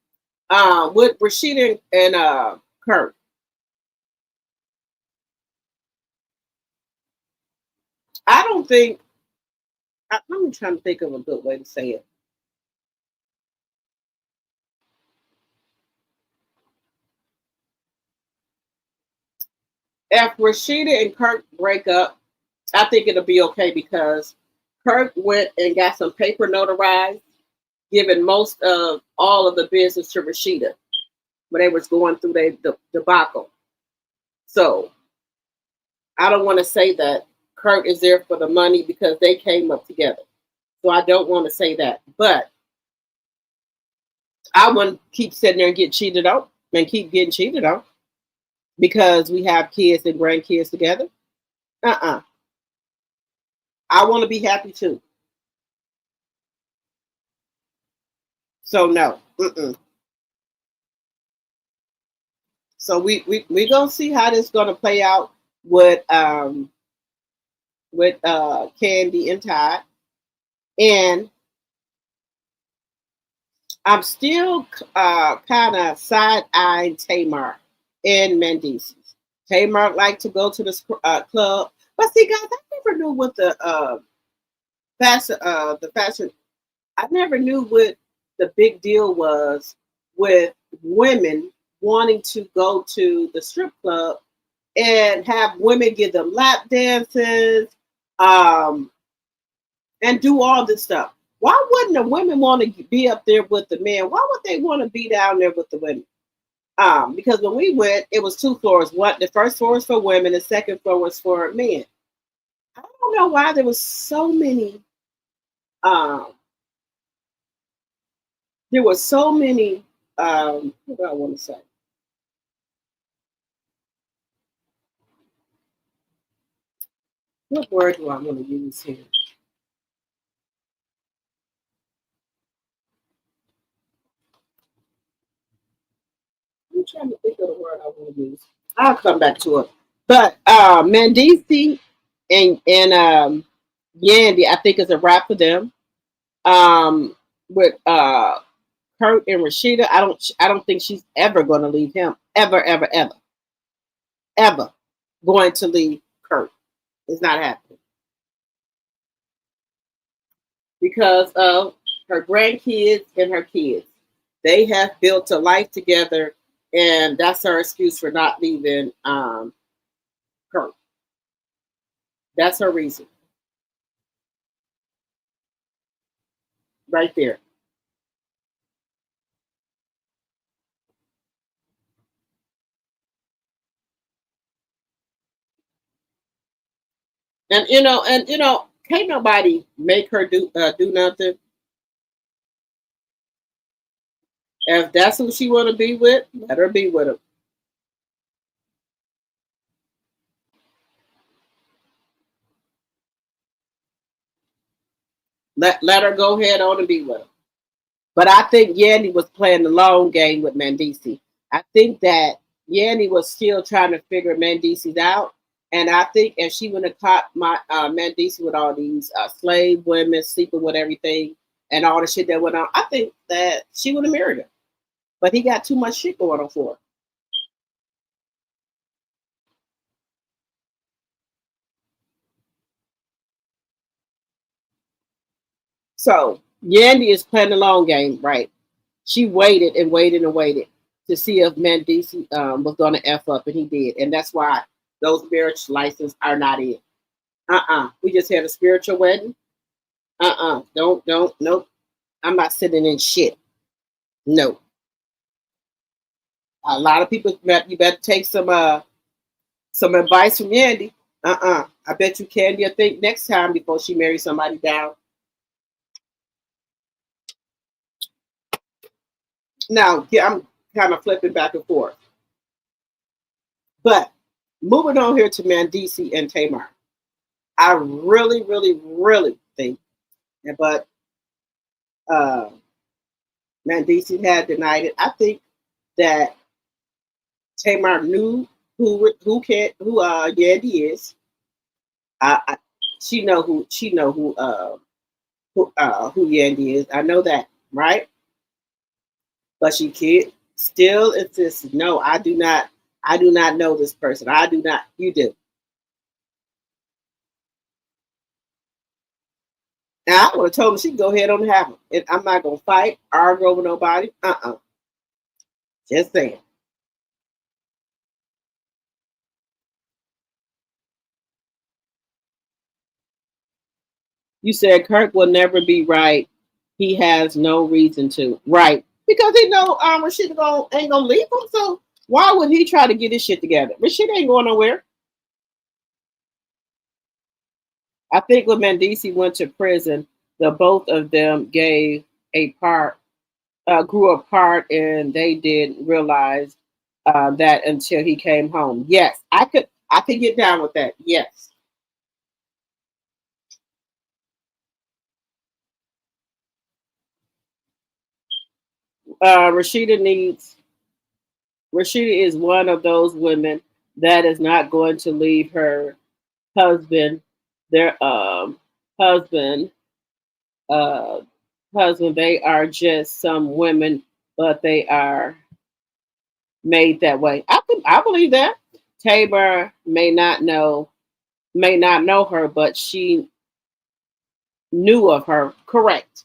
with Rashida and Kurt, I don't think. I'm trying to think of a good way to say it. If Rashida and Kirk break up, I think it'll be okay because Kirk went and got some paper notarized, giving most of all of the business to Rashida when they was going through their debacle. So I don't want to say that Kirk is there for the money because they came up together. So I don't want to say that. But I wouldn't keep sitting there and get cheated on and keep getting cheated on because we have kids and grandkids together. Uh-uh. I want to be happy too. So no. Mm-mm. So we gonna see how this gonna play out with Candy and Todd. And I'm still kind of side eyeing Tamar and Mendeecess. Tamar like to go to the club, but see, guys, I never knew what the fashion. I never knew what the big deal was with women wanting to go to the strip club and have women give them lap dances, um, and do all this stuff. Why wouldn't the women want to be up there with the men? Why would they want to be down there with the women? Because when we went, it was two floors. What the first floor was for women, the second floor was for men. I don't know why there was so many. Um, there were so many. What do I want to say? What word do I want to use here? I'm trying to think of the word I want to use. I'll come back to it. But Mendeecess and Yandy, I think is a wrap for them. With Kurt and Rashida, I don't think she's ever going to leave him. Ever, ever, ever, ever going to leave Kurt. It's not happening because of her grandkids and her kids. They have built a life together, and that's her excuse for not leaving Kurt. That's her reason right there. And can't nobody make her do nothing. If that's who she want to be with, let her be with him. Let her go ahead on and be with him. But I think Yanny was playing the long game with Mendeecess. I think that Yanny was still trying to figure Mendeecess out. And I think if she would have caught my Mendeecess with all these slave women sleeping with everything and all the shit that went on, I think that she would have married him. But he got too much shit going on for her. So Yandy is playing the long game, right? She waited and waited and waited to see if Mendeecess was going to F up, and he did. And that's why those marriage licenses are not in. We just had a spiritual wedding. Don't, nope. I'm not sitting in shit. No. A lot of people, you better take some advice from Yandy. I bet you Candy will think next time before she marries somebody down. Now, yeah, I'm kind of flipping back and forth. But moving on here to Mendeecess and Tamar. I really, really, really think, but uh, Mendeecess had denied it. I think that Tamar knew who Yandy is. I she know who Yandy is. I know that, right? But she kid still insists. No, I do not. I do not know this person. I do not. You do. Now I would have told her she can go ahead on and have him. And I'm not gonna fight, argue over nobody. Just saying. You said Kirk will never be right. He has no reason to. Right. Because he know Rashida ain't gonna leave him. So why would he try to get his shit together? Rashida ain't going nowhere. I think when Mendeecess went to prison, the both of them grew apart, and they didn't realize that until he came home. Yes, I could get down with that. Yes. Rashida is one of those women that is not going to leave her husband, their husband, uh, husband. They are just some women, but they are made that way. I believe that. Tabor may not know her, but she knew of her. Correct.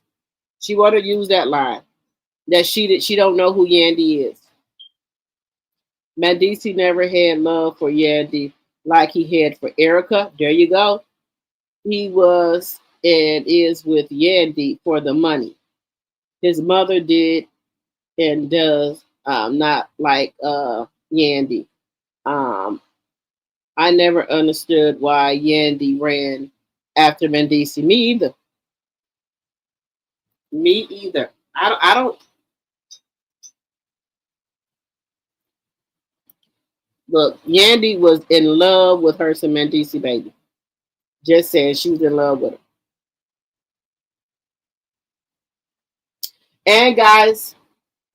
She want to use that line that she don't know who Yandy is. Mendeecess never had love for Yandy like he had for Erica. There you go. He was and is with Yandy for the money. His mother did and does not like Yandy. Um, I never understood why Yandy ran after Mendeecess. Me either. Me either. I don't look. Yandy was in love with her some Mendeecess baby. Just saying she was in love with him. And guys,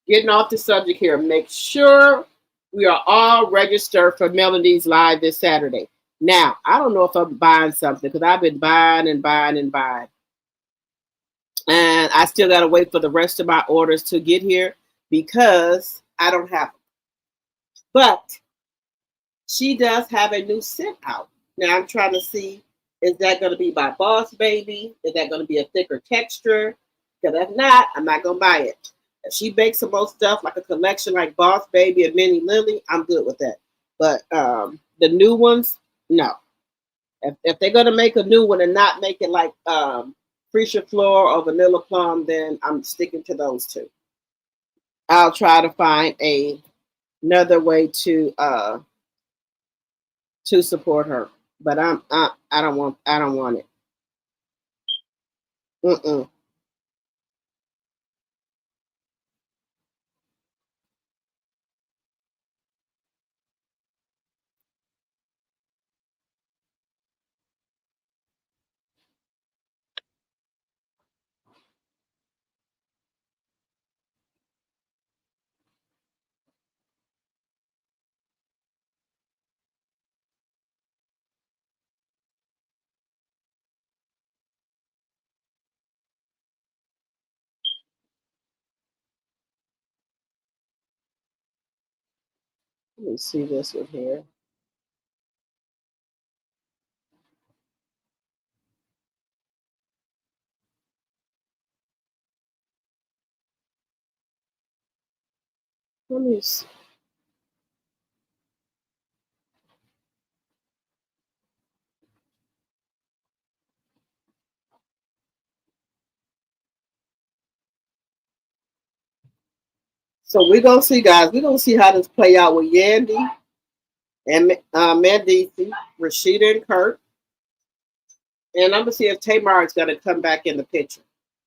getting off the subject here, make sure we are all registered for Melody's Live this Saturday. Now, I don't know if I'm buying something because I've been buying and buying and buying. And I still got to wait for the rest of my orders to get here because I don't have them. But she does have a new scent out. Now, I'm trying to see, is that going to be by Boss Baby? Is that going to be a thicker texture? Because if not, I'm not going to buy it. If she bakes some more stuff like a collection like Boss Baby and Minnie Lily, I'm good with that. But the new ones, no. If they're gonna make a new one and not make it like Freesia Floor or Vanilla Plum, then I'm sticking to those two. I'll try to find another way to support her, but I don't want it. Mm-mm. Let me see this one here. Let me see. So we're gonna see, guys. We're gonna see how this play out with Yandy and Mendeecess, Rashida and Kurt. And I'm gonna see if Tamar is gonna come back in the picture.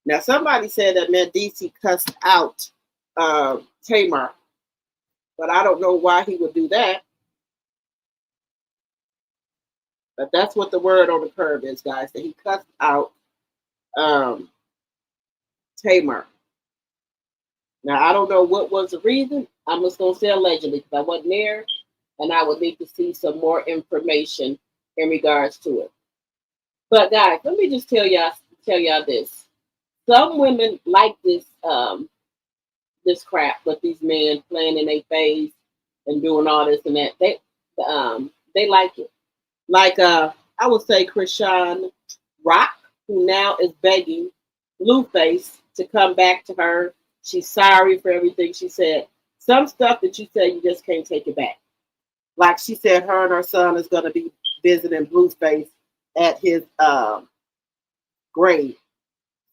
Now, somebody said that Mendeecess cussed out Tamar, but I don't know why he would do that. But that's what the word on the curve is, guys. That he cussed out um, Tamar. Now, I don't know what was the reason. I'm just gonna say allegedly because I wasn't there, and I would need to see some more information in regards to it. But guys, let me just tell y'all this. Some women like this crap with these men playing in their face and doing all this and that. They like it. Like I would say Krishan Rock, who now is begging Blueface to come back to her. She's sorry for everything she said. Some stuff that you say you just can't take it back. Like she said, her and her son is gonna be visiting Blueface at his grave.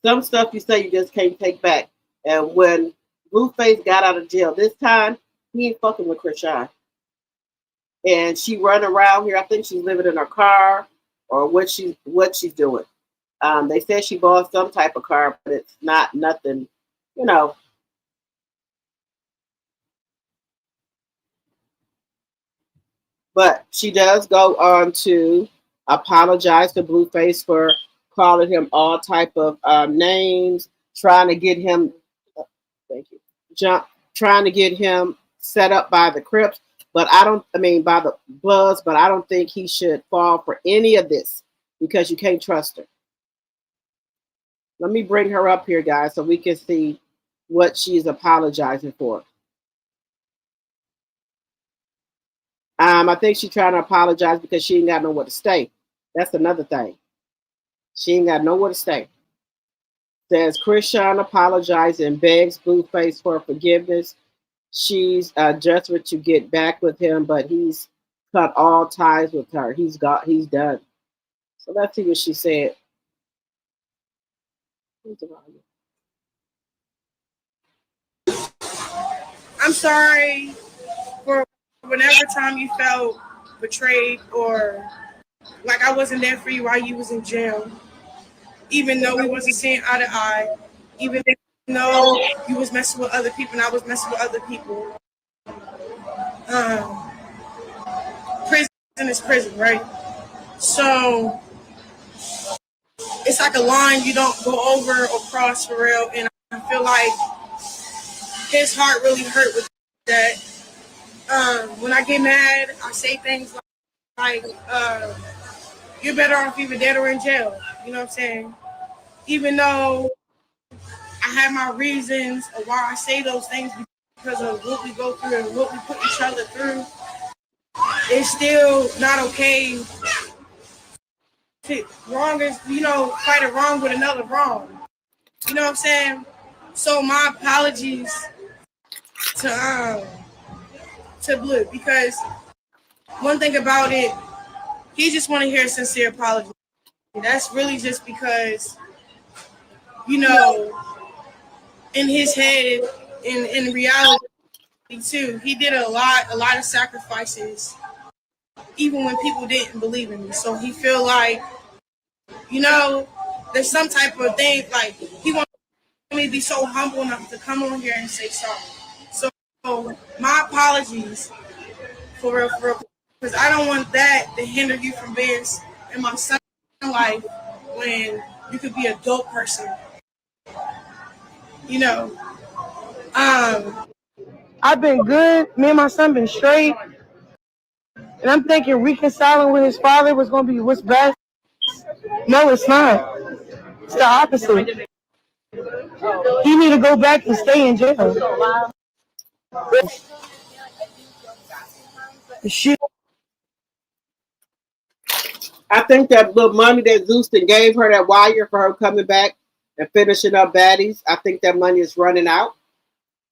Some stuff you say you just can't take back. And when Blueface got out of jail this time, he ain't fucking with Krishan. And she running around here. I think she's living in her car or what she's doing. They said she bought some type of car, but it's not nothing, you know. But she does go on to apologize to Blueface for calling him all type of names, trying to get him. Thank you. Trying to get him set up by the Crips, but by the Bloods, but I don't think he should fall for any of this because you can't trust her. Let me bring her up here, guys, so we can see what she's apologizing for. I think she's trying to apologize because she ain't got nowhere to stay. That's another thing. She ain't got nowhere to stay. Says Krishan apologized and begs Blueface for forgiveness. She's desperate to get back with him, but he's cut all ties with her. He's done. So let's see what she said. I'm sorry for whenever time you felt betrayed or like I wasn't there for you while you was in jail. Even though we wasn't seeing eye to eye, even though you was messing with other people and I was messing with other people. Prison is prison, right? So it's like a line you don't go over or cross for real. And I feel like his heart really hurt with that. When I get mad, I say things like you're better off either dead or in jail. You know what I'm saying? Even though I have my reasons of why I say those things because of what we go through and what we put each other through, it's still not okay to fight a wrong with another wrong. You know what I'm saying? So my apologies to Blue, because one thing about it, he just want to hear a sincere apology. That's really just because, in his head, in reality too, he did a lot of sacrifices, even when people didn't believe in me. So he feel like, there's some type of thing, like he wants me to be so humble enough to come on here and say sorry. So my apologies for real, because I don't want that to hinder you from being in my son's life when you could be a dope person. I've been good. Me and my son been straight. And I'm thinking reconciling with his father was going to be what's best. No, it's not. It's the opposite. He need to go back and stay in jail. Shit. I think that little money that Zeuston gave her, that wire for her coming back and finishing up baddies, I think that money is running out.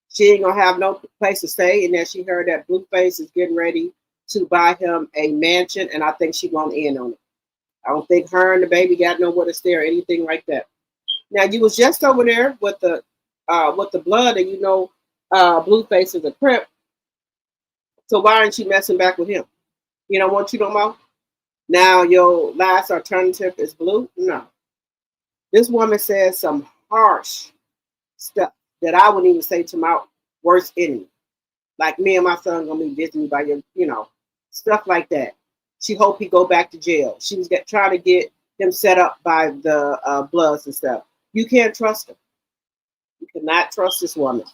She ain't gonna have no place to stay, and then she heard that Blueface is getting ready to buy him a mansion, and I think she won't in on it. I don't think her and the baby got nowhere to stay or anything like that. Now you was just over there with the blood, and Blueface is a Crip. So why aren't you messing back with him? You don't want you no more? Now your last alternative is Blue? No. This woman says some harsh stuff that I wouldn't even say to my worst enemy. Like, me and my son gonna be visiting by your, stuff like that. She hope he go back to jail. She was trying to get him set up by the Bloods and stuff. You can't trust her. You cannot trust this woman.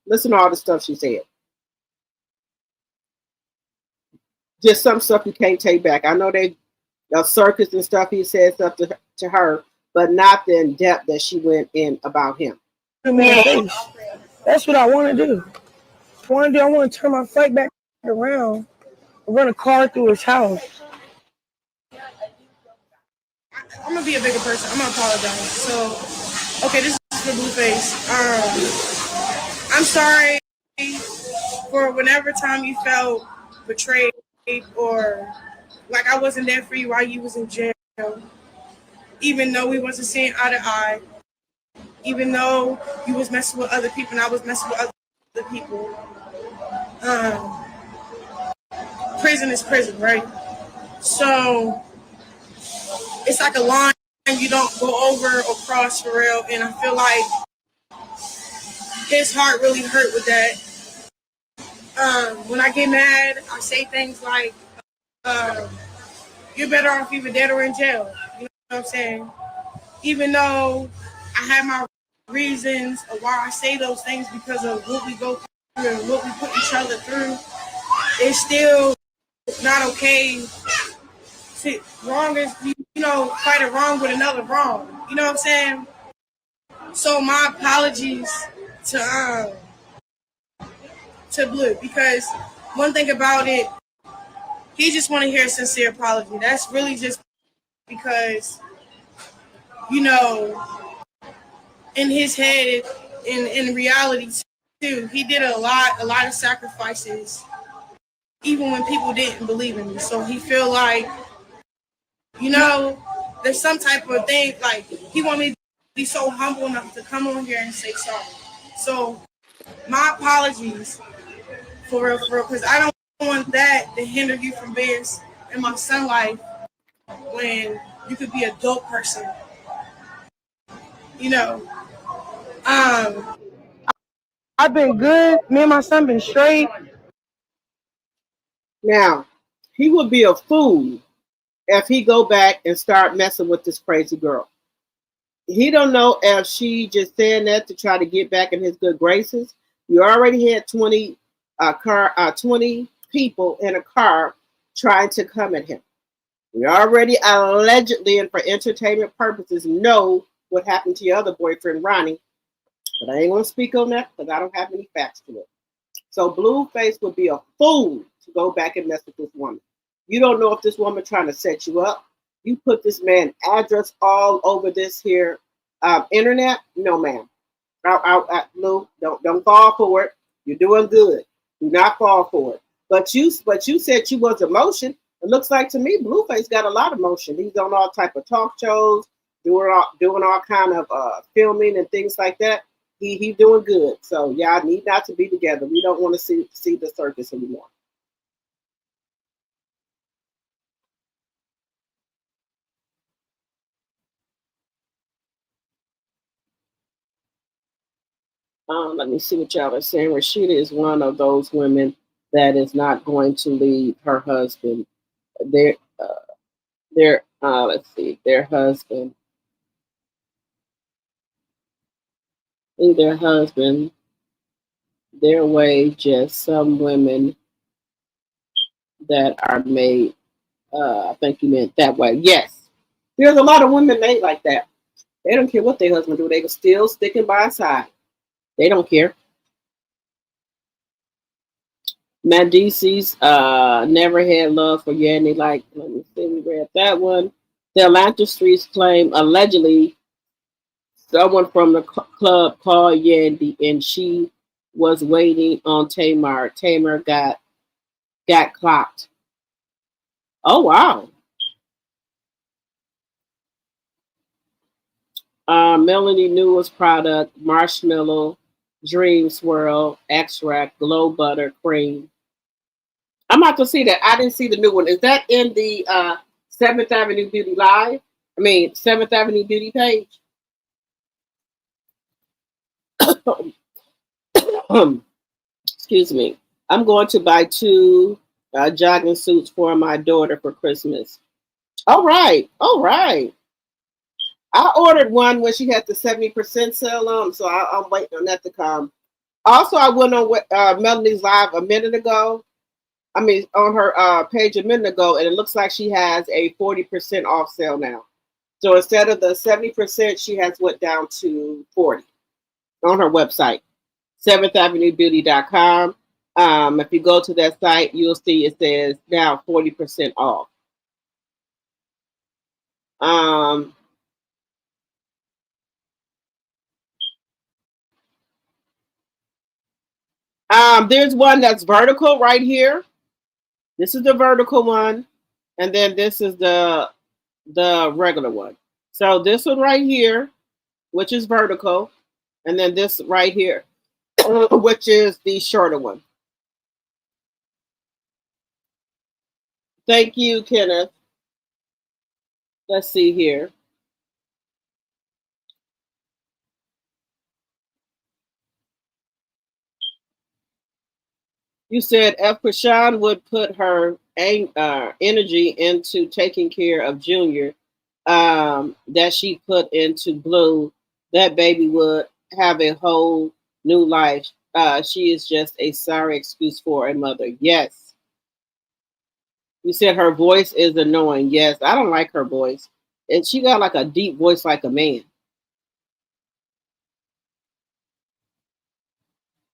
Listen to all the stuff she said. Just some stuff you can't take back. I know the circus and stuff, he said stuff to her, but not the in depth that she went in about him. That's what I want to do. I want to turn my fight back around and run a car through his house. I'm gonna be a bigger person. I'm gonna apologize. So, okay, this is for Blueface. I'm sorry for whenever time you felt betrayed or like I wasn't there for you while you was in jail. even though we wasn't seeing eye to eye, even though you was messing with other people and I was messing with other people. Prison is prison, right? So it's like a line you don't go over or cross for real. And I feel like his heart really hurt with that. When I get mad, I say things like, you're better off either dead or in jail. You know what I'm saying? Even though I have my reasons of why I say those things because of what we go through and what we put each other through, it's still not okay to wrong is, fight a wrong with another wrong. You know what I'm saying? So my apologies to Blue, because one thing about it, he just want to hear a sincere apology. That's really just because, in his head, in reality too, he did a lot of sacrifices, even when people didn't believe in me. So he feel like, there's some type of thing, like he want me to be so humble enough to come on here and say sorry. So my apologies for real, because I don't want that to hinder you from being in my son life when you could be a dope person. I've been good. Me and my son been straight. Now, he would be a fool if he go back and start messing with this crazy girl. He don't know if she just saying that to try to get back in his good graces. You already had 20 people in a car trying to come at him. We already allegedly and for entertainment purposes know what happened to your other boyfriend, Ronnie. But I ain't going to speak on that because I don't have any facts to it. So Blueface would be a fool to go back and mess with this woman. You don't know if this woman trying to set you up. You put this man address all over this here internet. No, ma'am. Blue, don't fall for it. You're doing good. Do not fall for it. But you said you was emotion. It looks like to me, Blueface got a lot of motion. He's on all type of talk shows, doing all kind of filming and things like that. He's doing good. So y'all need not to be together. We don't want to see the circus anymore. Let me see what y'all are saying. Rashida is one of those women that is not going to leave her husband. Let's see, their husband. Leave their husband their way. Just some women that are made. I think you meant that way. Yes, there's a lot of women made like that. They don't care what their husband do. They can still sticking by his side. They don't care. Mendeecess never had love for Yany. Like, let me see, we read that one. The Atlanta streets claim allegedly someone from the club called Yany and she was waiting on Tamar. Tamar got clocked. Oh wow. Melanie Newell's product, marshmallow, dream swirl, extract, glow butter, cream. I'm not gonna see that. I didn't see the new one. Is that in the 7th Avenue Beauty Live? 7th Avenue Beauty page. Excuse me. I'm going to buy 2 jogging suits for my daughter for Christmas. All right. I ordered one when she had the 70% sale on, so I'm waiting on that to come. Also, I went on Melanie's live a minute ago. On her page a minute ago, and it looks like she has a 40% off sale now. So instead of the 70%, she has went down to 40 on her website, 7thAvenueBeauty.com. If you go to that site, you'll see it says now 40% off. There's one that's vertical right here. This is the vertical one, and then this is the regular one. So this one right here, which is vertical, and then this right here, which is the shorter one. Thank you, Kenneth. Let's see here. You said if Krishan would put her energy into taking care of Junior, that she put into Blue, that baby would have a whole new life. She is just a sorry excuse for a mother. Yes. You said her voice is annoying. Yes, I don't like her voice. And she got like a deep voice like a man.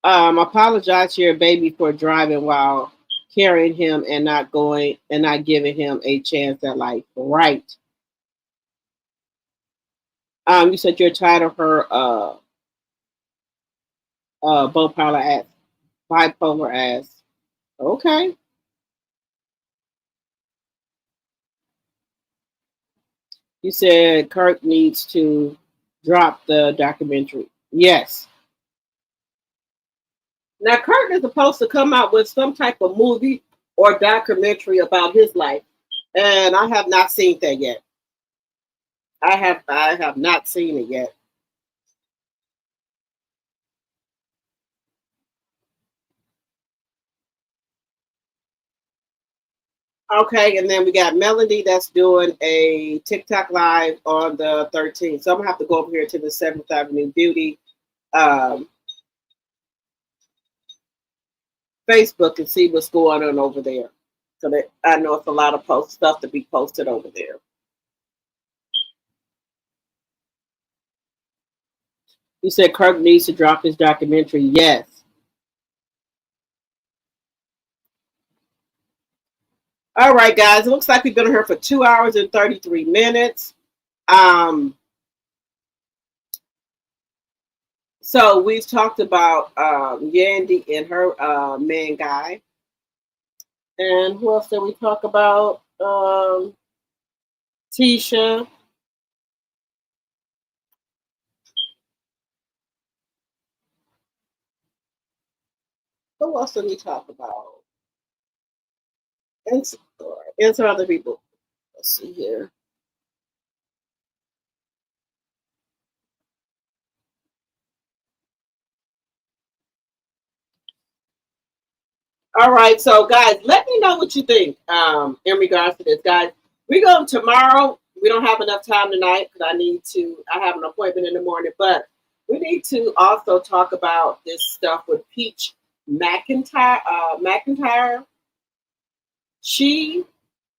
Apologize to your baby for driving while carrying him and not going and not giving him a chance at life. Right. You said you're tired of her bipolar ass. Okay. You said Kirk needs to drop the documentary. Yes. Now Kirk is supposed to come out with some type of movie or documentary about his life, and I have not seen that yet. I have not seen it yet. Okay, and then we got Melody that's doing a TikTok live on the 13th. So I'm gonna have to go over here to the 7th Avenue Beauty um, Facebook and see what's going on over there. So that I know it's a lot of stuff to be posted over there. You said Kirk needs to drop his documentary. Yes. All right, guys. It looks like we've been here for 2 hours and 33 minutes. So we've talked about Yandy and her man guy. And who else did we talk about? Tisha. Who else did we talk about? And some other people. Let's see here. All right, so guys, let me know what you think in regards to this, guys. We go tomorrow. We don't have enough time tonight because I have an appointment in the morning, but we need to also talk about this stuff with Peach McIntyre. She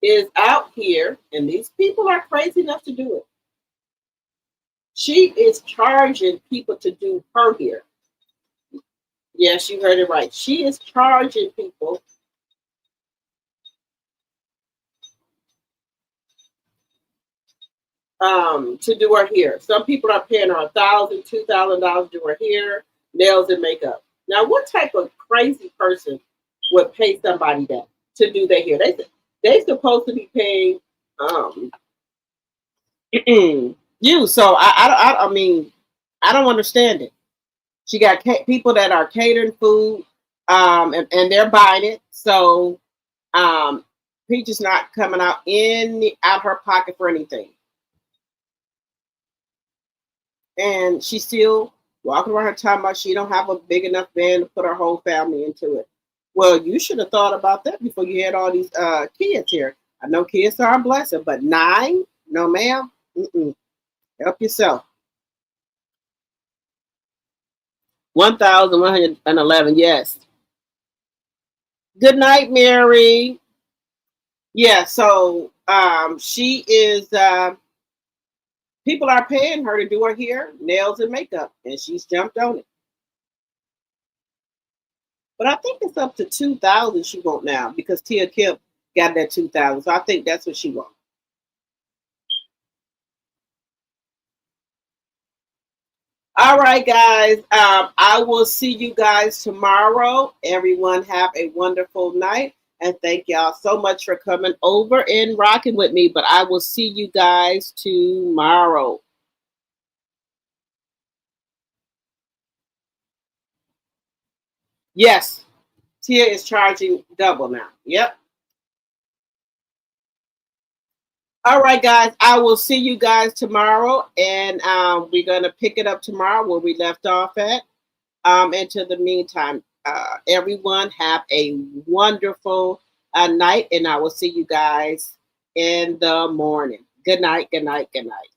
is out here, and these people are crazy enough to do it. She is charging people to do her hair. Yes, you heard it right. She is charging people to do her hair. Some people are paying her $1,000, $2,000 to do her hair, nails, and makeup. Now, what type of crazy person would pay somebody that to do their hair? They supposed to be paying you. So I mean, I don't understand it. She got people that are catering food, and they're buying it. So Peach is not coming out her pocket for anything. And she's still walking around her talking about she don't have a big enough band to put her whole family into it. Well, you should have thought about that before you had all these kids here. I know kids are a blessing, but 9? No, ma'am. Help yourself. 1,111. Yes. Good night, Mary. Yeah. So she is. People are paying her to do her hair, nails, and makeup, and she's jumped on it. But I think it's up to 2,000 she wants now because Tia Kim got that 2,000. So I think that's what she wants. All right, guys. I will see you guys tomorrow. Everyone have a wonderful night. And thank y'all so much for coming over and rocking with me. But I will see you guys tomorrow. Yes, Tia is charging double now. Yep. All right, guys. I will see you guys tomorrow. And we're going to pick it up tomorrow where we left off at. Until the meantime, everyone have a wonderful night, and I will see you guys in the morning. Good night, good night, good night.